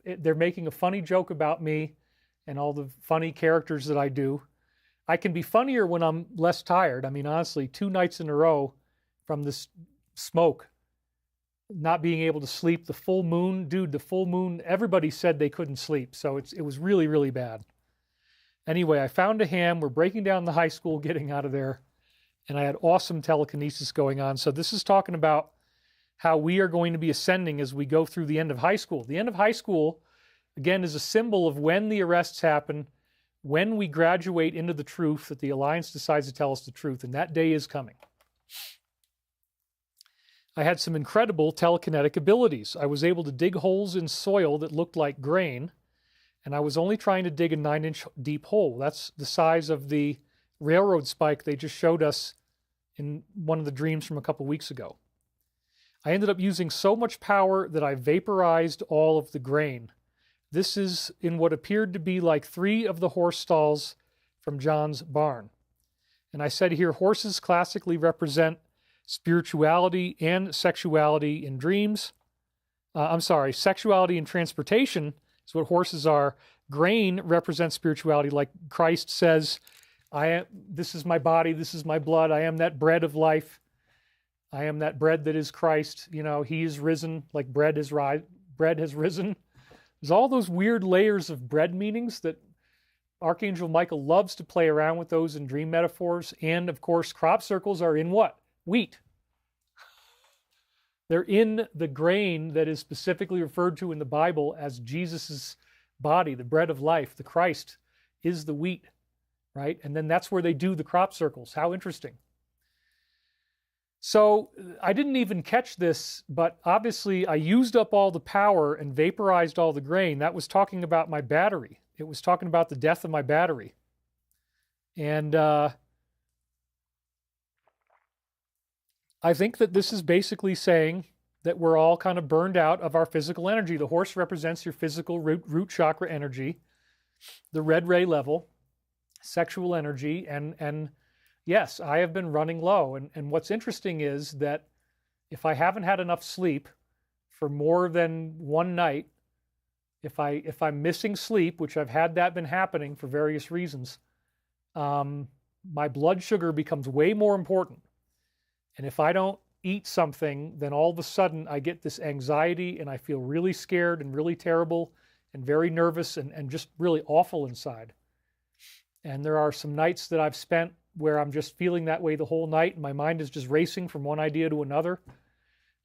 they're making a funny joke about me and all the funny characters that I do. I can be funnier when I'm less tired. I mean, honestly, 2 nights in a row from this smoke, not being able to sleep, the full moon, dude, the full moon, everybody said they couldn't sleep. So it was really, really bad. Anyway, I found a ham. We're breaking down the high school, getting out of there. And I had awesome telekinesis going on. So this is talking about how we are going to be ascending as we go through the end of high school. The end of high school, again, is a symbol of when the arrests happen, when we graduate into the truth, that the Alliance decides to tell us the truth. And that day is coming. I had some incredible telekinetic abilities. I was able to dig holes in soil that looked like grain, and I was only trying to dig a 9-inch deep hole. That's the size of the railroad spike they just showed us in one of the dreams from a couple weeks ago. I ended up using so much power that I vaporized all of the grain. This is in what appeared to be like 3 of the horse stalls from John's barn. And I said here, horses classically represent spirituality and sexuality in dreams. Sexuality and transportation is what horses are. Grain represents spirituality, like Christ says, this is my body, this is my blood, I am that bread of life. I am that bread that is Christ. You know, he is risen, like bread has risen. There's all those weird layers of bread meanings that Archangel Michael loves to play around with those in dream metaphors. And of course, crop circles are in what? Wheat. They're in the grain that is specifically referred to in the Bible as Jesus's body, the bread of life. The Christ is the wheat, right? And then that's where they do the crop circles. How interesting. So I didn't even catch this, but obviously I used up all the power and vaporized all the grain. That was talking about my battery. It was talking about the death of my battery. And I think that this is basically saying that we're all kind of burned out of our physical energy. The horse represents your physical root chakra energy, the red ray level, sexual energy, and yes, I have been running low. And what's interesting is that if I haven't had enough sleep for more than one night, if I'm missing sleep, which I've had that been happening for various reasons, my blood sugar becomes way more important. And if I don't eat something, then all of a sudden I get this anxiety and I feel really scared and really terrible and very nervous and just really awful inside. And there are some nights that I've spent where I'm just feeling that way the whole night and my mind is just racing from one idea to another.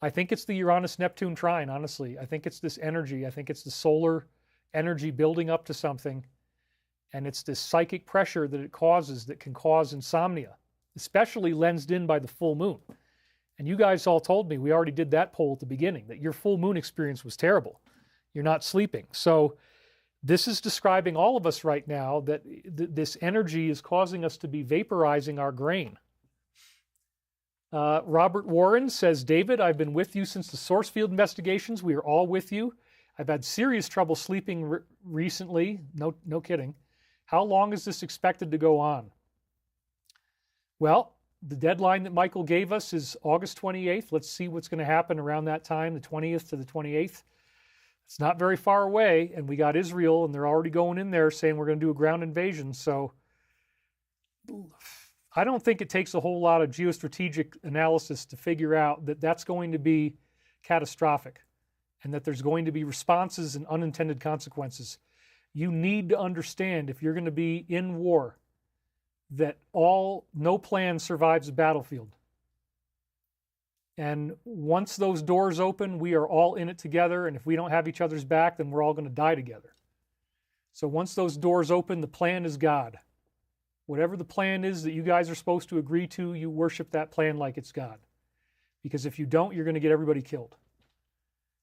I think it's the Uranus-Neptune trine, honestly. I think it's this energy. I think it's the solar energy building up to something. And it's this psychic pressure that it causes that can cause insomnia, especially lensed in by the full moon. And you guys all told me, we already did that poll at the beginning, that your full moon experience was terrible. You're not sleeping. So this is describing all of us right now, that this energy is causing us to be vaporizing our grain. Robert Warren says, David, I've been with you since the source field investigations. We are all with you. I've had serious trouble sleeping recently. No kidding. How long is this expected to go on? Well, the deadline that Michael gave us is August 28th. Let's see what's going to happen around that time, the 20th to the 28th. It's not very far away, and we got Israel, and they're already going in there saying we're going to do a ground invasion. So I don't think it takes a whole lot of geostrategic analysis to figure out that that's going to be catastrophic and that there's going to be responses and unintended consequences. You need to understand, if you're going to be in war, that no plan survives a battlefield. And once those doors open, we are all in it together. And if we don't have each other's back, then we're all going to die together. So once those doors open, the plan is God. Whatever the plan is that you guys are supposed to agree to, you worship that plan like it's God. Because if you don't, you're going to get everybody killed.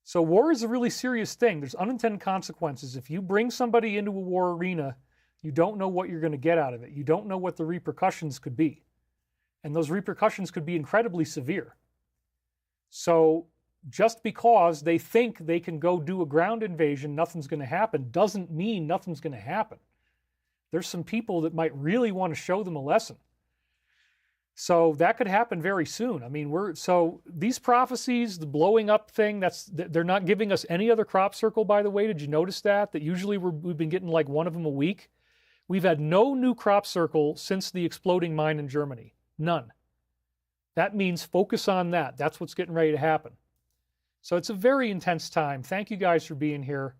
So war is a really serious thing. There's unintended consequences. If you bring somebody into a war arena, you don't know what you're going to get out of it. You don't know what the repercussions could be. And those repercussions could be incredibly severe. So just because they think they can go do a ground invasion, nothing's going to happen, doesn't mean nothing's going to happen. There's some people that might really want to show them a lesson. So that could happen very soon. I mean, so these prophecies, the blowing up thing, they're not giving us any other crop circle, by the way. Did you notice that? That usually we've been getting like one of them a week. We've had no new crop circle since the exploding mine in Germany. None. That means focus on that. That's what's getting ready to happen. So it's a very intense time. Thank you guys for being here.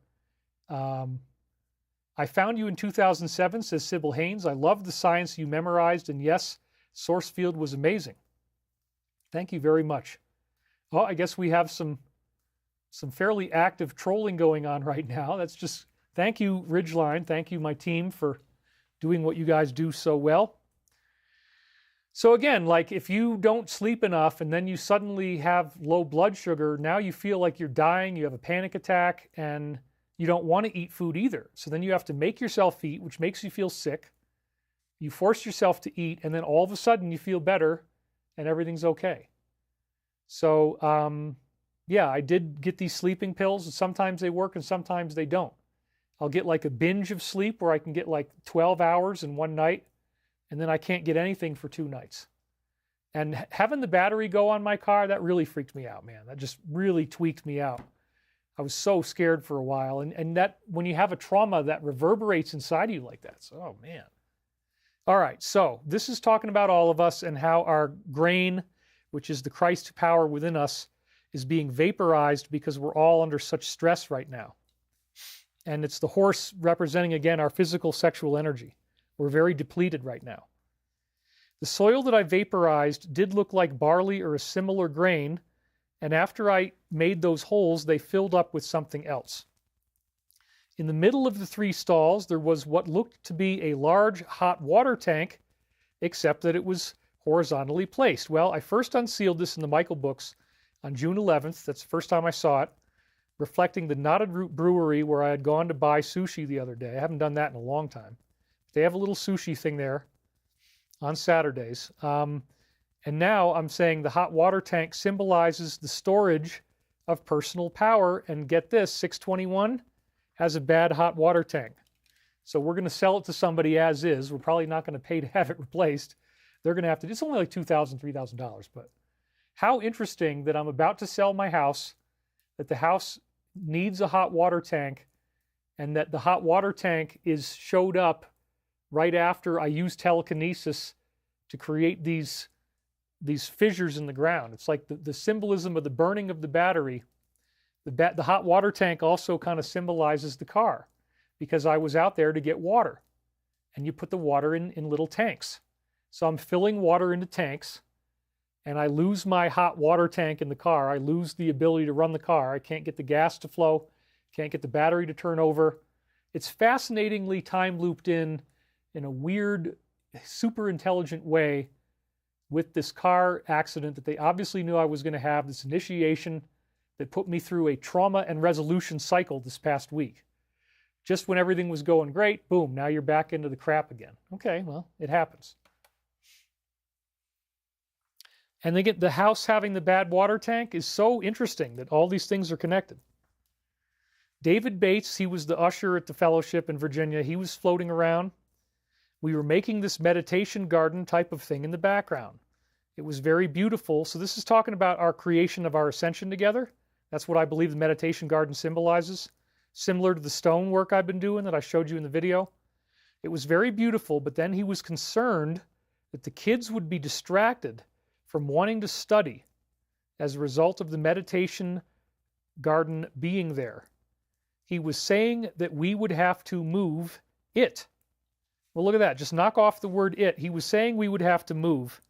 I found you in 2007, says Sybil Haynes. I love the science you memorized, and yes, source field was amazing. Thank you very much. Well, I guess we have some fairly active trolling going on right now. That's just, thank you, Ridgeline. Thank you, my team, for doing what you guys do so well. So again, like if you don't sleep enough and then you suddenly have low blood sugar, now you feel like you're dying, you have a panic attack, and you don't want to eat food either. So then you have to make yourself eat, which makes you feel sick. You force yourself to eat, and then all of a sudden you feel better and everything's okay. So, yeah, I did get these sleeping pills, and sometimes they work and sometimes they don't. I'll get like a binge of sleep where I can get like 12 hours in one night, and then I can't get anything for 2 nights. And having the battery go on my car, that really freaked me out, man. That just really tweaked me out. I was so scared for a while. And that when you have a trauma, that reverberates inside you like that. So, oh, man. All right, so this is talking about all of us and how our grain, which is the Christ power within us, is being vaporized because we're all under such stress right now. And it's the horse representing, again, our physical sexual energy. We're very depleted right now. The soil that I vaporized did look like barley or a similar grain, and after I made those holes, they filled up with something else. In the middle of the 3 stalls, there was what looked to be a large hot water tank, except that it was horizontally placed. Well, I first unsealed this in the Michael books on June 11th. That's the first time I saw it, reflecting the Knotted Root Brewery where I had gone to buy sushi the other day. I haven't done that in a long time. They have a little sushi thing there on Saturdays. And now I'm saying the hot water tank symbolizes the storage of personal power. And get this, 621 has a bad hot water tank. So we're going to sell it to somebody as is. We're probably not going to pay to have it replaced. They're going to have to, it's only like $2,000, $3,000. But how interesting that I'm about to sell my house, that the house needs a hot water tank, and that the hot water tank showed up right after I used telekinesis to create these fissures in the ground. It's like the symbolism of the burning of the battery. The hot water tank also kind of symbolizes the car, because I was out there to get water, and you put the water in little tanks. So I'm filling water into tanks, and I lose my hot water tank in the car. I lose the ability to run the car. I can't get the gas to flow, can't get the battery to turn over. It's fascinatingly time looped in a weird, super intelligent way with this car accident that they obviously knew I was going to have, this initiation that put me through a trauma and resolution cycle this past week. Just when everything was going great, boom, now you're back into the crap again. Okay, well, it happens. And they get the house having the bad water tank is so interesting that all these things are connected. David Bates, he was the usher at the fellowship in Virginia. He was floating around. We were making this meditation garden type of thing in the background. It was very beautiful. So this is talking about our creation of our ascension together. That's what I believe the meditation garden symbolizes. Similar to the stone work I've been doing that I showed you in the video. It was very beautiful, but then he was concerned that the kids would be distracted from wanting to study as a result of the meditation garden being there. He was saying that we would have to move it. Well, look at that. Just knock off the word it. He was saying we would have to move,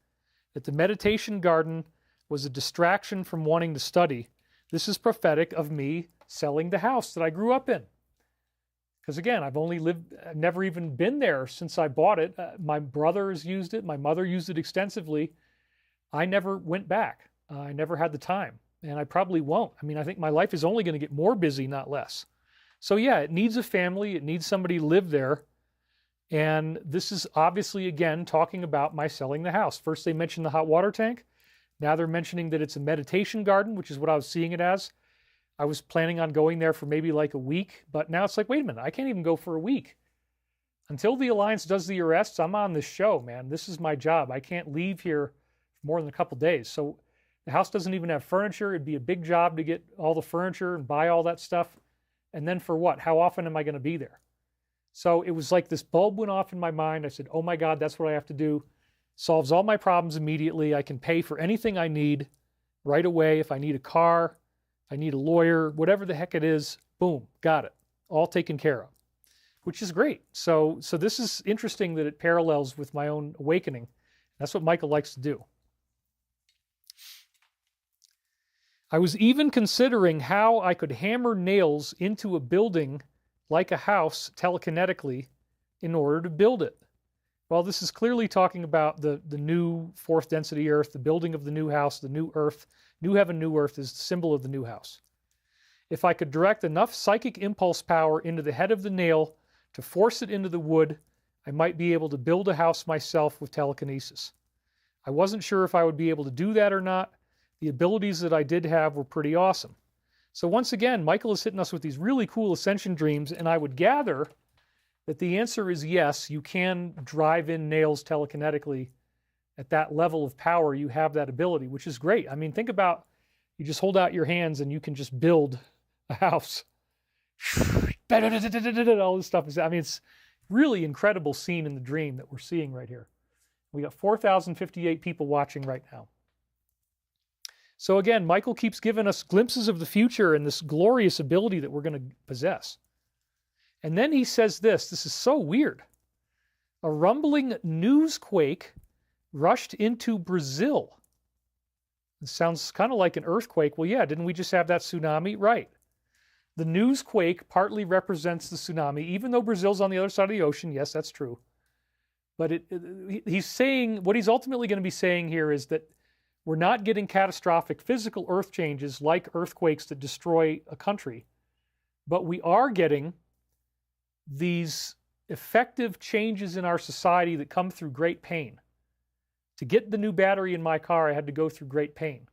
that the meditation garden was a distraction from wanting to study. This is prophetic of me selling the house that I grew up in. Because again, I've never even been there since I bought it. My brother has used it. My mother used it extensively. I never went back. I never had the time. And I probably won't. I mean, I think my life is only going to get more busy, not less. So yeah, it needs a family. It needs somebody to live there. And this is obviously, again, talking about my selling the house. First they mentioned the hot water tank. Now they're mentioning that it's a meditation garden, which is what I was seeing it as. I was planning on going there for maybe like a week, but now it's like, wait a minute, I can't even go for a week. Until the Alliance does the arrests, I'm on this show, man. This is my job. I can't leave here for more than a couple days. So the house doesn't even have furniture. It'd be a big job to get all the furniture and buy all that stuff. And then for what? How often am I going to be there? So it was like this bulb went off in my mind. I said, oh my God, that's what I have to do. Solves all my problems immediately. I can pay for anything I need right away. If I need a car, if I need a lawyer, whatever the heck it is, boom, got it. All taken care of, which is great. So this is interesting that it parallels with my own awakening. That's what Michael likes to do. I was even considering how I could hammer nails into a building like a house telekinetically in order to build it. Well, this is clearly talking about the new fourth density earth, the building of the new house, the new earth. New heaven, new earth is the symbol of the new house. If I could direct enough psychic impulse power into the head of the nail to force it into the wood, I might be able to build a house myself with telekinesis. I wasn't sure if I would be able to do that or not. The abilities that I did have were pretty awesome. So once again, Michael is hitting us with these really cool ascension dreams, and I would gather that the answer is yes, you can drive in nails telekinetically. At that level of power, you have that ability, which is great. I mean, think about, you just hold out your hands and you can just build a house. All this stuff is, I mean, it's really incredible scene in the dream that we're seeing right here. We got 4,058 people watching right now. So again, Michael keeps giving us glimpses of the future and this glorious ability that we're going to possess. And then he says this is so weird. A rumbling newsquake rushed into Brazil. It sounds kind of like an earthquake. Well, yeah, didn't we just have that tsunami? Right. The newsquake partly represents the tsunami, even though Brazil's on the other side of the ocean. Yes, that's true. But he's saying, what he's ultimately going to be saying here is that we're not getting catastrophic physical earth changes like earthquakes that destroy a country, but we are getting these effective changes in our society that come through great pain. To get the new battery in my car, I had to go through great pain.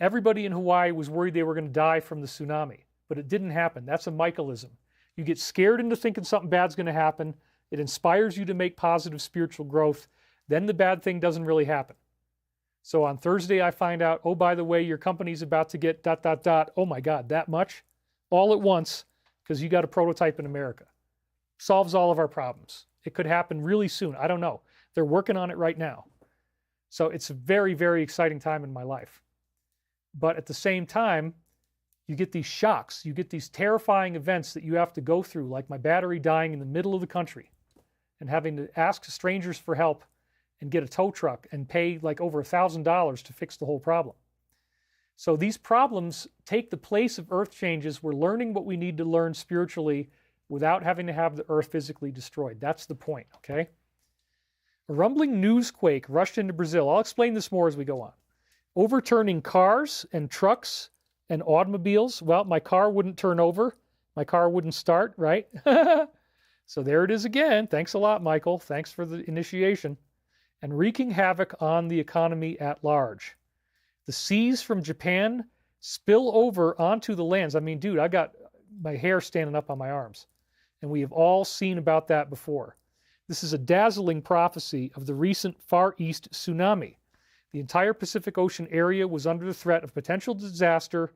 Everybody in Hawaii was worried they were going to die from the tsunami, but it didn't happen. That's a Michaelism. You get scared into thinking something bad's going to happen. It inspires you to make positive spiritual growth. Then the bad thing doesn't really happen. So on Thursday, I find out, oh, by the way, your company's about to get ... Oh my God, that much? All at once, because you got a prototype in America. Solves all of our problems. It could happen really soon. I don't know. They're working on it right now. So it's a very, very exciting time in my life. But at the same time, you get these shocks. You get these terrifying events that you have to go through, like my battery dying in the middle of the country and having to ask strangers for help and get a tow truck and pay like over $1,000 to fix the whole problem. So these problems take the place of earth changes. We're learning what we need to learn spiritually without having to have the earth physically destroyed. That's the point, okay? A rumbling newsquake rushed into Brazil. I'll explain this more as we go on. Overturning cars and trucks and automobiles. Well, my car wouldn't turn over. My car wouldn't start, right? So there it is again. Thanks a lot, Michael. Thanks for the initiation. And wreaking havoc on the economy at large. The seas from Japan spill over onto the lands. I mean, dude, I got my hair standing up on my arms. And we have all seen about that before. This is a dazzling prophecy of the recent Far East tsunami. The entire Pacific Ocean area was under the threat of potential disaster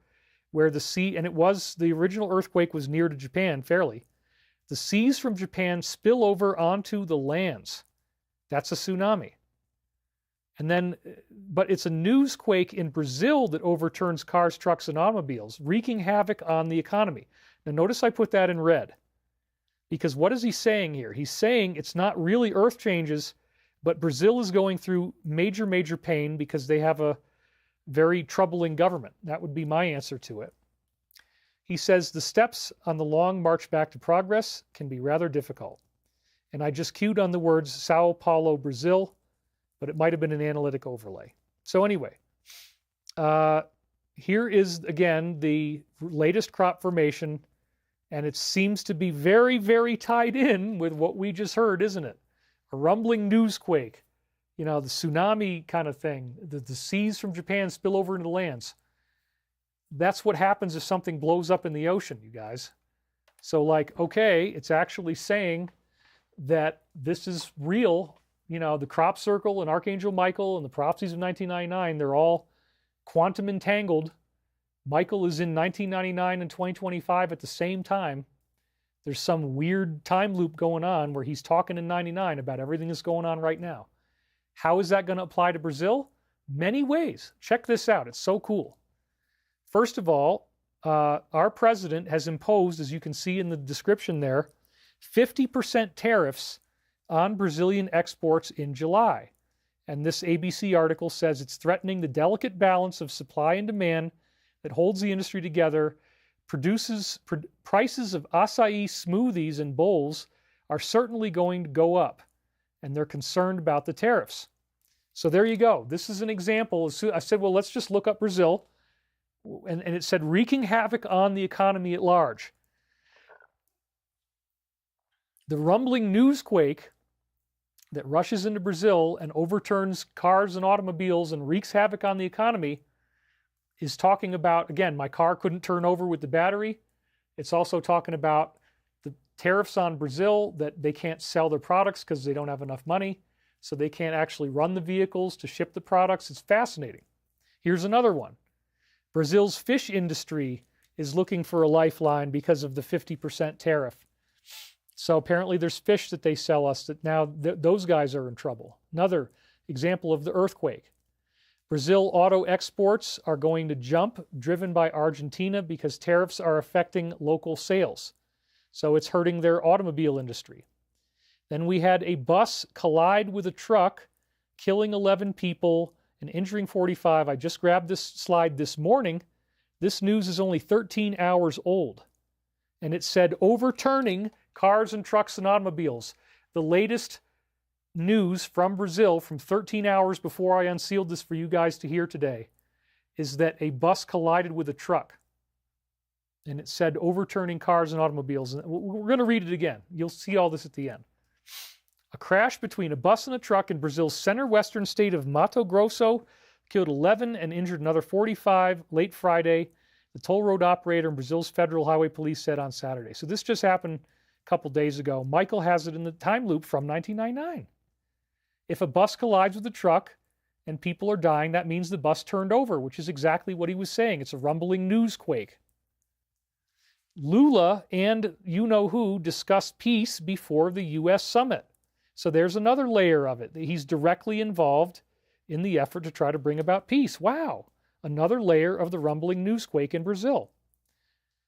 where the sea, and the original earthquake was near to Japan, fairly. The seas from Japan spill over onto the lands. That's a tsunami. And then, but it's a newsquake in Brazil that overturns cars, trucks, and automobiles, wreaking havoc on the economy. Now notice I put that in red. Because what is he saying here? He's saying it's not really earth changes, but Brazil is going through major, major pain because they have a very troubling government. That would be my answer to it. He says the steps on the long march back to progress can be rather difficult. And I just cued on the words Sao Paulo, Brazil, but it might have been an analytic overlay. So anyway, here is, again, the latest crop formation, and it seems to be very, very tied in with what we just heard, isn't it? A rumbling newsquake you know, the tsunami kind of thing, the seas from Japan spill over into the lands. That's what happens if something blows up in the ocean, you guys. So like, okay, it's actually saying that this is real. You know, the crop circle and Archangel Michael and the prophecies of 1999, they're all quantum entangled. Michael is in 1999 and 2025 at the same time. There's some weird time loop going on where he's talking in 99 about everything that's going on right now. How is that going to apply to Brazil? Many ways. Check this out. It's so cool. First of all, our president has imposed, as you can see in the description there, 50% tariffs on Brazilian exports in July. And this ABC article says it's threatening the delicate balance of supply and demand that holds the industry together. Prices of acai smoothies and bowls are certainly going to go up, and they're concerned about the tariffs. So there you go. This is an example. I said, well, let's just look up Brazil. And it said wreaking havoc on the economy at large. The rumbling newsquake that rushes into Brazil and overturns cars and automobiles and wreaks havoc on the economy is talking about, again, my car couldn't turn over with the battery. It's also talking about the tariffs on Brazil, that they can't sell their products because they don't have enough money, so they can't actually run the vehicles to ship the products. It's fascinating. Here's another one. Brazil's fish industry is looking for a lifeline because of the 50% tariff. So apparently there's fish that they sell us that now those guys are in trouble. Another example of the earthquake. Brazil auto exports are going to jump, driven by Argentina because tariffs are affecting local sales. So it's hurting their automobile industry. Then we had a bus collide with a truck, killing 11 people and injuring 45. I just grabbed this slide this morning. This news is only 13 hours old. And it said overturning cars and trucks and automobiles. The latest news from Brazil from 13 hours before I unsealed this for you guys to hear today is that a bus collided with a truck. And it said overturning cars and automobiles. And we're going to read it again. You'll see all this at the end. A crash between a bus and a truck in Brazil's center-western state of Mato Grosso killed 11 and injured another 45 late Friday, the toll road operator and Brazil's Federal Highway Police said on Saturday. So this just happened a couple days ago. Michael has it in the time loop from 1999. If a bus collides with a truck and people are dying, that means the bus turned over, which is exactly what he was saying. It's a rumbling newsquake. Lula and you-know-who discussed peace before the U.S. summit. So there's another layer of it. He's directly involved in the effort to try to bring about peace. Wow. Another layer of the rumbling newsquake in Brazil.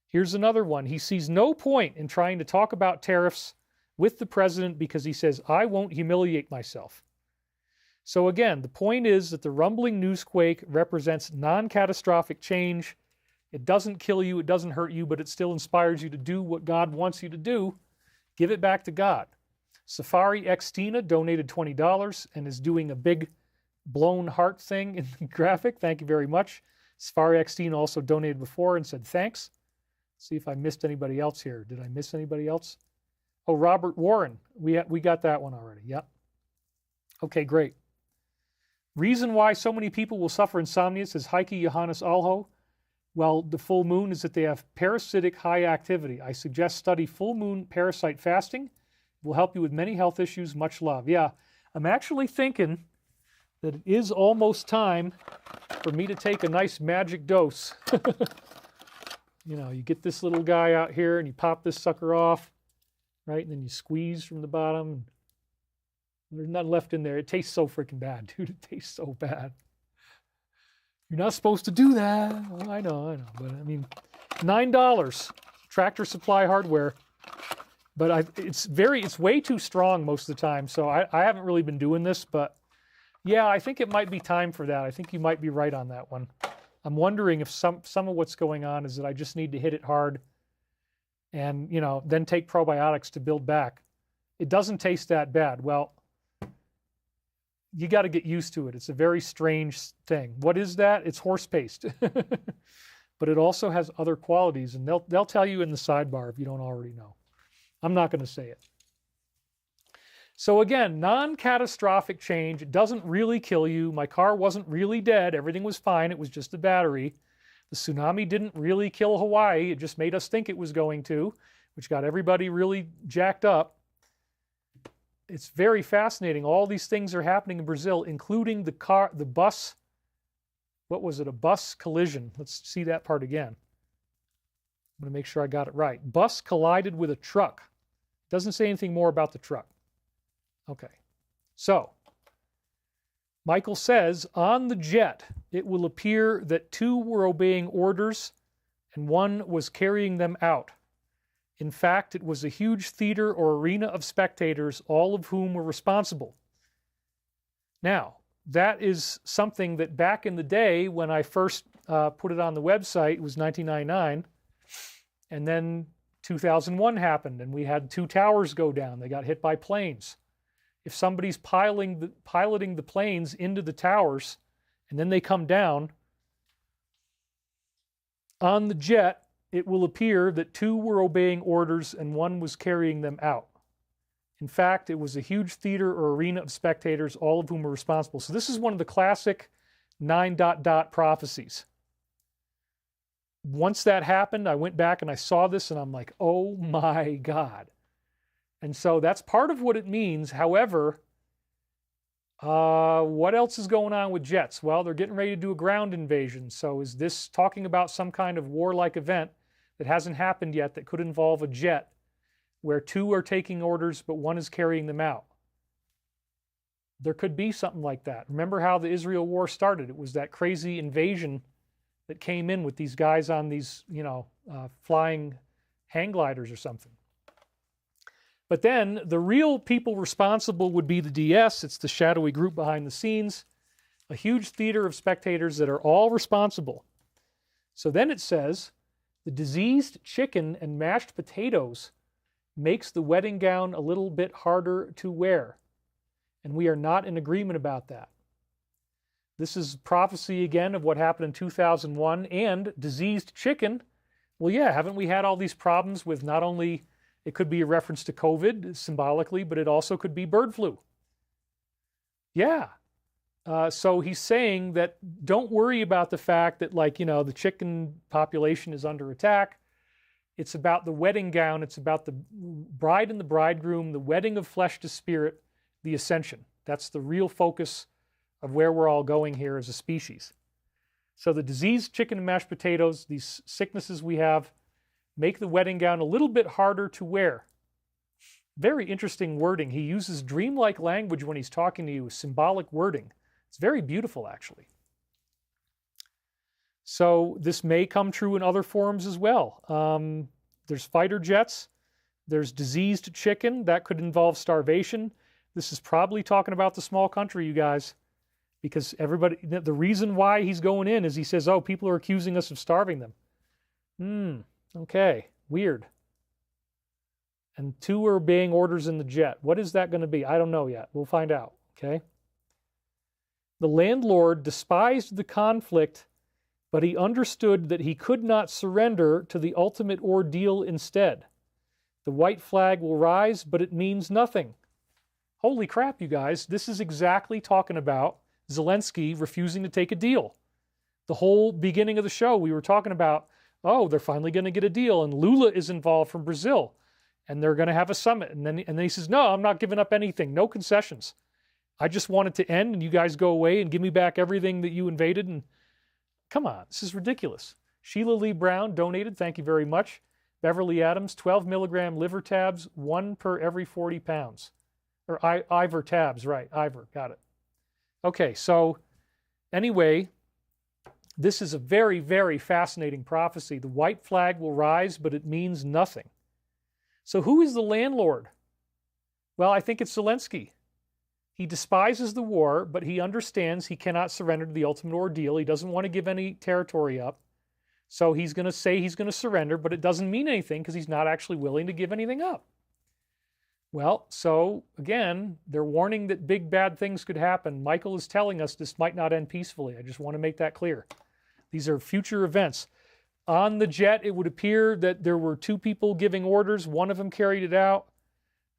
Here's another one. He sees no point in trying to talk about tariffs with the president because he says, I won't humiliate myself. So again, the point is that the rumbling newsquake represents non-catastrophic change. It doesn't kill you, it doesn't hurt you, but it still inspires you to do what God wants you to do. Give it back to God. Safari X Tina donated $20 and is doing a big blown heart thing in the graphic. Thank you very much. Safari X Tina also donated before and said thanks. See if I missed anybody else here. Did I miss anybody else? Oh, Robert Warren. We got that one already. Yep. Okay, great. Reason why so many people will suffer insomnia, says Heike Johannes Alho. Well, the full moon is that they have parasitic high activity. I suggest study full moon parasite fasting. It will help you with many health issues. Much love. Yeah, I'm actually thinking that it is almost time for me to take a nice magic dose. You know, you get this little guy out here and you pop this sucker off, right? And then you squeeze from the bottom. There's nothing left in there. It tastes so freaking bad, dude. It tastes so bad. You're not supposed to do that. Oh, I know. But I mean, $9, Tractor Supply Hardware. But it's way too strong most of the time. So I haven't really been doing this, but yeah, I think it might be time for that. I think you might be right on that one. I'm wondering if some of what's going on is that I just need to hit it hard and, you know, then take probiotics to build back. It doesn't taste that bad. Well, you got to get used to it. It's a very strange thing. What is that? It's horse paste. But it also has other qualities, and they'll tell you in the sidebar if you don't already know. I'm not going to say it. So again, non-catastrophic change. It doesn't really kill you. My car wasn't really dead. Everything was fine. It was just a battery. The tsunami didn't really kill Hawaii. It just made us think it was going to, which got everybody really jacked up. It's very fascinating. All these things are happening in Brazil, including the bus. What was it? A bus collision. Let's see that part again. I'm going to make sure I got it right. Bus collided with a truck. Doesn't say anything more about the truck. Okay. So, Michael says, on the jet, it will appear that 2 were obeying orders and 1 was carrying them out. In fact, it was a huge theater or arena of spectators, all of whom were responsible. Now, that is something that back in the day when I first put it on the website, it was 1999, and then 2001 happened and we had 2 towers go down. They got hit by planes. If somebody's piloting the planes into the towers and then they come down, on the jet, it will appear that 2 were obeying orders and 1 was carrying them out. In fact, it was a huge theater or arena of spectators, all of whom were responsible. So this is one of the classic 9... prophecies. Once that happened, I went back and I saw this and I'm like, oh my God. And so that's part of what it means. However, what else is going on with jets? Well, they're getting ready to do a ground invasion. So is this talking about some kind of warlike event that hasn't happened yet that could involve a jet where 2 are taking orders but 1 is carrying them out? There could be something like that. Remember how the Israel war started? It was that crazy invasion that came in with these guys on these, flying hang gliders or something. But then the real people responsible would be the DS. It's the shadowy group behind the scenes, a huge theater of spectators that are all responsible. So then it says, the diseased chicken and mashed potatoes makes the wedding gown a little bit harder to wear. And we are not in agreement about that. This is prophecy again of what happened in 2001 and diseased chicken. Well, yeah, haven't we had all these problems with not only, it could be a reference to COVID symbolically, but it also could be bird flu. Yeah. So he's saying that don't worry about the fact that, the chicken population is under attack. It's about the wedding gown. It's about the bride and the bridegroom, the wedding of flesh to spirit, the ascension. That's the real focus of where we're all going here as a species. So the diseased chicken and mashed potatoes, these sicknesses we have, make the wedding gown a little bit harder to wear. Very interesting wording. He uses dreamlike language when he's talking to you, symbolic wording. It's very beautiful, actually. So this may come true in other forms as well. There's fighter jets. There's diseased chicken. That could involve starvation. This is probably talking about the small country, you guys, because everybody, the reason why he's going in is he says, oh, people are accusing us of starving them. Okay, weird. And 2 are obeying orders in the jet. What is that going to be? I don't know yet. We'll find out, okay? The landlord despised the conflict, but he understood that he could not surrender to the ultimate ordeal instead. The white flag will rise, but it means nothing. Holy crap, you guys. This is exactly talking about Zelensky refusing to take a deal. The whole beginning of the show, we were talking about, oh, they're finally going to get a deal, and Lula is involved from Brazil, and they're going to have a summit. And then he says, no, I'm not giving up anything. No concessions. I just want it to end, and you guys go away and give me back everything that you invaded. And come on, this is ridiculous. Sheila Lee Brown donated. Thank you very much. Beverly Adams, 12 milligram liver tabs, 1 per every 40 pounds. Or Ivor tabs, right. Ivor, got it. Okay, so anyway, this is a very, very fascinating prophecy. The white flag will rise, but it means nothing. So who is the landlord? Well, I think it's Zelensky. He despises the war, but he understands he cannot surrender to the ultimate ordeal. He doesn't want to give any territory up. So he's going to say he's going to surrender, but it doesn't mean anything because he's not actually willing to give anything up. Well, so again, they're warning that big bad things could happen. Michael is telling us this might not end peacefully. I just want to make that clear. These are future events. On the jet, it would appear that there were 2 people giving orders. 1 of them carried it out.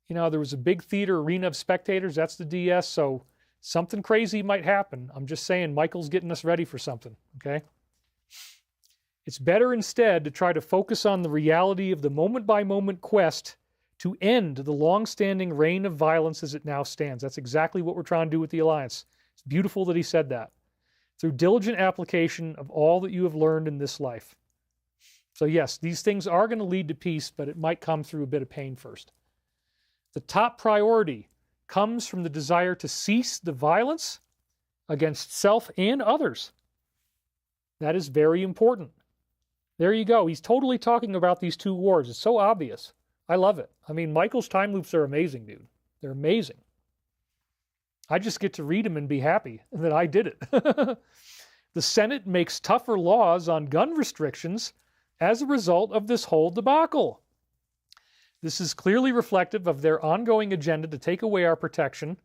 You know, there was a big theater arena of spectators. That's the DS. So something crazy might happen. I'm just saying Michael's getting us ready for something, okay? It's better instead to try to focus on the reality of the moment-by-moment quest to end the long-standing reign of violence as it now stands. That's exactly what we're trying to do with the Alliance. It's beautiful that he said that. Through diligent application of all that you have learned in this life. So yes, these things are going to lead to peace, but it might come through a bit of pain first. The top priority comes from the desire to cease the violence against self and others. That is very important. There you go. He's totally talking about these two wars. It's so obvious. I love it. I mean, Michael's time loops are amazing, dude. They're amazing. I just get to read them and be happy that I did it. The Senate makes tougher laws on gun restrictions as a result of this whole debacle. This is clearly reflective of their ongoing agenda to take away our protection,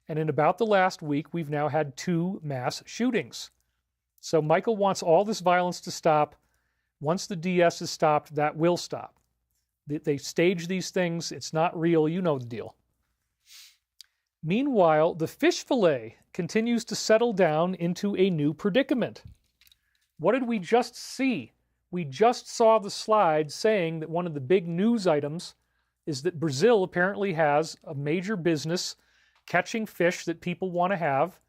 and in about the last week, we've now had 2 mass shootings. So Michael wants all this violence to stop. Once the DS is stopped, that will stop. They stage these things. It's not real. You know the deal. Meanwhile, the fish fillet continues to settle down into a new predicament. What did we just see? We just saw the slide saying that one of the big news items is that Brazil apparently has a major business catching fish that people want to have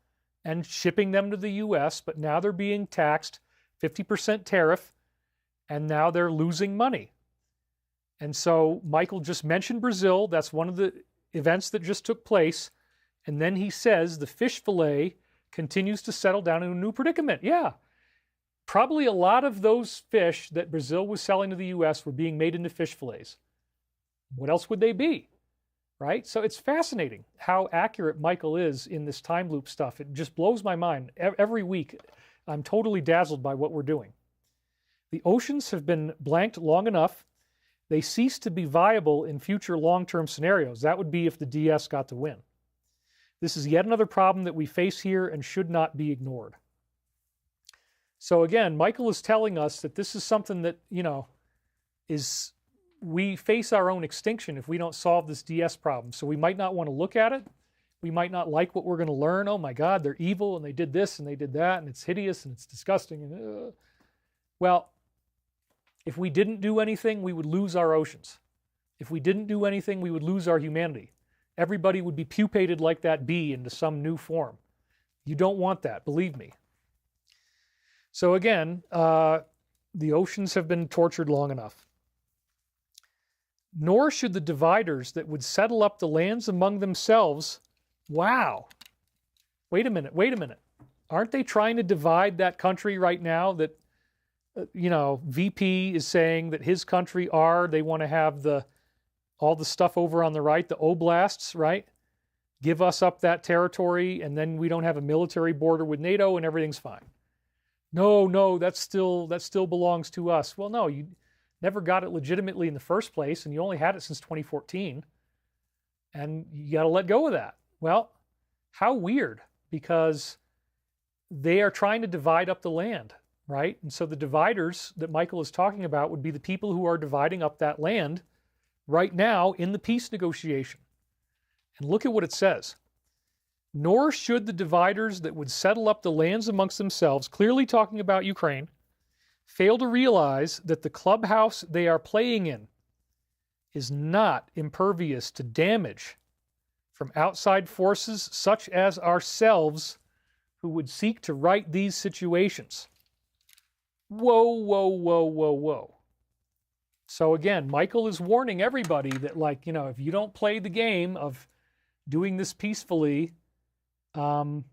and shipping them to the U.S., but now they're being taxed 50% tariff, and now they're losing money. And so Michael just mentioned Brazil. That's one of the events that just took place. And then he says the fish fillet continues to settle down in a new predicament. Yeah, probably a lot of those fish that Brazil was selling to the U.S. were being made into fish fillets. What else would they be, right? So it's fascinating how accurate Michael is in this time loop stuff. It just blows my mind. Every week, I'm totally dazzled by what we're doing. The oceans have been blanked long enough. They cease to be viable in future long-term scenarios. That would be if the DS got to win. This is yet another problem that we face here and should not be ignored. So again, Michael is telling us that this is something that, you know, we face our own extinction if we don't solve this DS problem. So we might not want to look at it. We might not like what we're going to learn. Oh my God, they're evil and they did this and they did that and it's hideous and it's disgusting. And, well, if we didn't do anything, we would lose our oceans. If we didn't do anything, we would lose our humanity. Everybody would be pupated like that bee into some new form. You don't want that, believe me. So again, the oceans have been tortured long enough. Nor should the dividers that would settle up the lands among themselves. Wow. Wait a minute. Aren't they trying to divide that country right now that, VP is saying that his country they want to have all the stuff over on the right, the oblasts, right? Give us up that territory and then we don't have a military border with NATO and everything's fine. No, that still belongs to us. Well, no, you never got it legitimately in the first place and you only had it since 2014 and you got to let go of that. Well, how weird, because they are trying to divide up the land, right? And so the dividers that Michael is talking about would be the people who are dividing up that land right now in the peace negotiation. And look at what it says. Nor should the dividers that would settle up the lands amongst themselves, clearly talking about Ukraine, fail to realize that the clubhouse they are playing in is not impervious to damage from outside forces such as ourselves who would seek to right these situations. Whoa. So again, Michael is warning everybody that, if you don't play the game of doing this peacefully, that,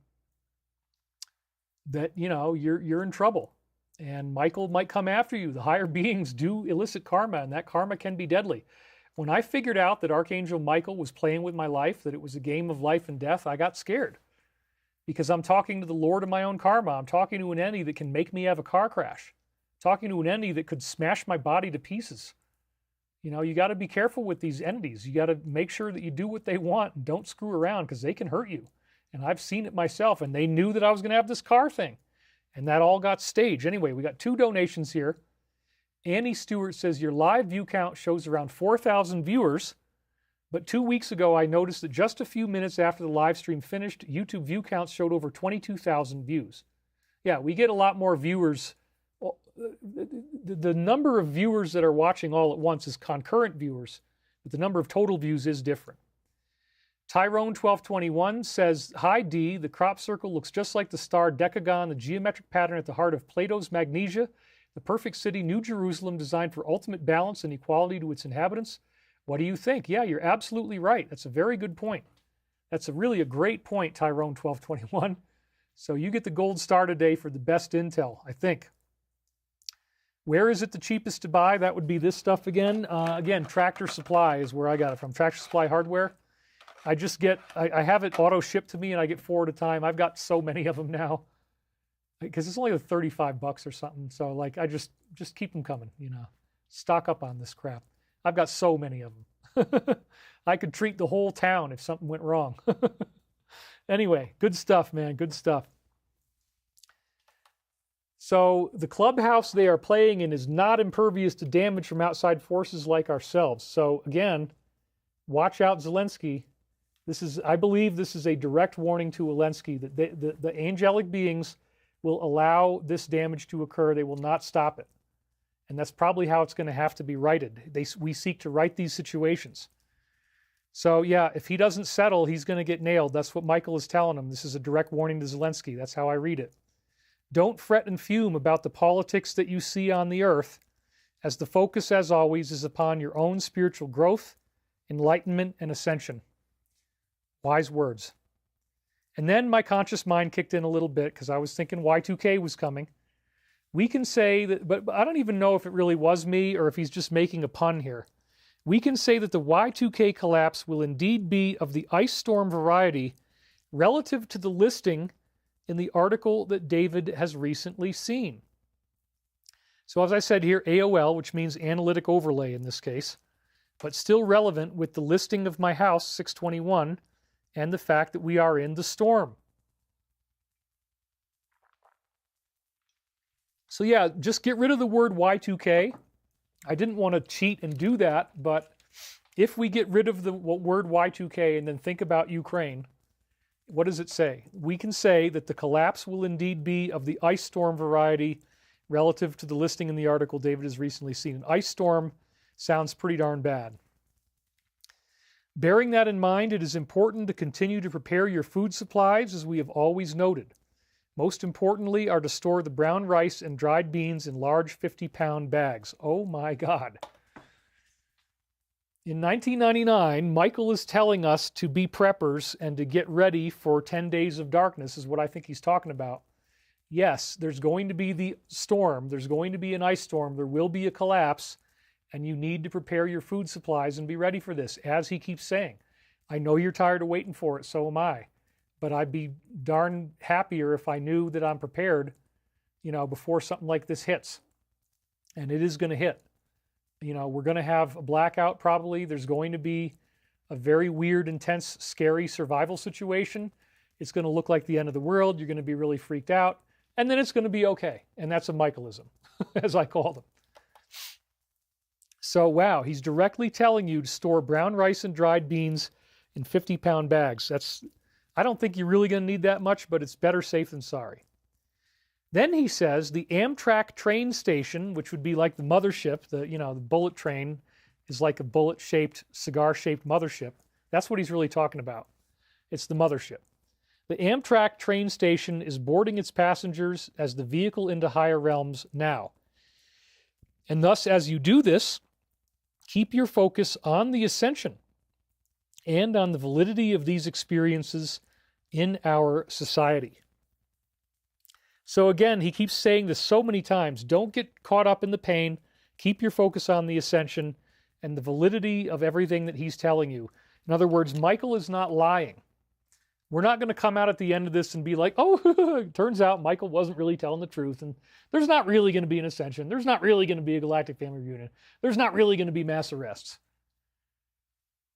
you're in trouble. And Michael might come after you. The higher beings do elicit karma, and that karma can be deadly. When I figured out that Archangel Michael was playing with my life, that it was a game of life and death, I got scared. Because I'm talking to the Lord of my own karma. I'm talking to an entity that can make me have a car crash. Talking to an entity that could smash my body to pieces. You got to be careful with these entities. You got to make sure that you do what they want and don't screw around because they can hurt you. And I've seen it myself, and they knew that I was going to have this car thing. And that all got staged. Anyway, we got 2 donations here. Annie Stewart says, your live view count shows around 4,000 viewers. But 2 weeks ago, I noticed that just a few minutes after the live stream finished, YouTube view counts showed over 22,000 views. Yeah, we get a lot more viewers. The number of viewers that are watching all at once is concurrent viewers, but the number of total views is different. Tyrone1221 says, "Hi D, the crop circle looks just like the star Decagon, the geometric pattern at the heart of Plato's Magnesia, the perfect city, New Jerusalem, designed for ultimate balance and equality to its inhabitants. What do you think?" Yeah, you're absolutely right. That's a very good point. That's really a great point, Tyrone1221. So you get the gold star today for the best intel, I think. Where is it the cheapest to buy? That would be this stuff again. Again, Tractor Supply is where I got it from. Tractor Supply Hardware. I have it auto shipped to me and I get 4 at a time. I've got so many of them now because it's only like $35 or something. So like I just keep them coming, you know. Stock up on this crap. I've got so many of them. I could treat the whole town if something went wrong. Anyway, good stuff, man. Good stuff. So the clubhouse they are playing in is not impervious to damage from outside forces like ourselves. So again, watch out, Zelensky. I believe this is a direct warning to Zelensky that the angelic beings will allow this damage to occur. They will not stop it. And that's probably how it's going to have to be righted. We seek to right these situations. So yeah, if he doesn't settle, he's going to get nailed. That's what Michael is telling him. This is a direct warning to Zelensky. That's how I read it. Don't fret and fume about the politics that you see on the earth, as the focus, as always, is upon your own spiritual growth, enlightenment, and ascension. Wise words. And then my conscious mind kicked in a little bit because I was thinking Y2K was coming. We can say that, but I don't even know if it really was me or if he's just making a pun here. We can say that the Y2K collapse will indeed be of the ice storm variety relative to the listing in the article that David has recently seen. So as I said here, AOL, which means analytic overlay in this case, but still relevant with the listing of my house, 621, and the fact that we are in the storm. So yeah, just get rid of the word Y2K. I didn't want to cheat and do that, but if we get rid of the word Y2K and then think about Ukraine, what does it say? We can say that the collapse will indeed be of the ice storm variety relative to the listing in the article David has recently seen. An ice storm sounds pretty darn bad. Bearing that in mind, it is important to continue to prepare your food supplies, as we have always noted. Most importantly are to store the brown rice and dried beans in large 50-pound bags. Oh my God. In 1999, Michael is telling us to be preppers and to get ready for 10 days of darkness, is what I think he's talking about. Yes, there's going to be the storm. There's going to be an ice storm. There will be a collapse. And you need to prepare your food supplies and be ready for this, as he keeps saying. I know you're tired of waiting for it, so am I. But I'd be darn happier if I knew that I'm prepared, you know, before something like this hits. And it is going to hit. You know, we're going to have a blackout probably. There's going to be a very weird, intense, scary survival situation. It's going to look like the end of the world. You're going to be really freaked out. And then it's going to be okay. And that's a Michaelism, as I call them. So, wow, he's directly telling you to store brown rice and dried beans in 50-pound bags. I don't think you're really going to need that much, but it's better safe than sorry. Then he says the Amtrak train station, which would be like the mothership, the bullet train is like a bullet-shaped, cigar-shaped mothership. That's what he's really talking about. It's the mothership. The Amtrak train station is boarding its passengers as the vehicle into higher realms now. And thus, as you do this, keep your focus on the ascension and on the validity of these experiences in our society. So again, he keeps saying this so many times. Don't get caught up in the pain. Keep your focus on the ascension and the validity of everything that he's telling you. In other words, Michael is not lying. We're not going to come out at the end of this and be like, oh, it turns out Michael wasn't really telling the truth, and there's not really going to be an ascension. There's not really going to be a galactic family reunion. There's not really going to be mass arrests.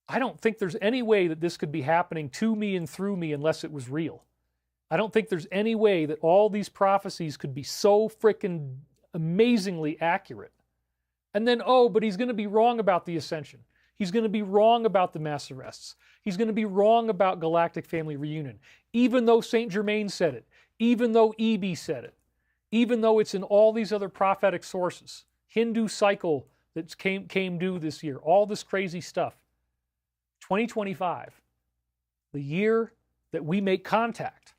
I don't think there's any way that this could be happening to me and through me unless it was real. I don't think there's any way that all these prophecies could be so freaking amazingly accurate. And then, oh, but he's going to be wrong about the ascension. He's going to be wrong about the mass arrests. He's going to be wrong about galactic family reunion, even though Saint Germain said it, even though EB said it, even though it's in all these other prophetic sources, Hindu cycle that came due this year, all this crazy stuff. 2025, the year that we make contact.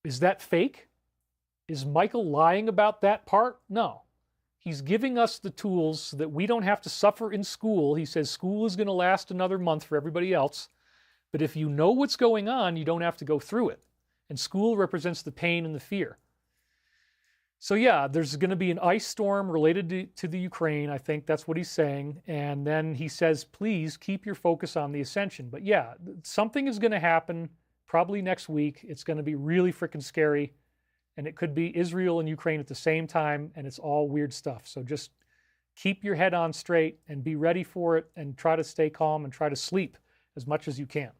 Is that fake? Is Michael lying about that part? No. He's giving us the tools so that we don't have to suffer in school. He says school is going to last another month for everybody else. But if you know what's going on, you don't have to go through it. And school represents the pain and the fear. So yeah, there's going to be an ice storm related to the Ukraine. I think that's what he's saying. And then he says, please keep your focus on the Ascension. But yeah, something is going to happen probably next week. It's going to be really freaking scary. And it could be Israel and Ukraine at the same time. And it's all weird stuff. So just keep your head on straight and be ready for it and try to stay calm and try to sleep as much as you can.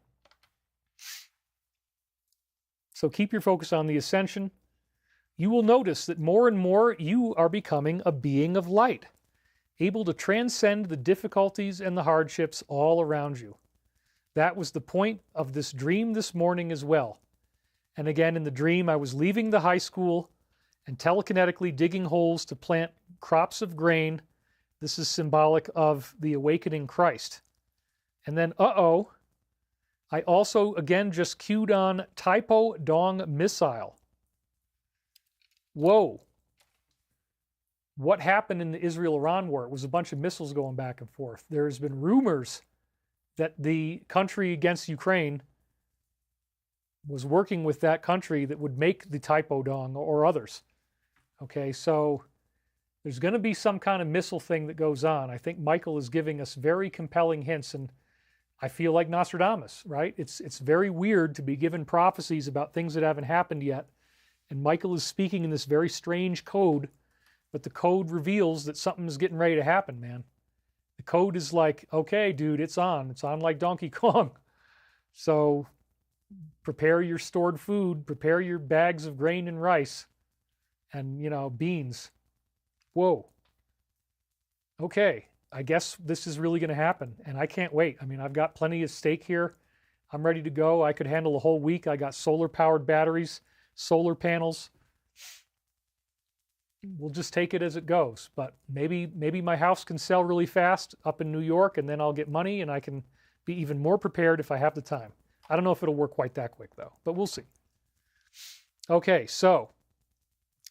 So keep your focus on the Ascension. You will notice that more and more you are becoming a being of light, able to transcend the difficulties and the hardships all around you. That was the point of this dream this morning as well. And again, in the dream, I was leaving the high school and telekinetically digging holes to plant crops of grain. This is symbolic of the awakening Christ. And then, I also, again, just cued on Typo Dong missile. Whoa. What happened in the Israel-Iran war? It was a bunch of missiles going back and forth. There's been rumors that the country against Ukraine was working with that country that would make the Typo Dong or others. Okay, so there's going to be some kind of missile thing that goes on. I think Michael is giving us very compelling hints, and I feel like Nostradamus, right? It's very weird to be given prophecies about things that haven't happened yet. And Michael is speaking in this very strange code, but the code reveals that something is getting ready to happen, man. The code is like, okay, dude, it's on. It's on like Donkey Kong. So prepare your stored food, prepare your bags of grain and rice and, beans. Whoa. Okay, I guess this is really going to happen, and I can't wait. I mean, I've got plenty of steak here. I'm ready to go. I could handle a whole week. I got solar-powered batteries, solar panels. We'll just take it as it goes. But maybe my house can sell really fast up in New York, and then I'll get money, and I can be even more prepared if I have the time. I don't know if it'll work quite that quick, though, but we'll see. Okay, so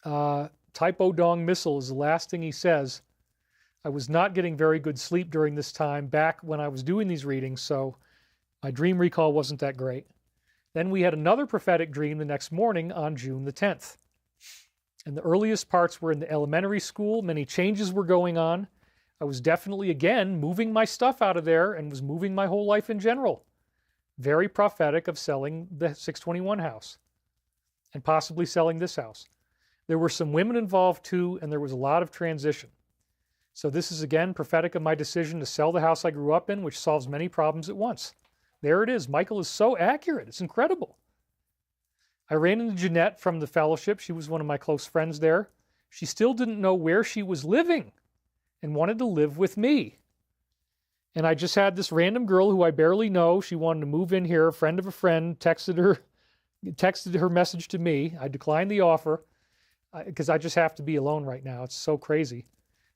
Typo Dong missile is the last thing he says. I was not getting very good sleep during this time back when I was doing these readings, so my dream recall wasn't that great. Then we had another prophetic dream the next morning on June the 10th. And the earliest parts were in the elementary school. Many changes were going on. I was definitely, again, moving my stuff out of there and was moving my whole life in general. Very prophetic of selling the 621 house and possibly selling this house. There were some women involved too, and there was a lot of transition. So this is, again, prophetic of my decision to sell the house I grew up in, which solves many problems at once. There it is. Michael is so accurate. It's incredible. I ran into Jeanette from the fellowship. She was one of my close friends there. She still didn't know where she was living and wanted to live with me. And I just had this random girl who I barely know. She wanted to move in here. A friend of a friend texted her message to me. I declined the offer because I just have to be alone right now. It's so crazy.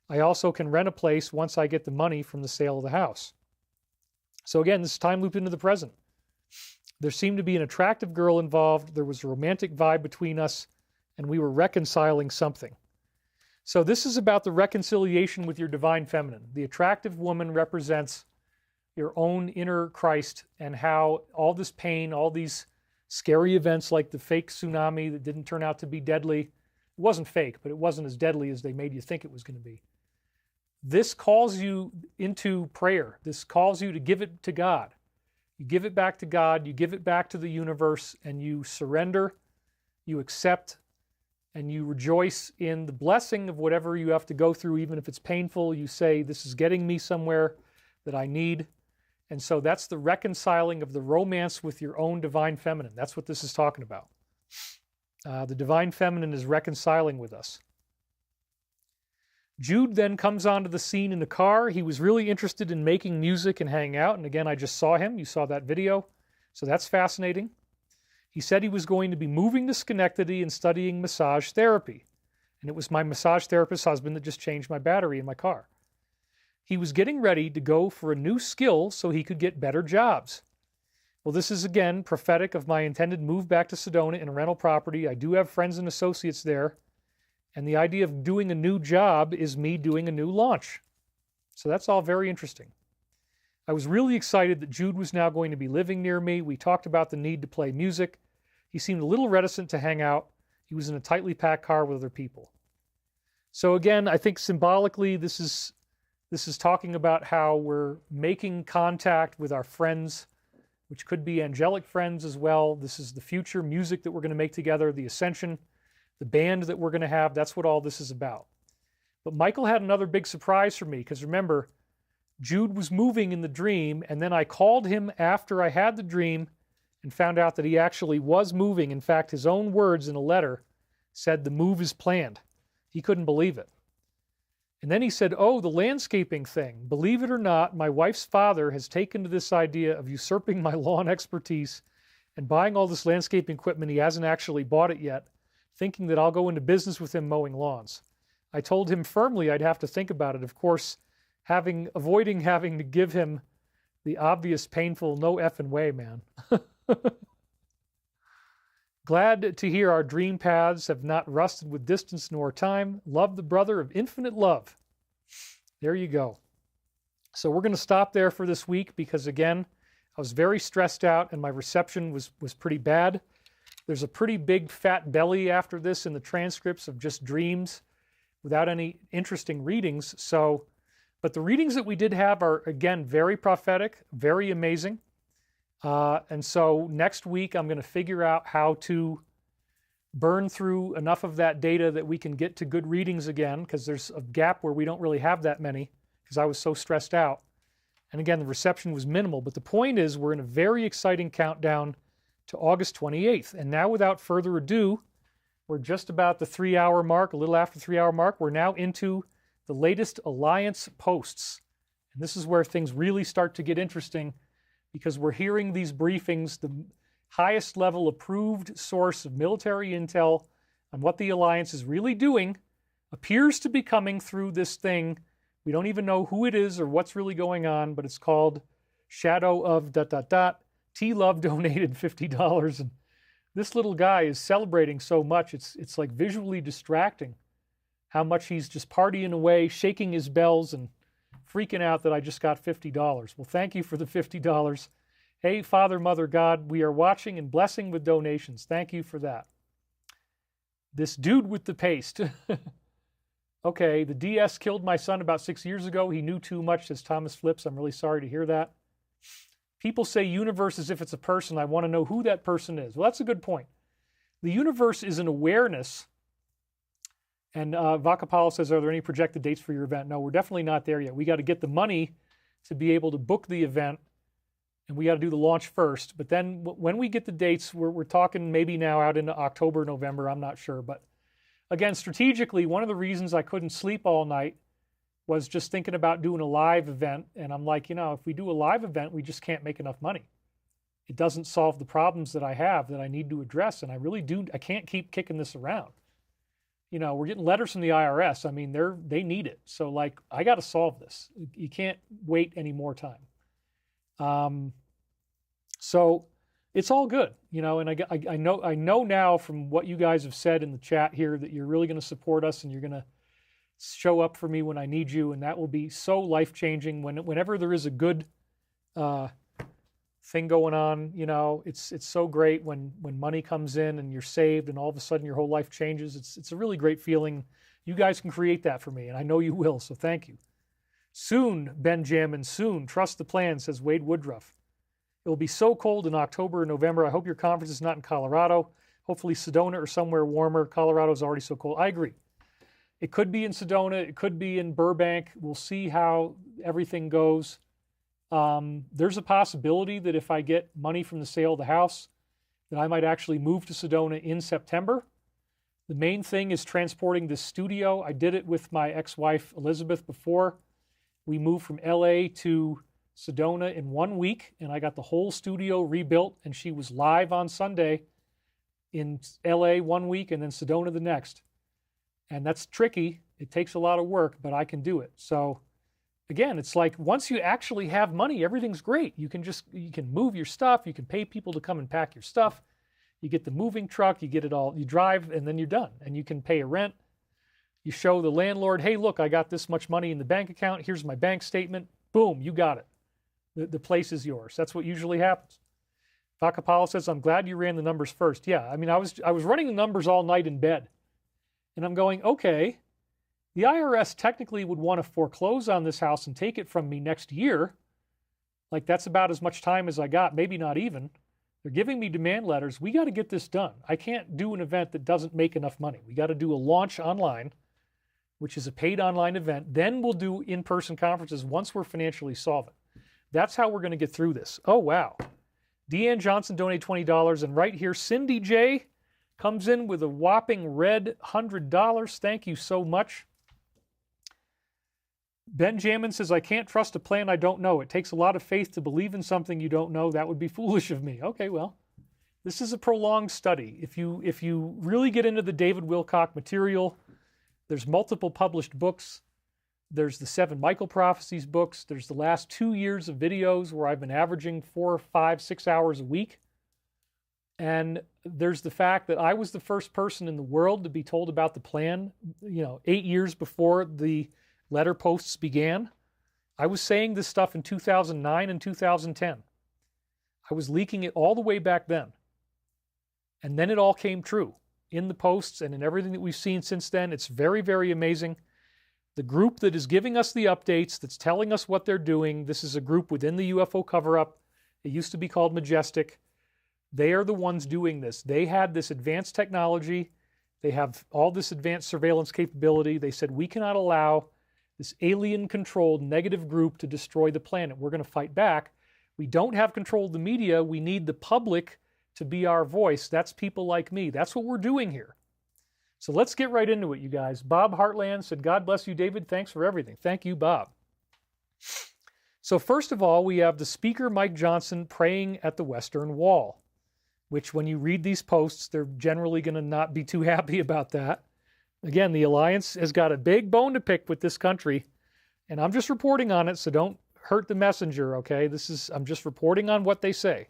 I also can rent a place once I get the money from the sale of the house. So again, this is time loop into the present. There seemed to be an attractive girl involved. There was a romantic vibe between us, and we were reconciling something. So this is about the reconciliation with your divine feminine. The attractive woman represents your own inner Christ and how all this pain, all these scary events like the fake tsunami that didn't turn out to be deadly. It wasn't fake, but it wasn't as deadly as they made you think it was going to be. This calls you into prayer. This calls you to give it to God. You give it back to God, you give it back to the universe, and you surrender, you accept, and you rejoice in the blessing of whatever you have to go through, even if it's painful. You say, this is getting me somewhere that I need. And so that's the reconciling of the romance with your own divine feminine. That's what this is talking about. The divine feminine is reconciling with us. Jude then comes onto the scene in the car. He was really interested in making music and hanging out. And again, I just saw him. You saw that video. So that's fascinating. He said he was going to be moving to Schenectady and studying massage therapy. And it was my massage therapist husband that just changed my battery in my car. He was getting ready to go for a new skill so he could get better jobs. Well, this is again prophetic of my intended move back to Sedona in a rental property. I do have friends and associates there. And the idea of doing a new job is me doing a new launch. So that's all very interesting. I was really excited that Jude was now going to be living near me. We talked about the need to play music. He seemed a little reticent to hang out. He was in a tightly packed car with other people. So again, I think symbolically this is talking about how we're making contact with our friends, which could be angelic friends as well. This is the future music that we're going to make together, the Ascension, the band that we're going to have. That's what all this is about. But Michael had another big surprise for me, because remember, Jude was moving in the dream, and then I called him after I had the dream and found out that he actually was moving. In fact, his own words in a letter said the move is planned. He couldn't believe it. And then he said, oh, the landscaping thing. Believe it or not, my wife's father has taken to this idea of usurping my lawn expertise and buying all this landscaping equipment. He hasn't actually bought it yet, thinking that I'll go into business with him mowing lawns. I told him firmly I'd have to think about it. Of course, avoiding having to give him the obvious, painful, no effing way, man. Glad to hear our dream paths have not rusted with distance nor time. Love the brother of infinite love. There you go. So we're going to stop there for this week because, again, I was very stressed out and my reception was pretty bad. There's a pretty big fat belly after this in the transcripts of just dreams without any interesting readings. But the readings that we did have are, again, very prophetic, very amazing. And so next week, I'm going to figure out how to burn through enough of that data that we can get to good readings again, because there's a gap where we don't really have that many because I was so stressed out. And again, the reception was minimal. But the point is, we're in a very exciting countdown to August 28th. And now, without further ado, we're just about the 3-hour mark, a little after the 3-hour mark. We're now into the latest Alliance posts. And this is where things really start to get interesting, because we're hearing these briefings, the highest level approved source of military intel on what the Alliance is really doing appears to be coming through this thing. We don't even know who it is or what's really going on, but it's called Shadow of ... T-Love donated $50. And this little guy is celebrating so much, it's like visually distracting how much he's just partying away, shaking his bells and freaking out that I just got $50. Well, thank you for the $50. Hey, Father, Mother, God, we are watching and blessing with donations. Thank you for that. This dude with the paste. Okay, the DS killed my son about 6 years ago. He knew too much, says Thomas Flips. I'm really sorry to hear that. People say universe as if it's a person. I want to know who that person is. Well, that's a good point. The universe is an awareness. And Vakapalo says, are there any projected dates for your event? No, we're definitely not there yet. We got to get the money to be able to book the event, and we got to do the launch first. But then when we get the dates, we're talking maybe now out into October, November. I'm not sure. But again, strategically, one of the reasons I couldn't sleep all night was just thinking about doing a live event. And I'm like, if we do a live event, we just can't make enough money. It doesn't solve the problems that I have that I need to address. And I can't keep kicking this around. We're getting letters from the IRS. I mean, they need it. So I got to solve this. You can't wait any more time. So it's all good, and I know now from what you guys have said in the chat here that you're really going to support us and you're going to show up for me when I need you. And that will be so life-changing whenever there is a good, thing going on. It's so great when money comes in and you're saved and all of a sudden your whole life changes. It's a really great feeling. You guys can create that for me, and I know you will, so thank you. Soon, Benjamin, soon. Trust the plan, says Wade Woodruff. It will be so cold in October and November. I hope your conference is not in Colorado. Hopefully Sedona or somewhere warmer. Colorado is already so cold. I agree. It could be in Sedona. It could be in Burbank. We'll see how everything goes. There's a possibility that if I get money from the sale of the house, that I might actually move to Sedona in September. The main thing is transporting this studio. I did it with my ex-wife, Elizabeth, before. We moved from LA to Sedona in 1 week, and I got the whole studio rebuilt, and she was live on Sunday in LA 1 week and then Sedona the next. And that's tricky. It takes a lot of work, but I can do it. So again, it's like once you actually have money, everything's great. You can move your stuff. You can pay people to come and pack your stuff. You get the moving truck, you get it all, you drive, and then you're done. And you can pay a rent. You show the landlord, hey, look, I got this much money in the bank account. Here's my bank statement. Boom, you got it. The place is yours. That's what usually happens. Vakapala says, I'm glad you ran the numbers first. Yeah, I mean, I was running the numbers all night in bed. And I'm going, okay, the IRS technically would want to foreclose on this house and take it from me next year. Like, that's about as much time as I got, maybe not even. They're giving me demand letters. We got to get this done. I can't do an event that doesn't make enough money. We got to do a launch online, which is a paid online event. Then we'll do in-person conferences once we're financially solvent. That's how we're going to get through this. Oh, wow. Deanne Johnson donated $20. And right here, Cindy J comes in with a whopping red $100. Thank you so much. Benjamin says, I can't trust a plan I don't know. It takes a lot of faith to believe in something you don't know. That would be foolish of me. Okay, well, this is a prolonged study. If you really get into the David Wilcock material, there's multiple published books. There's the 7 Michael Prophecies books. There's the last 2 years of videos where I've been averaging 4, 5, 6 hours a week. And there's the fact that I was the first person in the world to be told about the plan, 8 years before the letter posts began. I was saying this stuff in 2009 and 2010. I was leaking it all the way back then. And then it all came true in the posts and in everything that we've seen since then. It's very, very amazing. The group that is giving us the updates, that's telling us what they're doing, this is a group within the UFO cover-up. It used to be called Majestic. They are the ones doing this. They had this advanced technology. They have all this advanced surveillance capability. They said, we cannot allow this alien-controlled negative group to destroy the planet. We're going to fight back. We don't have control of the media. We need the public to be our voice. That's people like me. That's what we're doing here. So let's get right into it, you guys. Bob Heartland said, God bless you, David. Thanks for everything. Thank you, Bob. So first of all, we have the speaker, Mike Johnson, praying at the Western Wall, which when you read these posts, they're generally going to not be too happy about that. Again, the Alliance has got a big bone to pick with this country, and I'm just reporting on it, so don't hurt the messenger, okay? I'm just reporting on what they say.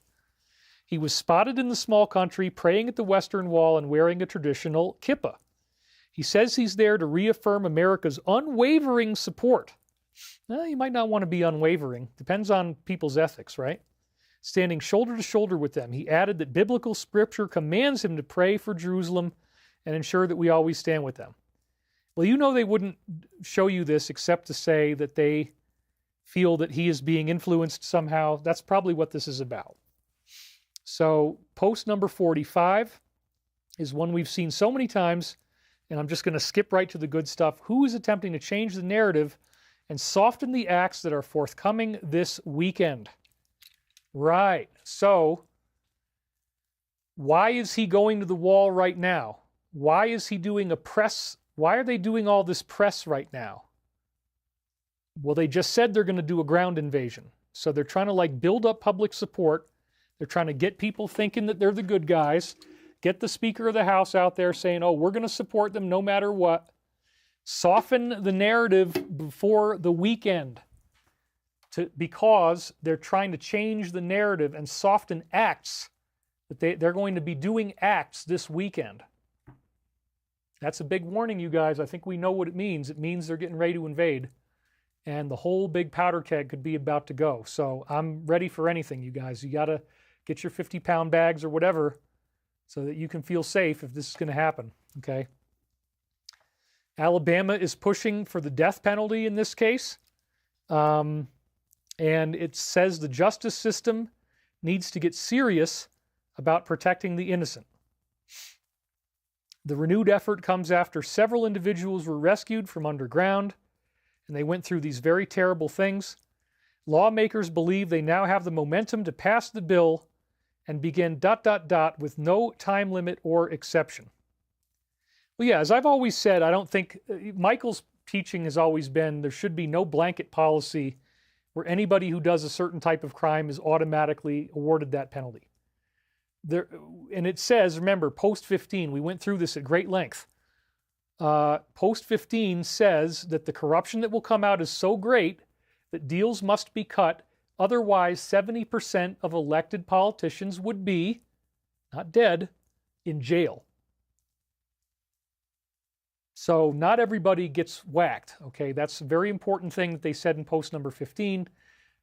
He was spotted in the small country praying at the Western Wall and wearing a traditional kippah. He says he's there to reaffirm America's unwavering support. Well, you might not want to be unwavering. Depends on people's ethics, right? Standing shoulder to shoulder with them. He added that biblical scripture commands him to pray for Jerusalem and ensure that we always stand with them. Well, you know they wouldn't show you this except to say that they feel that he is being influenced somehow. That's probably what this is about. So post number 45 is one we've seen so many times, and I'm just going to skip right to the good stuff. Who is attempting to change the narrative and soften the acts that are forthcoming this weekend? Right. So why is he going to the wall right now? Why is he doing a press? Why are they doing all this press right now? Well, they just said they're going to do a ground invasion. So they're trying to build up public support. They're trying to get people thinking that they're the good guys. Get the Speaker of the House out there saying, oh, we're going to support them no matter what. Soften the narrative before the weekend because they're trying to change the narrative and soften acts. That they're going to be doing acts this weekend. That's a big warning, you guys. I think we know what it means. It means they're getting ready to invade. And the whole big powder keg could be about to go. So I'm ready for anything, you guys. You got to get your 50-pound bags or whatever so that you can feel safe if this is going to happen, okay? Alabama is pushing for the death penalty in this case. And it says the justice system needs to get serious about protecting the innocent. The renewed effort comes after several individuals were rescued from underground, and they went through these very terrible things. Lawmakers believe they now have the momentum to pass the bill and begin ... with no time limit or exception. Well, yeah, as I've always said, I don't think Michael's teaching has always been there should be no blanket policy where anybody who does a certain type of crime is automatically awarded that penalty. There, and it says, remember, post 15, we went through this at great length. Post 15 says that the corruption that will come out is so great that deals must be cut. Otherwise, 70% of elected politicians would be, not dead, in jail. So not everybody gets whacked, okay? That's a very important thing that they said in post number 15.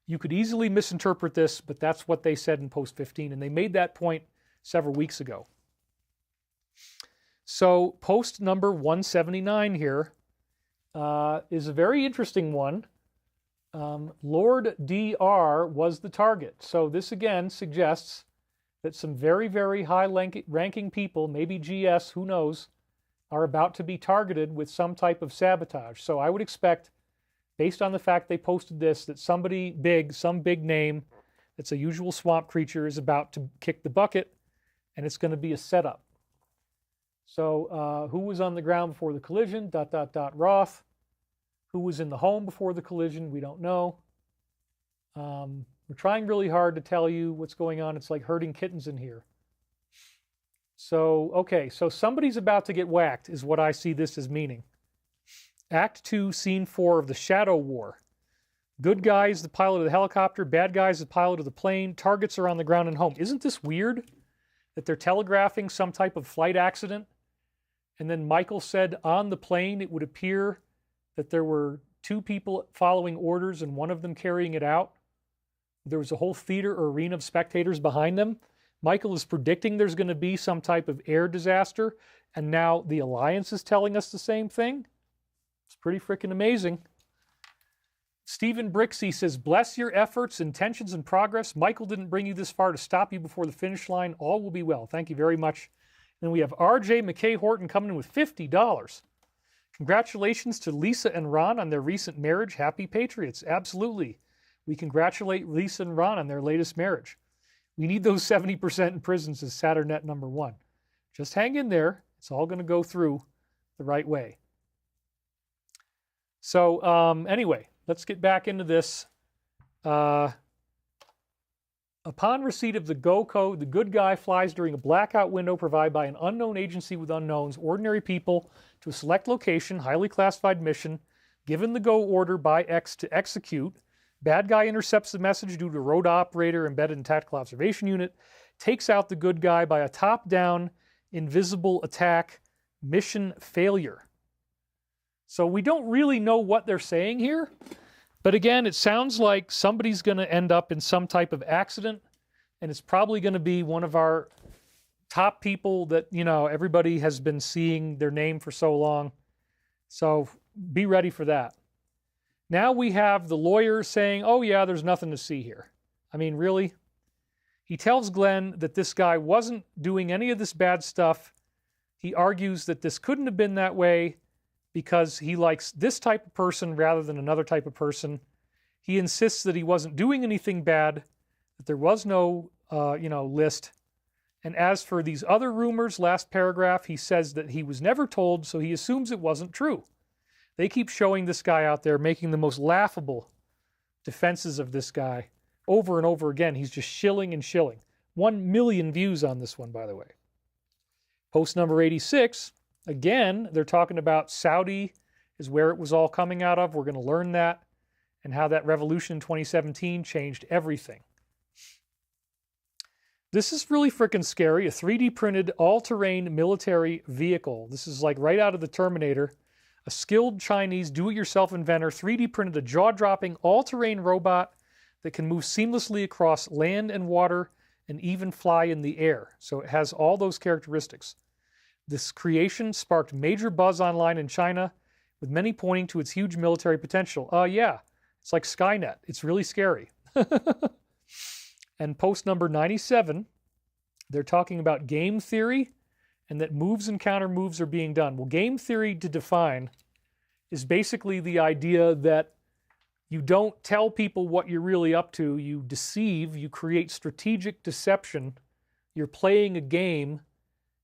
You could easily misinterpret this, but that's what they said in post 15, and they made that point several weeks ago. So post number 179 here is a very interesting one. Lord DR was the target. So this again suggests that some very, very high-ranking people, maybe GS, who knows, are about to be targeted with some type of sabotage. So I would expect, based on the fact they posted this, that somebody big, some big name that's a usual swamp creature is about to kick the bucket, and it's going to be a setup. So who was on the ground before the collision? ... Roth. Who was in the home before the collision? We don't know. We're trying really hard to tell you what's going on. It's like herding kittens in here. So, okay, so somebody's about to get whacked is what I see this as meaning. Act 2, Scene 4 of the Shadow War. Good guy is the pilot of the helicopter. Bad guy is the pilot of the plane. Targets are on the ground and home. Isn't this weird that they're telegraphing some type of flight accident? And then Michael said on the plane it would appear that there were 2 people following orders and one of them carrying it out. There was a whole theater or arena of spectators behind them. Michael is predicting there's going to be some type of air disaster, and now the Alliance is telling us the same thing. It's pretty freaking amazing. Stephen Brixey says, bless your efforts, intentions, and progress. Michael didn't bring you this far to stop you before the finish line. All will be well. Thank you very much. And we have RJ McKay Horton coming in with $50. Congratulations to Lisa and Ron on their recent marriage. Happy Patriots. Absolutely. We congratulate Lisa and Ron on their latest marriage. We need those 70% in prisons as Saturnette number 1. Just hang in there. It's all going to go through the right way. So anyway, let's get back into this. Upon receipt of the go code, the good guy flies during a blackout window provided by an unknown agency with unknowns, ordinary people, to a select location, highly classified mission, given the go order by X to execute. Bad guy intercepts the message due to a road operator embedded in tactical observation unit, takes out the good guy by a top-down, invisible attack, mission failure. So we don't really know what they're saying here, but again, it sounds like somebody's going to end up in some type of accident, and it's probably going to be one of our top people that, you know, everybody has been seeing their name for so long. So be ready for that. Now we have the lawyer saying, oh yeah, there's nothing to see here. I mean, really? He tells Glenn that this guy wasn't doing any of this bad stuff. He argues that this couldn't have been that way because he likes this type of person rather than another type of person. He insists that he wasn't doing anything bad, that there was no, list. And as for these other rumors, last paragraph, he says that he was never told, so he assumes it wasn't true. They keep showing this guy out there, making the most laughable defenses of this guy over and over again. He's just shilling and shilling. 1 million views on this one, by the way. Post number 86, again, they're talking about Saudi is where it was all coming out of. We're going to learn that and how that revolution in 2017 changed everything. This is really freaking scary. A 3D printed all-terrain military vehicle. This is like right out of the Terminator. A skilled Chinese do-it-yourself inventor 3D printed a jaw-dropping all-terrain robot that can move seamlessly across land and water and even fly in the air. So it has all those characteristics. This creation sparked major buzz online in China, with many pointing to its huge military potential. Yeah, it's like Skynet. It's really scary. And post number 97, they're talking about game theory and that moves and counter moves are being done. Well, game theory, to define, is basically the idea that you don't tell people what you're really up to. You deceive. You create strategic deception. You're playing a game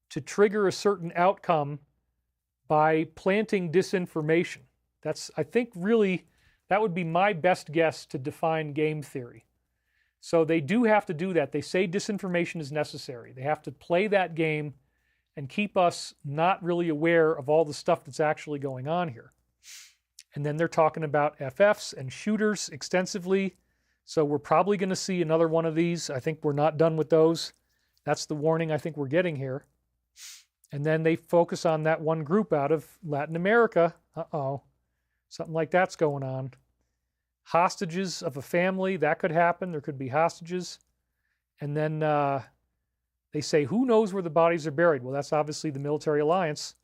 to trigger a certain outcome by planting disinformation. That's, I think, really, that would be my best guess to define game theory. So they do have to do that. They say disinformation is necessary. They have to play that game and keep us not really aware of all the stuff that's actually going on here. And then they're talking about FFs and shooters extensively. So we're probably going to see another one of these. I think we're not done with those. That's the warning I think we're getting here. And then they focus on that one group out of Latin America. Uh-oh. Something like that's going on. Hostages of a family, that could happen. There could be hostages. And then they say, who knows where the bodies are buried? Well, that's obviously the military alliance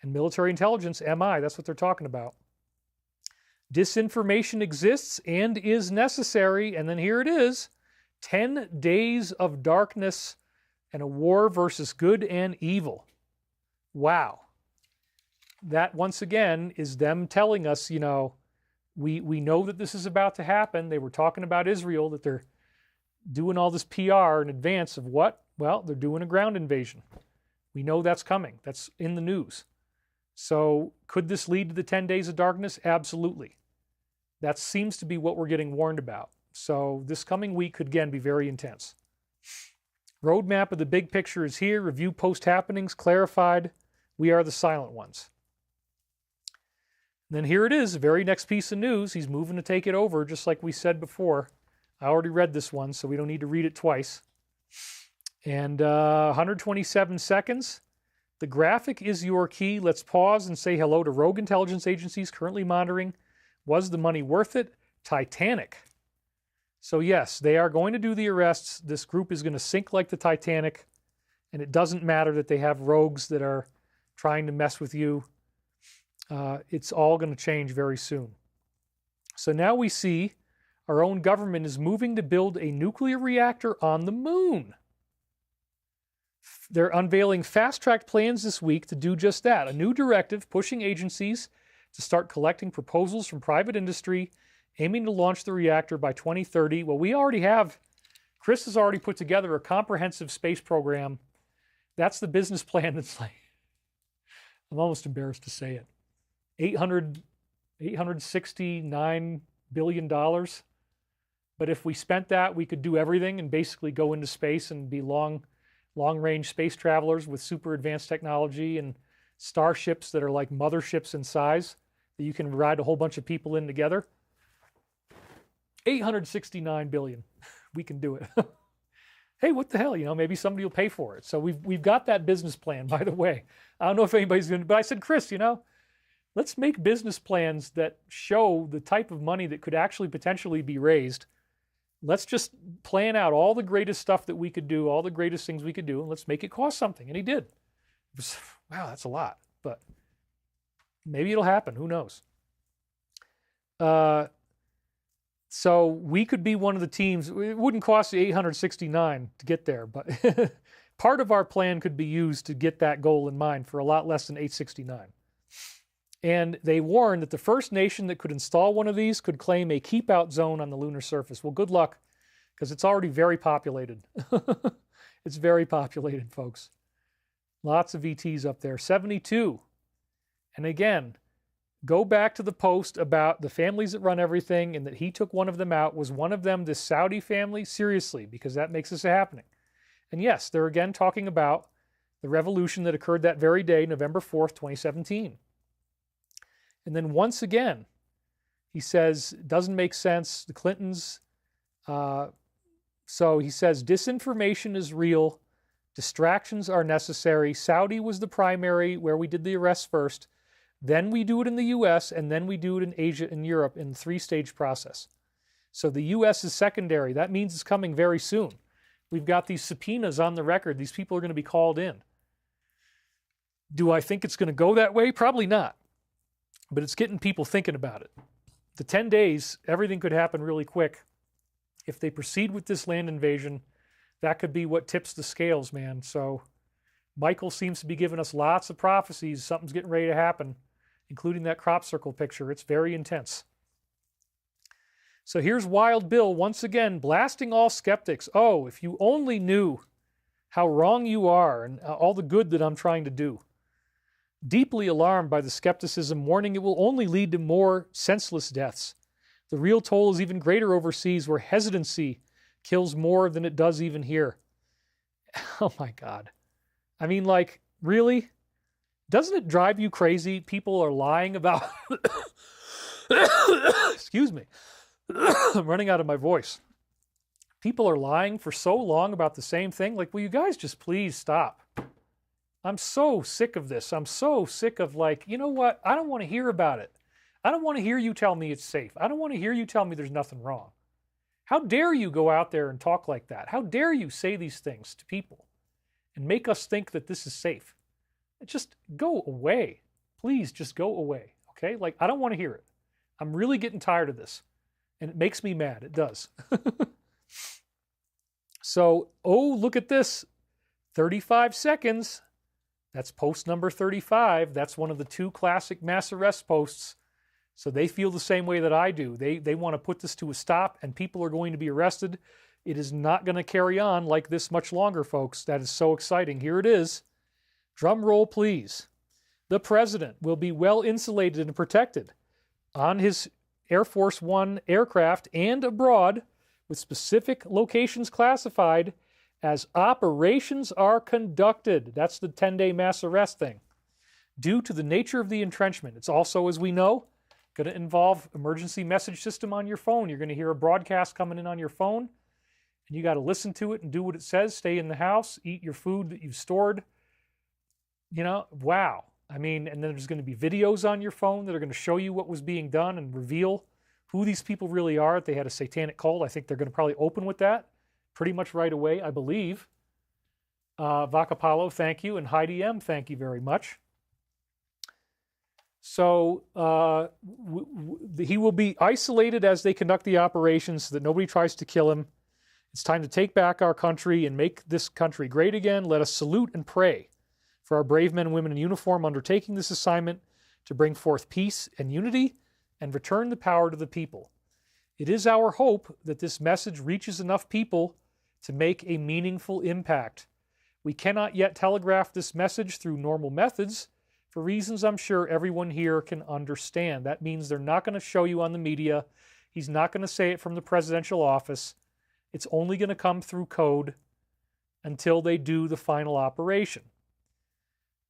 and military intelligence, MI. That's what they're talking about. Disinformation exists and is necessary. And then here it is, 10 days of darkness and a war versus good and evil. Wow. That, once again, is them telling us, you know, we know that this is about to happen. They were talking about Israel, that they're doing all this PR in advance of what? Well, they're doing a ground invasion. We know that's coming. That's in the news. So could this lead to the 10 days of darkness? Absolutely. That seems to be what we're getting warned about. So this coming week could, again, be very intense. Roadmap of the big picture is here. Review post-happenings, clarified. We are the silent ones. And then here it is, the very next piece of news. He's moving to take it over, just like we said before. I already read this one, so we don't need to read it twice. And 127 seconds. The graphic is your key. Let's pause and say hello to rogue intelligence agencies currently monitoring. Was the money worth it? Titanic. So yes, they are going to do the arrests. This group is going to sink like the Titanic. And it doesn't matter that they have rogues that are trying to mess with you. It's all going to change very soon. So now we see our own government is moving to build a nuclear reactor on the moon. They're unveiling fast-track plans this week to do just that. A new directive pushing agencies to start collecting proposals from private industry, aiming to launch the reactor by 2030. Well, we already have, Chris has already put together a comprehensive space program. That's the business plan that's like, I'm almost embarrassed to say it. $869 billion. But if we spent that, we could do everything and basically go into space and be long-range space travelers with super advanced technology and starships that are like motherships in size that you can ride a whole bunch of people in together. 869 billion. We can do it. Hey, what the hell? You know, maybe somebody will pay for it. So we've got that business plan, by the way. I don't know if anybody's going to, but I said, Chris, you know, let's make business plans that show the type of money that could actually potentially be raised. Let's just plan out all the greatest stuff that we could do, all the greatest things we could do, and let's make it cost something. And he did. It was, wow, that's a lot. But maybe it'll happen. Who knows? So we could be one of the teams. It wouldn't cost you 869 to get there, but part of our plan could be used to get that goal in mind for a lot less than 869. And they warned that the first nation that could install one of these could claim a keep-out zone on the lunar surface. Well, good luck, because it's already very populated. It's very populated, folks. Lots of ETs up there. 72. And again, go back to the post about the families that run everything and that he took one of them out. Was one of them this Saudi family? Seriously, because that makes this happening. And yes, they're again talking about the revolution that occurred that very day, November 4th, 2017. And then once again, he says, it doesn't make sense. The Clintons, so he says, disinformation is real. Distractions are necessary. Saudi was the primary where we did the arrests first. Then we do it in the U.S., and then we do it in Asia and Europe in the three-stage process. So the U.S. is secondary. That means it's coming very soon. We've got these subpoenas on the record. These people are going to be called in. Do I think it's going to go that way? Probably not. But it's getting people thinking about it. The 10 days, everything could happen really quick. If they proceed with this land invasion, that could be what tips the scales, man. So Michael seems to be giving us lots of prophecies. Something's getting ready to happen, including that crop circle picture. It's very intense. So here's Wild Bill once again blasting all skeptics. Oh, if you only knew how wrong you are and all the good that I'm trying to do. deeply alarmed by the skepticism, warning it will only lead to more senseless deaths. The real toll is even greater overseas, where hesitancy kills more than it does even here. Oh my God. I mean, like, really? Doesn't it drive you crazy? People are lying about... Excuse me. I'm running out of my voice. People are lying for so long about the same thing. Like, will you guys just please stop? I'm so sick of this. I'm so sick of, like, you know what? I don't want to hear about it. I don't want to hear you tell me it's safe. I don't want to hear you tell me there's nothing wrong. How dare you go out there and talk like that? How dare you say these things to people and make us think that this is safe? Just go away. Please just go away, okay? Like, I don't want to hear it. I'm really getting tired of this. And it makes me mad. It does. So, oh, look at this. 35 seconds. That's post number 35. That's one of the 2 classic mass arrest posts. So they feel the same way that I do. They want to put this to a stop, and people are going to be arrested. It is not going to carry on like this much longer, folks. That is so exciting. Here it is. Drum roll, please. The president will be well insulated and protected on his Air Force One aircraft and abroad, with specific locations classified as operations are conducted. That's the 10-day mass arrest thing. Due to the nature of the entrenchment. It's also, as we know, going to involve emergency message system on your phone. You're going to hear a broadcast coming in on your phone, and you got to listen to it and do what it says. Stay in the house, eat your food that you've stored. You know, wow. I mean, and then there's going to be videos on your phone that are going to show you what was being done and reveal who these people really are. If they had a satanic cult, I think they're going to probably open with that pretty much right away, I believe. Vacapalo, thank you. And Heidi M., thank you very much. So he will be isolated as they conduct the operations so that nobody tries to kill him. It's time to take back our country and make this country great again. Let us salute and pray for our brave men and women in uniform undertaking this assignment to bring forth peace and unity and return the power to the people. It is our hope that this message reaches enough people to make a meaningful impact. We cannot yet telegraph this message through normal methods for reasons I'm sure everyone here can understand. That means they're not going to show you on the media. He's not going to say it from the presidential office. It's only going to come through code until they do the final operation.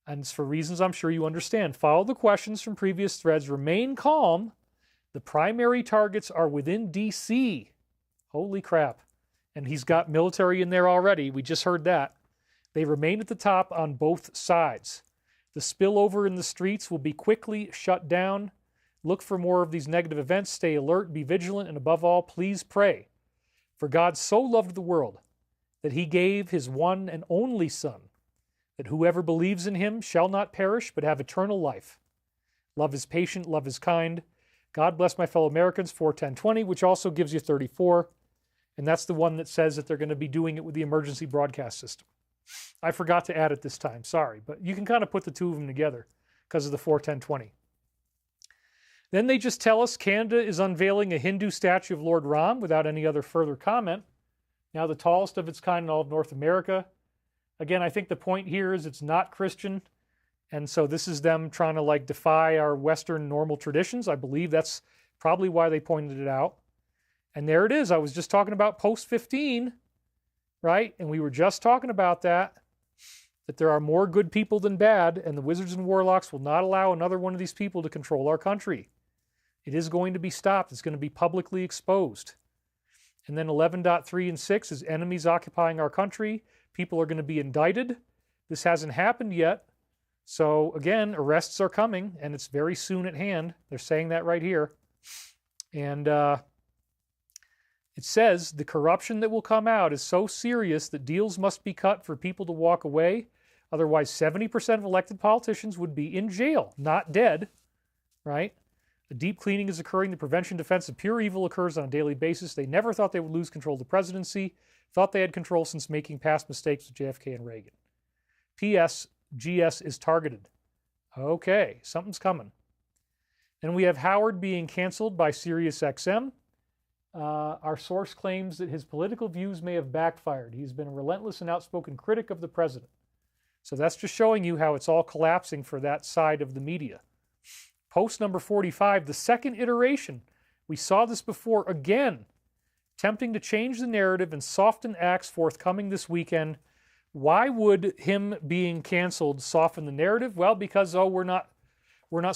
And it's for reasons I'm sure you understand. Follow the questions from previous threads. Remain calm. The primary targets are within D.C. Holy crap. And he's got military in there already. We just heard that. They remain at the top on both sides. The spillover in the streets will be quickly shut down. Look for more of these negative events. Stay alert, be vigilant, and above all, please pray. For God so loved the world that he gave his one and only Son, that whoever believes in him shall not perish but have eternal life. Love is patient, love is kind. God bless my fellow Americans, 41020, which also gives you 34. And that's the one that says that they're going to be doing it with the emergency broadcast system. I forgot to add it this time, sorry. But you can kind of put the two of them together because of the 41020. Then they just tell us Canada is unveiling a Hindu statue of Lord Ram without any other further comment. Now the tallest of its kind in all of North America. Again, I think the point here is it's not Christian. And so this is them trying to like defy our Western normal traditions. I believe that's probably why they pointed it out. And there it is. I was just talking about post 15, right? And we were just talking about that there are more good people than bad, and the wizards and warlocks will not allow another one of these people to control our country. It is going to be stopped. It's going to be publicly exposed. And then 11.3 and 6 is enemies occupying our country. People are going to be indicted. This hasn't happened yet. So again, arrests are coming, and it's very soon at hand. They're saying that right here. And it says the corruption that will come out is so serious that deals must be cut for people to walk away. Otherwise, 70% of elected politicians would be in jail, not dead, right? A deep cleaning is occurring. The prevention defense of pure evil occurs on a daily basis. They never thought they would lose control of the presidency, thought they had control since making past mistakes with JFK and Reagan. P.S. GS is targeted. Okay, something's coming. Then we have Howard being canceled by SiriusXM. Our source claims that his political views may have backfired. He's been a relentless and outspoken critic of the president. So that's just showing you how it's all collapsing for that side of the media. Post number 45, the second iteration. We saw this before again, attempting to change the narrative and soften acts forthcoming this weekend. Why would him being canceled soften the narrative? Well, because, oh, we're not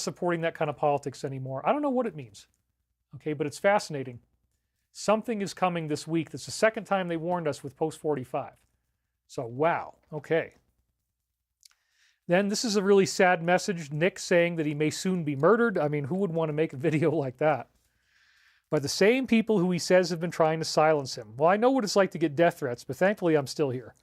supporting that kind of politics anymore. I don't know what it means, okay, but it's fascinating. Something is coming this week. That's the second time they warned us with post 45. So, wow, okay. Then this is a really sad message. Nick saying that he may soon be murdered. I mean, who would want to make a video like that? By the same people who he says have been trying to silence him. Well, I know what it's like to get death threats, but thankfully I'm still here.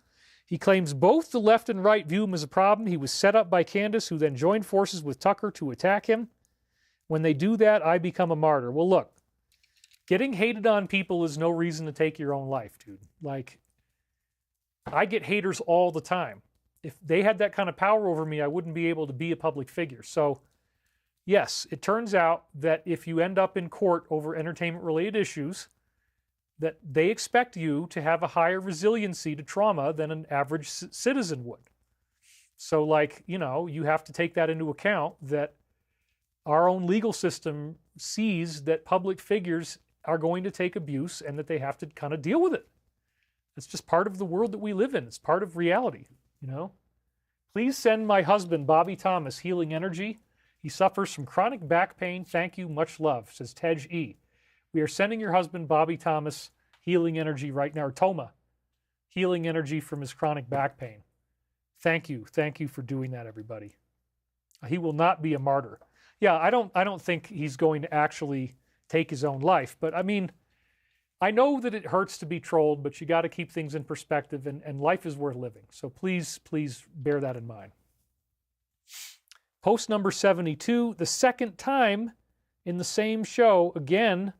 He claims both the left and right view him as a problem. He was set up by Candace, who then joined forces with Tucker to attack him. When they do that, I become a martyr. Well, look, getting hated on people is no reason to take your own life, dude. Like, I get haters all the time. If they had that kind of power over me, I wouldn't be able to be a public figure. So, yes, it turns out that if you end up in court over entertainment-related issues, that they expect you to have a higher resiliency to trauma than an average citizen would. So, like, you know, you have to take that into account, that our own legal system sees that public figures are going to take abuse and that they have to kind of deal with it. It's just part of the world that we live in. It's part of reality, you know. Please send my husband, Bobby Thomas, healing energy. He suffers from chronic back pain. Thank you. Much love, says Tej E. We are sending your husband, Bobby Thomas, healing energy right now, or Toma, healing energy from his chronic back pain. Thank you. Thank you for doing that, everybody. He will not be a martyr. Yeah, I don't think he's going to actually take his own life. But I mean, I know that it hurts to be trolled, but you got to keep things in perspective, and life is worth living. So please, please bear that in mind. Post number 72, the second time in the same show, again,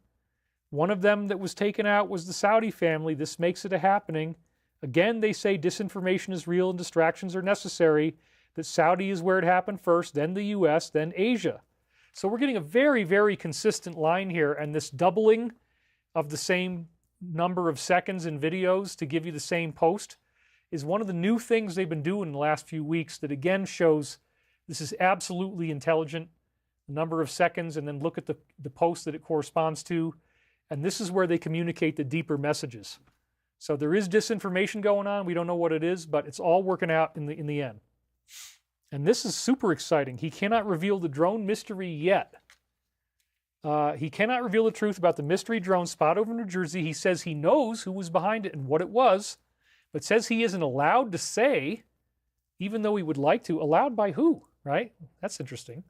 one of them that was taken out was the Saudi family. This makes it a happening. Again, they say disinformation is real and distractions are necessary, that Saudi is where it happened first, then the U.S., then Asia. So we're getting a very, very consistent line here, and this doubling of the same number of seconds in videos to give you the same post is one of the new things they've been doing in the last few weeks that again shows this is absolutely intelligent, the number of seconds, and then look at the post that it corresponds to, and this is where they communicate the deeper messages. So there is disinformation going on. We don't know what it is, but it's all working out in the end. And this is super exciting. He cannot reveal the drone mystery yet. He cannot reveal the truth about the mystery drone spot over New Jersey. He says he knows who was behind it and what it was, but says he isn't allowed to say, even though he would like to. Allowed by who, right? That's interesting.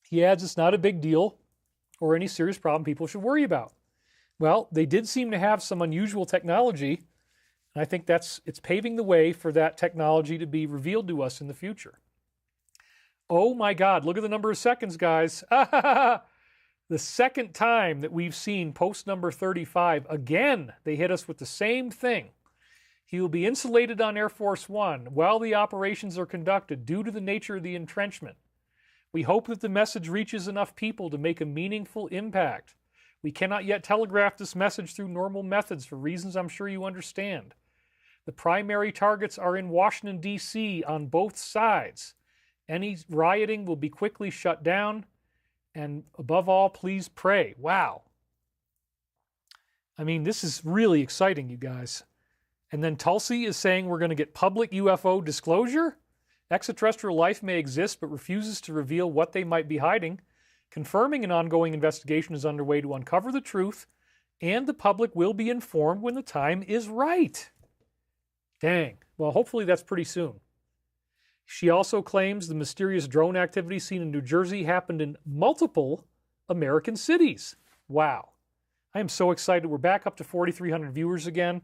He adds it's not a big deal or any serious problem people should worry about. Well, they did seem to have some unusual technology, and I think it's paving the way for that technology to be revealed to us in the future. Oh my God, look at the number of seconds, guys. The second time that we've seen post number 35, again, they hit us with the same thing. He will be insulated on Air Force One while the operations are conducted due to the nature of the entrenchment. We hope that the message reaches enough people to make a meaningful impact. We cannot yet telegraph this message through normal methods for reasons I'm sure you understand. The primary targets are in Washington, D.C. on both sides. Any rioting will be quickly shut down. And above all, please pray. Wow. I mean, this is really exciting, you guys. And then Tulsi is saying we're going to get public UFO disclosure. Extraterrestrial life may exist, but refuses to reveal what they might be hiding. Confirming an ongoing investigation is underway to uncover the truth, and the public will be informed when the time is right. Dang. Well, hopefully that's pretty soon. She also claims the mysterious drone activity seen in New Jersey happened in multiple American cities. Wow. I am so excited. We're back up to 4,300 viewers again.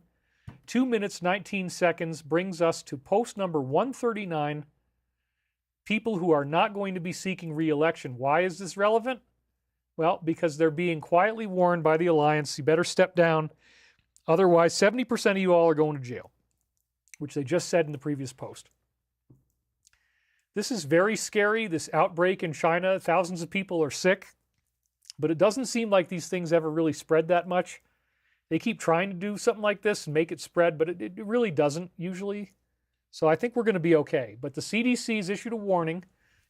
2 minutes, 19 seconds brings us to post number 139. People who are not going to be seeking re-election. Why is this relevant? Well, because they're being quietly warned by the alliance. You better step down. Otherwise, 70% of you all are going to jail, which they just said in the previous post. This is very scary, this outbreak in China. Thousands of people are sick, but it doesn't seem like these things ever really spread that much. They keep trying to do something like this and make it spread, but it really doesn't usually. So I think we're going to be okay. But the CDC has issued a warning.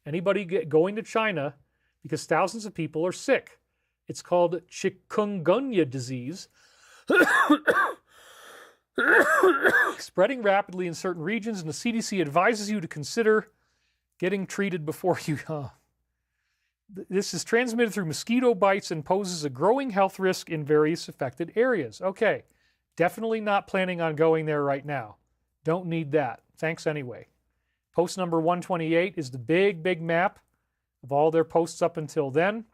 Anybody going to China, because thousands of people are sick. It's called chikungunya disease. Spreading rapidly in certain regions, and the CDC advises you to consider getting treated before you... This is transmitted through mosquito bites and poses a growing health risk in various affected areas. Okay, definitely not planning on going there right now. Don't need that. Thanks anyway. Post number 128 is the big map of all their posts up until then.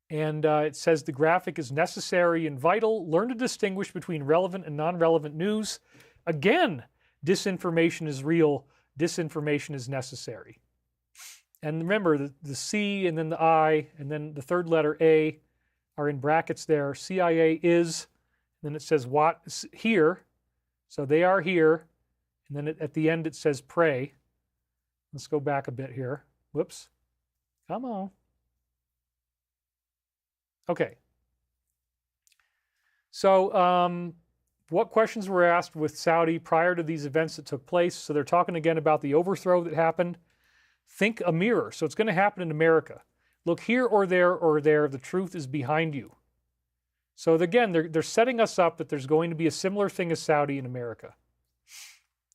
And it says the graphic is necessary and vital. Learn to distinguish between relevant and non-relevant news. Again, disinformation is real. Disinformation is necessary. And remember, the C and then the I and then the third letter A are in brackets there. CIA is, and then it says what here. So they are here. And then at the end it says pray. Let's go back a bit here. Whoops. Come on. Okay. So what questions were asked with Saudi prior to these events that took place? So they're talking again about the overthrow that happened. Think a mirror. So it's going to happen in America. Look here or there or there. The truth is behind you. So again, they're setting us up that there's going to be a similar thing as Saudi in America.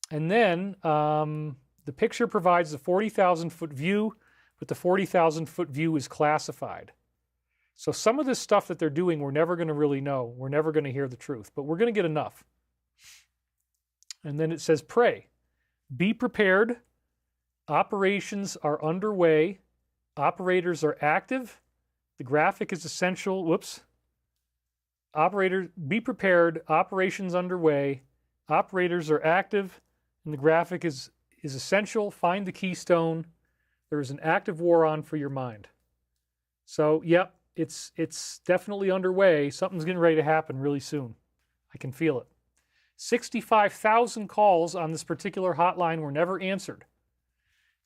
And then the picture provides a 40,000-foot view, but the 40,000-foot view is classified. So some of this stuff that they're doing, we're never going to really know. We're never going to hear the truth, but we're going to get enough. And then it says, pray. Be prepared. Operations are underway. Operators are active. The graphic is essential. Whoops. Operator, be prepared. Operations underway. Operators are active. And the graphic is essential. Find the keystone. There is an active war on for your mind. So, yep, it's definitely underway. Something's getting ready to happen really soon. I can feel it. 65,000 calls on this particular hotline were never answered.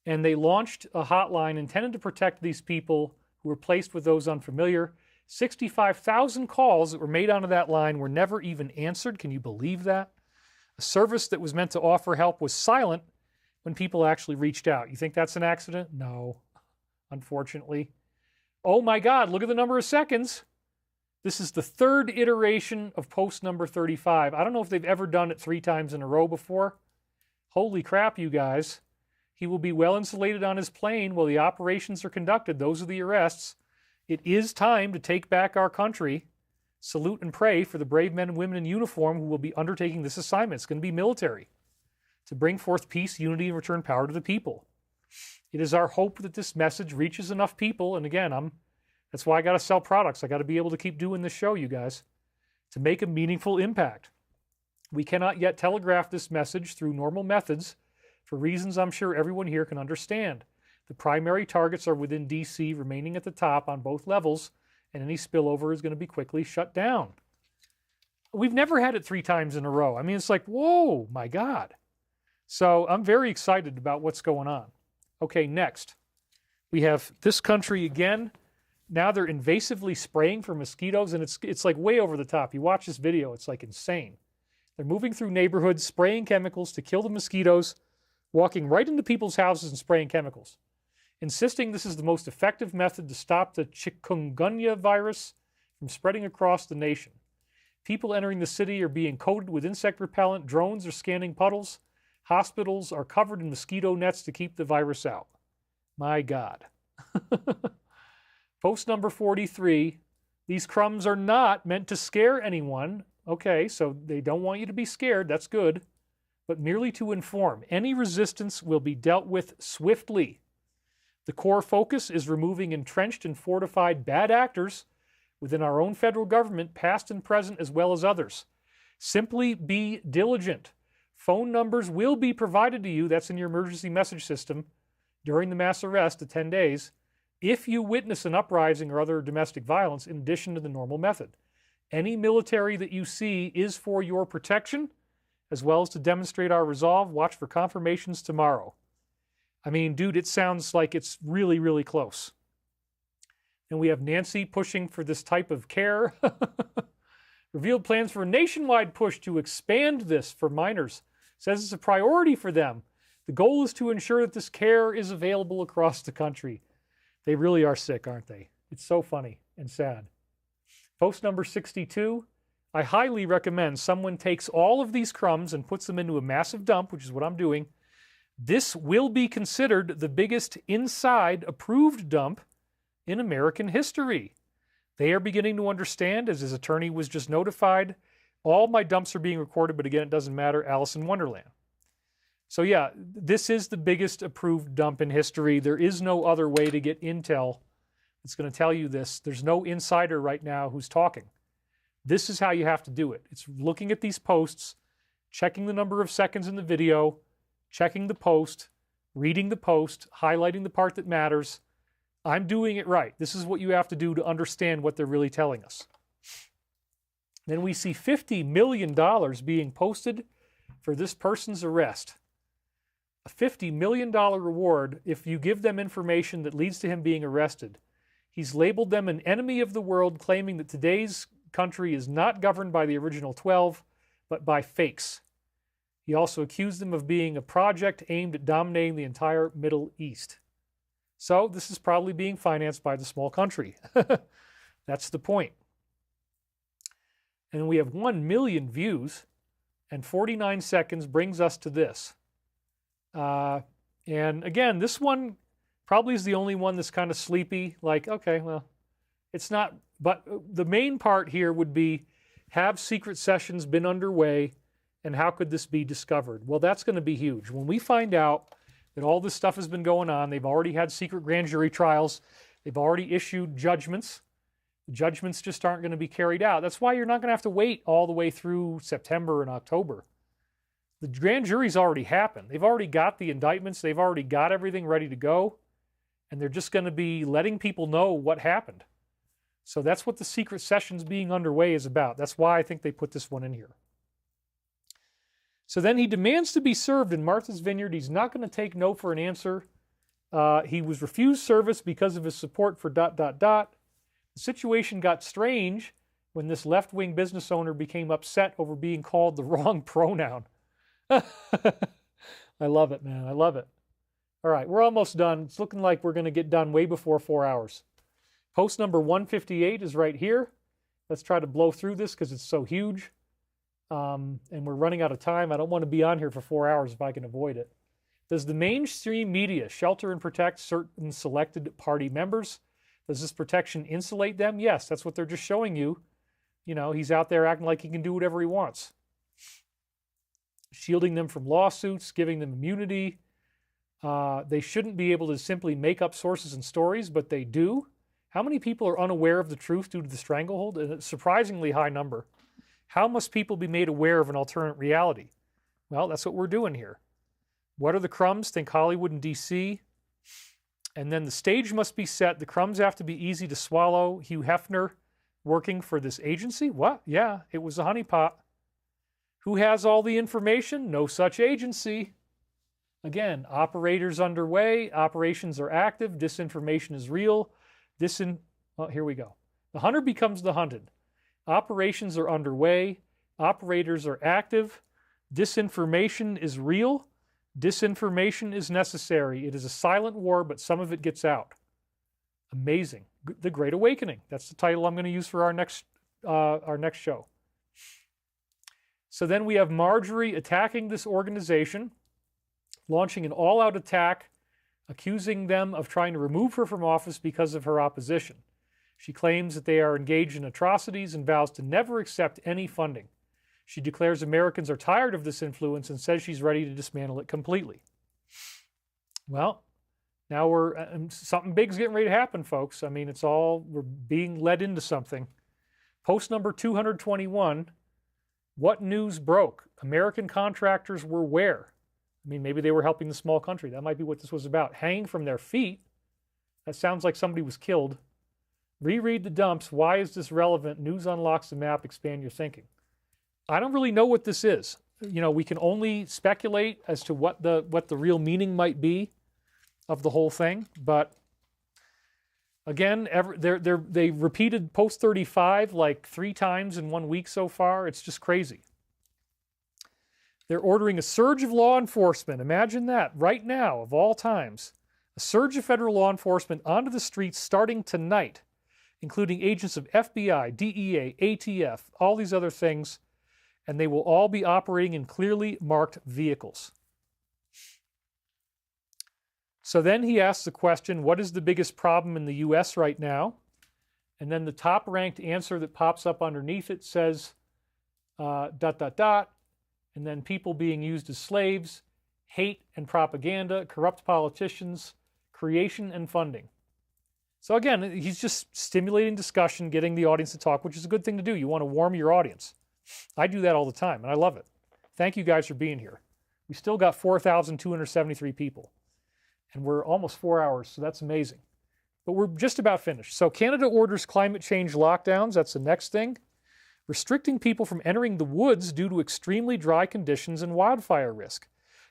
And they launched a hotline intended to protect these people who were placed with those unfamiliar. 65,000 calls that were made onto that line were never even answered. Can you believe that? A service that was meant to offer help was silent when people actually reached out. You think that's an accident? No, unfortunately. Oh my God, look at the number of seconds. This is the third iteration of post number 35. I don't know if they've ever done it 3 times in a row before. Holy crap, you guys. He will be well insulated on his plane while the operations are conducted. Those are the arrests. It is time to take back our country. Salute and pray for the brave men and women in uniform who will be undertaking this assignment. It's going to be military. To bring forth peace, unity, and return power to the people. It is our hope that this message reaches enough people, and again, that's why I got to sell products. I got to be able to keep doing this show, you guys, to make a meaningful impact. We cannot yet telegraph this message through normal methods for reasons I'm sure everyone here can understand. The primary targets are within D.C., remaining at the top on both levels, and any spillover is going to be quickly shut down. We've never had it 3 times in a row. I mean, it's like, whoa, my God. So I'm very excited about what's going on. Okay, next. We have this country again. Now they're invasively spraying for mosquitoes, and it's like way over the top. You watch this video, it's like insane. They're moving through neighborhoods, spraying chemicals to kill the mosquitoes, walking right into people's houses and spraying chemicals, insisting this is the most effective method to stop the chikungunya virus from spreading across the nation. People entering the city are being coated with insect repellent, drones are scanning puddles, hospitals are covered in mosquito nets to keep the virus out. My God. Post number 43, these crumbs are not meant to scare anyone. Okay, so they don't want you to be scared, that's good, but merely to inform. Any resistance will be dealt with swiftly. The core focus is removing entrenched and fortified bad actors within our own federal government, past and present, as well as others. Simply be diligent. Phone numbers will be provided to you, that's in your emergency message system, during the mass arrest of 10 days, if you witness an uprising or other domestic violence in addition to the normal method. Any military that you see is for your protection, as well as to demonstrate our resolve. Watch for confirmations tomorrow. I mean, dude, it sounds like it's really, really close. And we have Nancy pushing for this type of care. Revealed plans for a nationwide push to expand this for minors. Says it's a priority for them. The goal is to ensure that this care is available across the country. They really are sick, aren't they? It's so funny and sad. Post number 62. I highly recommend someone takes all of these crumbs and puts them into a massive dump, which is what I'm doing. This will be considered the biggest inside approved dump in American history. They are beginning to understand, as his attorney was just notified, all my dumps are being recorded, but again, it doesn't matter, Alice in Wonderland. So yeah, this is the biggest approved dump in history. There is no other way to get intel that's going to tell you this. There's no insider right now who's talking. This is how you have to do it. It's looking at these posts, checking the number of seconds in the video, checking the post, reading the post, highlighting the part that matters. I'm doing it right. This is what you have to do to understand what they're really telling us. Then we see $50 million being posted for this person's arrest. A $50 million reward if you give them information that leads to him being arrested. He's labeled them an enemy of the world, claiming that today's country is not governed by the original 12, but by fakes. He also accused them of being a project aimed at dominating the entire Middle East. So this is probably being financed by the small country. That's the point. And we have 1 million views, and 49 seconds brings us to this. And again, this one probably is the only one that's kind of sleepy. Like, okay, well, it's not. But the main part here would be, have secret sessions been underway, and how could this be discovered? Well, that's going to be huge. When we find out that all this stuff has been going on, they've already had secret grand jury trials, they've already issued judgments. The judgments just aren't going to be carried out. That's why you're not going to have to wait all the way through September and October. The grand jury's already happened. They've already got the indictments. They've already got everything ready to go. And they're just going to be letting people know what happened. So that's what the secret sessions being underway is about. That's why I think they put this one in here. So then he demands to be served in Martha's Vineyard. He's not going to take no for an answer. He was refused service because of his support for ... The situation got strange when this left-wing business owner became upset over being called the wrong pronoun. I love it, man. I love it. All right, we're almost done. It's looking like we're going to get done way before 4 hours. Post number 158 is right here. Let's try to blow through this because it's so huge. And we're running out of time. I don't want to be on here for 4 hours if I can avoid it. Does the mainstream media shelter and protect certain selected party members? Does this protection insulate them? Yes, that's what they're just showing you. You know, he's out there acting like he can do whatever he wants. Shielding them from lawsuits, giving them immunity. They shouldn't be able to simply make up sources and stories, but they do. How many people are unaware of the truth due to the stranglehold? A surprisingly high number. How must people be made aware of an alternate reality? Well, that's what we're doing here. What are the crumbs? Think Hollywood and DC. And then the stage must be set. The crumbs have to be easy to swallow. Hugh Hefner working for this agency? What? Yeah, it was a honeypot. Who has all the information? No such agency. Again, operators underway. Operations are active. Disinformation is real. Well, here we go. The hunter becomes the hunted. Operations are underway. Operators are active. Disinformation is real. Disinformation is necessary. It is a silent war, but some of it gets out. Amazing. The Great Awakening. That's the title I'm going to use for our next show. So then we have Marjorie attacking this organization, launching an all-out attack, accusing them of trying to remove her from office because of her opposition. She claims that they are engaged in atrocities and vows to never accept any funding. She declares Americans are tired of this influence and says she's ready to dismantle it completely. Well, now something big's getting ready to happen, folks. I mean, we're being led into something. Post number 221, what news broke? American contractors were where? I mean, maybe they were helping the small country. That might be what this was about. Hanging from their feet? That sounds like somebody was killed. Reread the dumps. Why is this relevant? News unlocks the map. Expand your thinking. I don't really know what this is. You know, we can only speculate as to what the real meaning might be of the whole thing. But Again, they repeated post 35 like 3 times in 1 week so far. It's just crazy. They're ordering a surge of law enforcement. Imagine that, right now, of all times. A surge of federal law enforcement onto the streets starting tonight, including agents of FBI, DEA, ATF, all these other things, and they will all be operating in clearly marked vehicles. So then he asks the question, what is the biggest problem in the U.S. right now? And then the top-ranked answer that pops up underneath it says, ... and then people being used as slaves, hate and propaganda, corrupt politicians, creation and funding. So again, he's just stimulating discussion, getting the audience to talk, which is a good thing to do. You want to warm your audience. I do that all the time, and I love it. Thank you guys for being here. We still got 4,273 people. And we're almost 4 hours, so that's amazing. But we're just about finished. So Canada orders climate change lockdowns. That's the next thing. Restricting people from entering the woods due to extremely dry conditions and wildfire risk.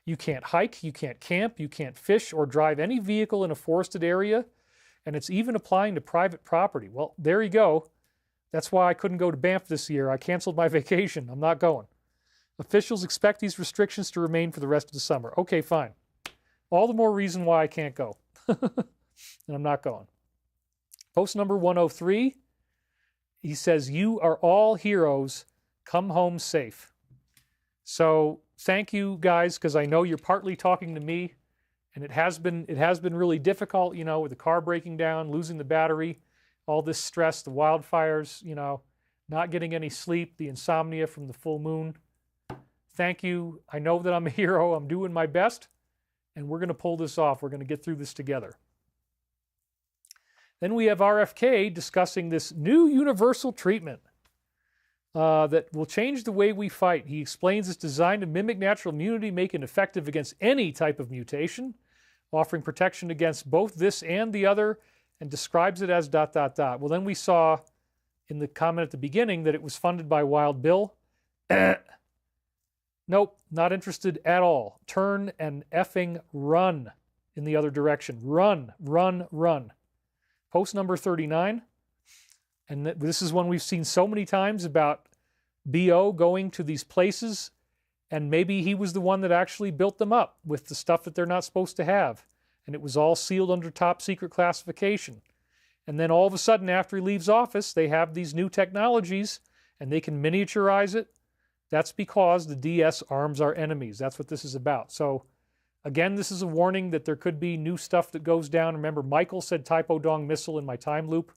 You can't hike, you can't camp, you can't fish or drive any vehicle in a forested area, and it's even applying to private property. Well, there you go. That's why I couldn't go to Banff this year. I canceled my vacation. I'm not going. Officials expect these restrictions to remain for the rest of the summer. Okay, fine. All the more reason why I can't go. And I'm not going. Post number 103. He says, you are all heroes. Come home safe. So thank you guys, because I know you're partly talking to me, and it has been really difficult, you know, with the car breaking down, losing the battery, all this stress, the wildfires, you know, not getting any sleep, the insomnia from the full moon. Thank you. I know that I'm a hero. I'm doing my best, and we're going to pull this off. We're going to get through this together. Then we have RFK discussing this new universal treatment that will change the way we fight. He explains it's designed to mimic natural immunity, make it effective against any type of mutation, offering protection against both this and the other, and describes it as ... Well, then we saw in the comment at the beginning that it was funded by Wild Bill. Nope, not interested at all. Turn and effing run in the other direction. Run, run, run. Post number 39. And this is one we've seen so many times about BO going to these places, and maybe he was the one that actually built them up with the stuff that they're not supposed to have. And it was all sealed under top secret classification. And then all of a sudden, after he leaves office, they have these new technologies, and they can miniaturize it. That's because the DS arms our enemies. That's what this is about. So, again, this is a warning that there could be new stuff that goes down. Remember, Michael said Typo Dong missile in my time loop.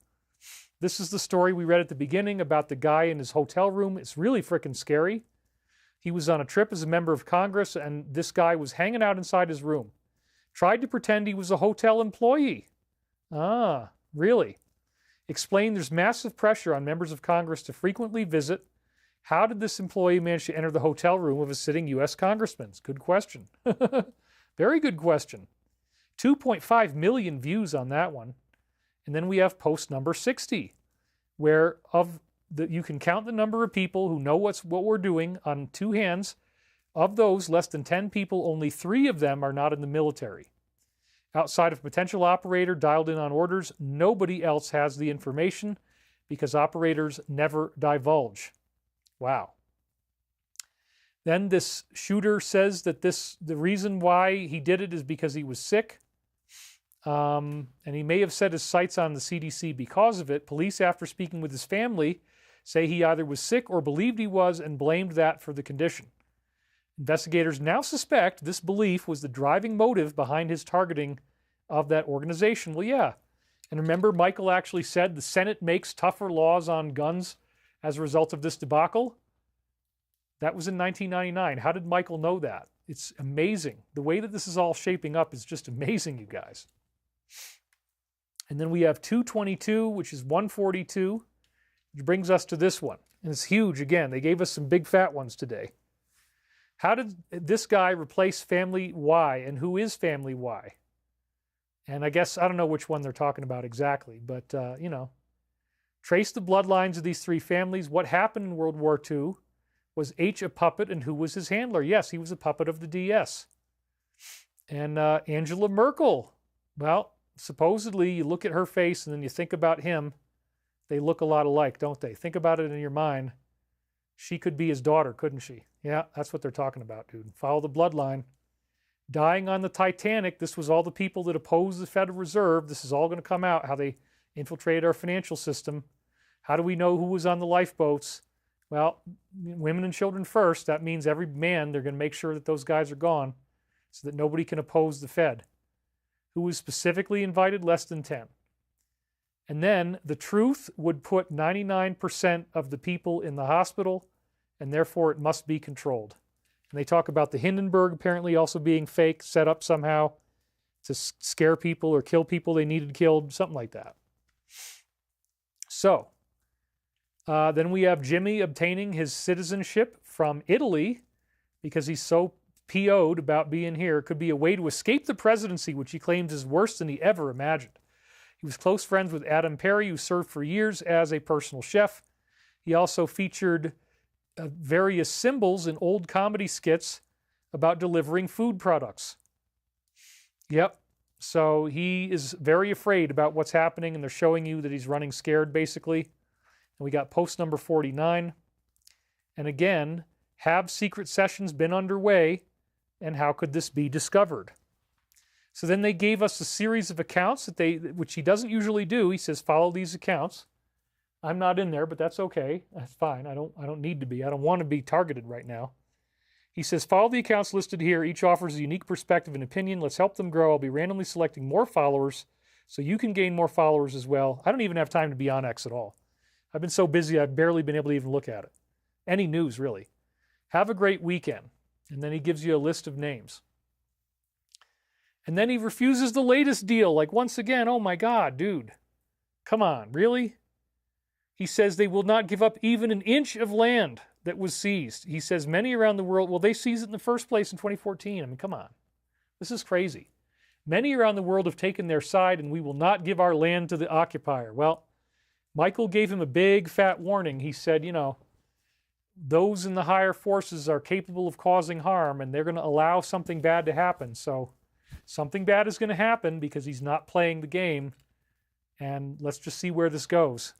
This is the story we read at the beginning about the guy in his hotel room. It's really freaking scary. He was on a trip as a member of Congress, and this guy was hanging out inside his room. Tried to pretend he was a hotel employee. Ah, really? Explained there's massive pressure on members of Congress to frequently visit. How did this employee manage to enter the hotel room of a sitting U.S. congressman? Good question. Very good question. 2.5 million views on that one. And then we have post number 60, where you can count the number of people who know what we're doing on 2 hands. Of those, less than 10 people, only 3 of them are not in the military. Outside of potential operator dialed in on orders, nobody else has the information because operators never divulge. Wow. Then this shooter says that the reason why he did it is because he was sick. And he may have set his sights on the CDC because of it. Police, after speaking with his family, say he either was sick or believed he was and blamed that for the condition. Investigators now suspect this belief was the driving motive behind his targeting of that organization. Well, yeah. And remember, Michael actually said the Senate makes tougher laws on guns as a result of this debacle. That was in 1999. How did Michael know that? It's amazing. The way that this is all shaping up is just amazing, you guys. And then we have 222, which is 142, which brings us to this one. And it's huge again. They gave us some big fat ones today. How did this guy replace Family Y, and who is Family Y? And I guess, I don't know which one they're talking about exactly, but, you know. Trace the bloodlines of these 3 families. What happened in World War II? Was H a puppet, and who was his handler? Yes, he was a puppet of the DS. And Angela Merkel. Well, supposedly you look at her face and then you think about him. They look a lot alike, don't they? Think about it in your mind. She could be his daughter, couldn't she? Yeah, that's what they're talking about, dude. Follow the bloodline. Dying on the Titanic, this was all the people that opposed the Federal Reserve. This is all going to come out, how they infiltrated our financial system. How do we know who was on the lifeboats? Well, women and children first. That means every man, they're going to make sure that those guys are gone so that nobody can oppose the Fed. Who was specifically invited? Less than 10. And then the truth would put 99% of the people in the hospital, and therefore it must be controlled. And they talk about the Hindenburg apparently also being fake, set up somehow to scare people or kill people they needed killed, something like that. So, then we have Jimmy obtaining his citizenship from Italy because he's so PO'd about being here. It could be a way to escape the presidency, which he claims is worse than he ever imagined. He was close friends with Adam Perry, who served for years as a personal chef. He also featured various symbols in old comedy skits about delivering food products. Yep. So he is very afraid about what's happening, and they're showing you that he's running scared, basically. And we got post number 49. And again, have secret sessions been underway, and how could this be discovered? So then they gave us a series of accounts which he doesn't usually do. He says, follow these accounts. I'm not in there, but that's okay. That's fine. I don't need to be. I don't want to be targeted right now. He says, follow the accounts listed here. Each offers a unique perspective and opinion. Let's help them grow. I'll be randomly selecting more followers so you can gain more followers as well. I don't even have time to be on X at all. I've been so busy, I've barely been able to even look at it. Any news, really. Have a great weekend. And then he gives you a list of names. And then he refuses the latest deal. Like, once again, oh my God, dude. Come on, really? He says they will not give up even an inch of land that was seized. He says many around the world, well, they seized it in the first place in 2014. I mean, come on. This is crazy. Many around the world have taken their side, and we will not give our land to the occupier. Well, Michael gave him a big fat warning. He said, you know, those in the higher forces are capable of causing harm, and they're going to allow something bad to happen. So something bad is going to happen because he's not playing the game, and let's just see where this goes.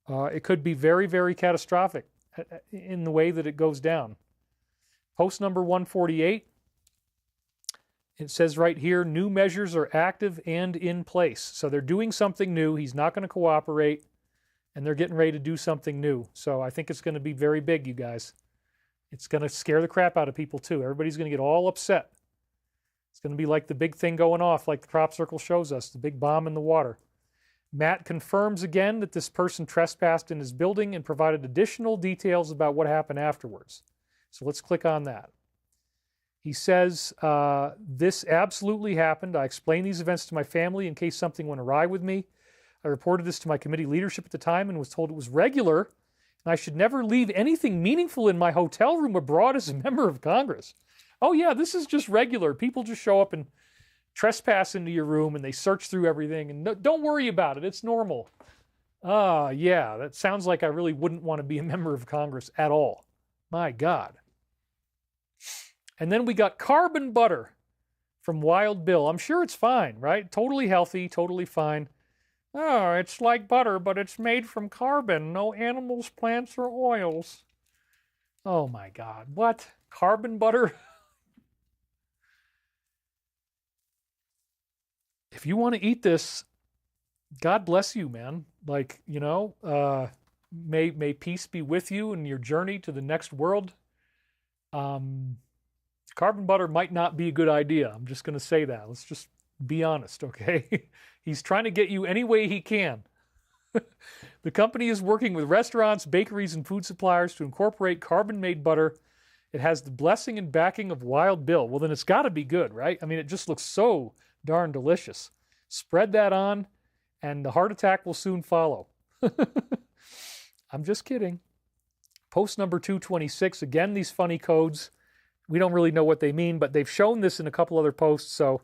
It could be very, very catastrophic in the way that it goes down. Post number 148. It says right here, new measures are active and in place. So they're doing something new. He's not going to cooperate, and they're getting ready to do something new. So I think it's going to be very big, you guys. It's going to scare the crap out of people, too. Everybody's going to get all upset. It's going to be like the big thing going off, like the crop circle shows us, the big bomb in the water. Matt confirms again that this person trespassed in his building and provided additional details about what happened afterwards. So let's click on that. He says, this absolutely happened. I explained these events to my family in case something went awry with me. I reported this to my committee leadership at the time and was told it was regular, and I should never leave anything meaningful in my hotel room abroad as a member of Congress. Oh yeah, this is just regular. People just show up and trespass into your room and they search through everything, and no, don't worry about it. It's normal. Yeah, that sounds like I really wouldn't want to be a member of Congress at all. My God. And then we got carbon butter from Wild Bill. I'm sure it's fine, right? Totally healthy, totally fine. Oh, it's like butter, but it's made from carbon. No animals, plants, or oils. Oh my God. What? Carbon butter? If you want to eat this, God bless you, man. Like, you know, may peace be with you in your journey to the next world. Carbon butter might not be a good idea. I'm just going to say that. Let's just be honest, okay? He's trying to get you any way he can. The company is working with restaurants, bakeries, and food suppliers to incorporate carbon-made butter. It has the blessing and backing of Wild Bill. Well, then it's got to be good, right? I mean, it just looks so darn delicious. Spread that on, and the heart attack will soon follow. I'm just kidding. Post number 226. Again, these funny codes. We don't really know what they mean, but they've shown this in a couple other posts, so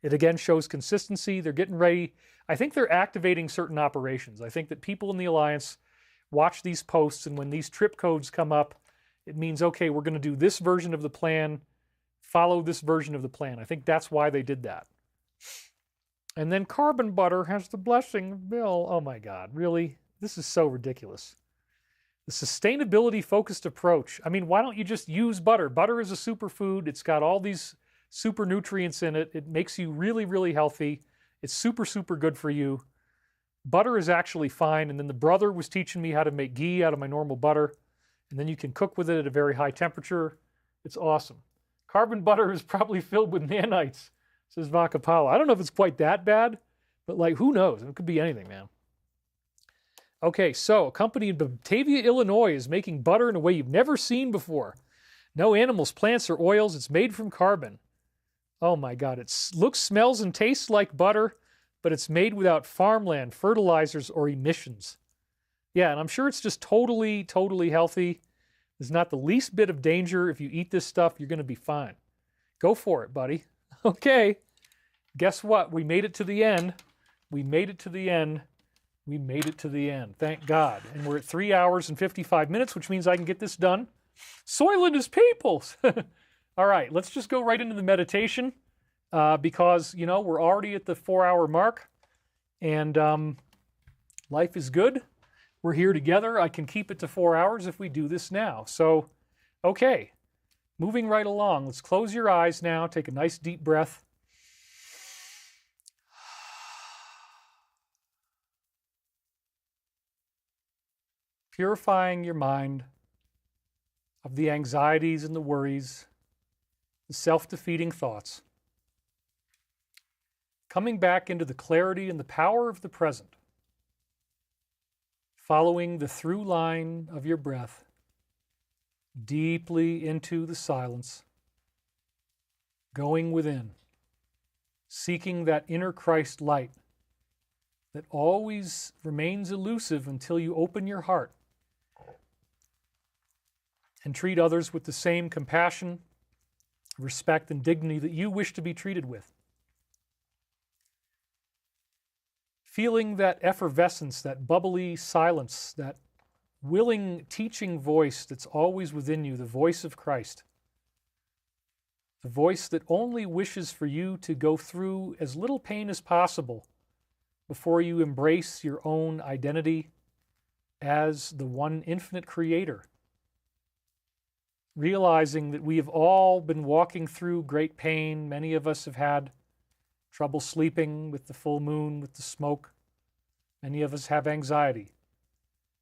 it again shows consistency. They're getting ready. I think they're activating certain operations. I think that people in the Alliance watch these posts, and when these trip codes come up, it means, okay, we're going to do this version of the plan, follow this version of the plan. I think that's why they did that. And then carbon butter has the blessing of Bill. Oh my God, really? This is so ridiculous. The sustainability-focused approach. I mean, why don't you just use butter? Butter is a superfood. It's got all these super nutrients in it. It makes you really, really healthy. It's super, super good for you. Butter is actually fine. And then the brother was teaching me how to make ghee out of my normal butter. And then you can cook with it at a very high temperature. It's awesome. Carbon butter is probably filled with nanites, says Vakapala. I don't know if it's quite that bad, but like, who knows? It could be anything, man. Okay, so a company in Batavia, Illinois is making butter in a way you've never seen before. No animals, plants, or oils. It's made from carbon. Oh my God. It looks, smells, and tastes like butter, but it's made without farmland, fertilizers, or emissions. Yeah, and I'm sure it's just totally, totally healthy. There's not the least bit of danger. If you eat this stuff, you're going to be fine. Go for it, buddy. Okay. Guess what? We made it to the end. We made it to the end. We made it to the end. Thank God. And we're at 3 hours and 55 minutes, which means I can get this done. Soylent is peoples. All right, let's just go right into the meditation because, you know, we're already at the 4-hour mark and life is good. We're here together. I can keep it to 4 hours if we do this now. So, okay, moving right along. Let's close your eyes now. Take a nice deep breath. Purifying your mind of the anxieties and the worries, the self-defeating thoughts. Coming back into the clarity and the power of the present. Following the through line of your breath deeply into the silence, going within, seeking that inner Christ light that always remains elusive until you open your heart and treat others with the same compassion, respect, and dignity that you wish to be treated with. Feeling that effervescence, that bubbly silence, that willing teaching voice that's always within you, the voice of Christ. The voice that only wishes for you to go through as little pain as possible before you embrace your own identity as the one infinite creator. Realizing that we have all been walking through great pain. Many of us have had trouble sleeping with the full moon, with the smoke. Many of us have anxiety.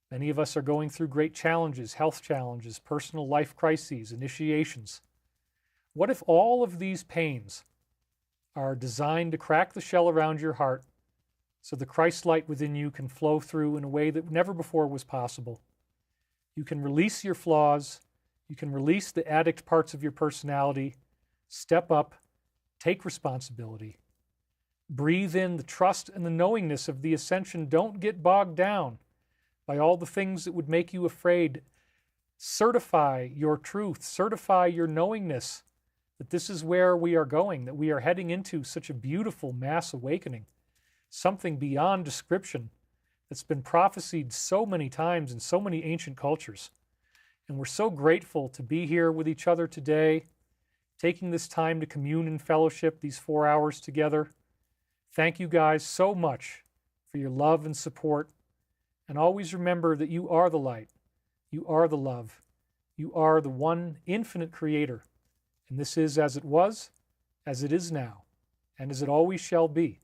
Many of us are going through great challenges, health challenges, personal life crises, initiations. What if all of these pains are designed to crack the shell around your heart so the Christ light within you can flow through in a way that never before was possible? You can release your flaws. You can release the addict parts of your personality, step up, take responsibility. Breathe in the trust and the knowingness of the ascension. Don't get bogged down by all the things that would make you afraid. Certify your truth, certify your knowingness that this is where we are going, that we are heading into such a beautiful mass awakening, something beyond description that's been prophesied so many times in so many ancient cultures. And we're so grateful to be here with each other today, taking this time to commune in fellowship, these 4 hours together. Thank you guys so much for your love and support. And always remember that you are the light. You are the love. You are the one infinite creator. And this is as it was, as it is now, and as it always shall be.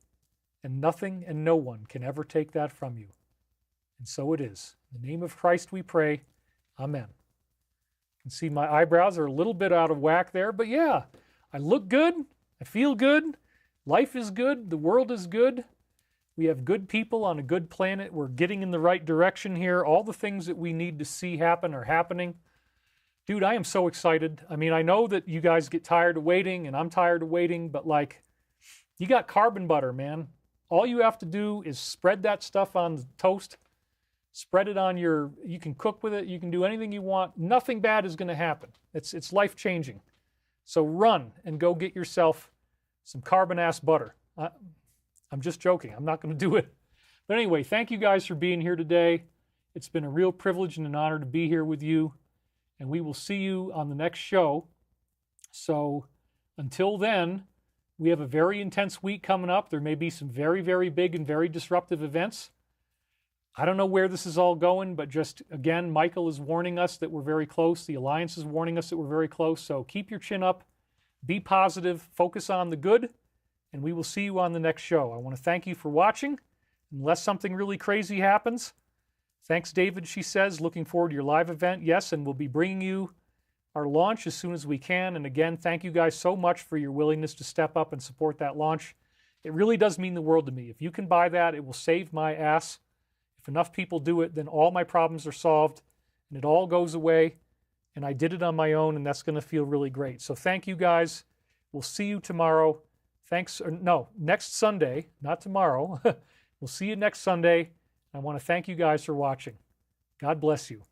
And nothing and no one can ever take that from you. And so it is. In the name of Christ we pray. Amen. You can see my eyebrows are a little bit out of whack there, but yeah, I look good. I feel good. Life is good. The world is good. We have good people on a good planet. We're getting in the right direction here. All the things that we need to see happen are happening. Dude, I am so excited. I mean, I know that you guys get tired of waiting, and I'm tired of waiting, but like, you got carbon butter, man. All you have to do is spread that stuff on toast, spread it on you can cook with it, you can do anything you want. Nothing bad is going to happen. It's life-changing. So run and go get yourself some carbon-ass butter. I'm just joking. I'm not going to do it. But anyway, thank you guys for being here today. It's been a real privilege and an honor to be here with you. And we will see you on the next show. So until then, We have a very intense week coming up. There may be some very, very big and very disruptive events. I don't know where this is all going, but just, again, Michael is warning us that we're very close. The Alliance is warning us that we're very close. So keep your chin up, be positive, focus on the good, and we will see you on the next show. I want to thank you for watching. Unless something really crazy happens. Thanks, David, she says. Looking forward to your live event. Yes, and we'll be bringing you our launch as soon as we can. And again, thank you guys so much for your willingness to step up and support that launch. It really does mean the world to me. If you can buy that, it will save my ass. If enough people do it, then all my problems are solved and it all goes away. And I did it on my own, and that's going to feel really great. So thank you guys. We'll see you tomorrow. Next Sunday, not tomorrow. We'll see you next Sunday. I want to thank you guys for watching. God bless you.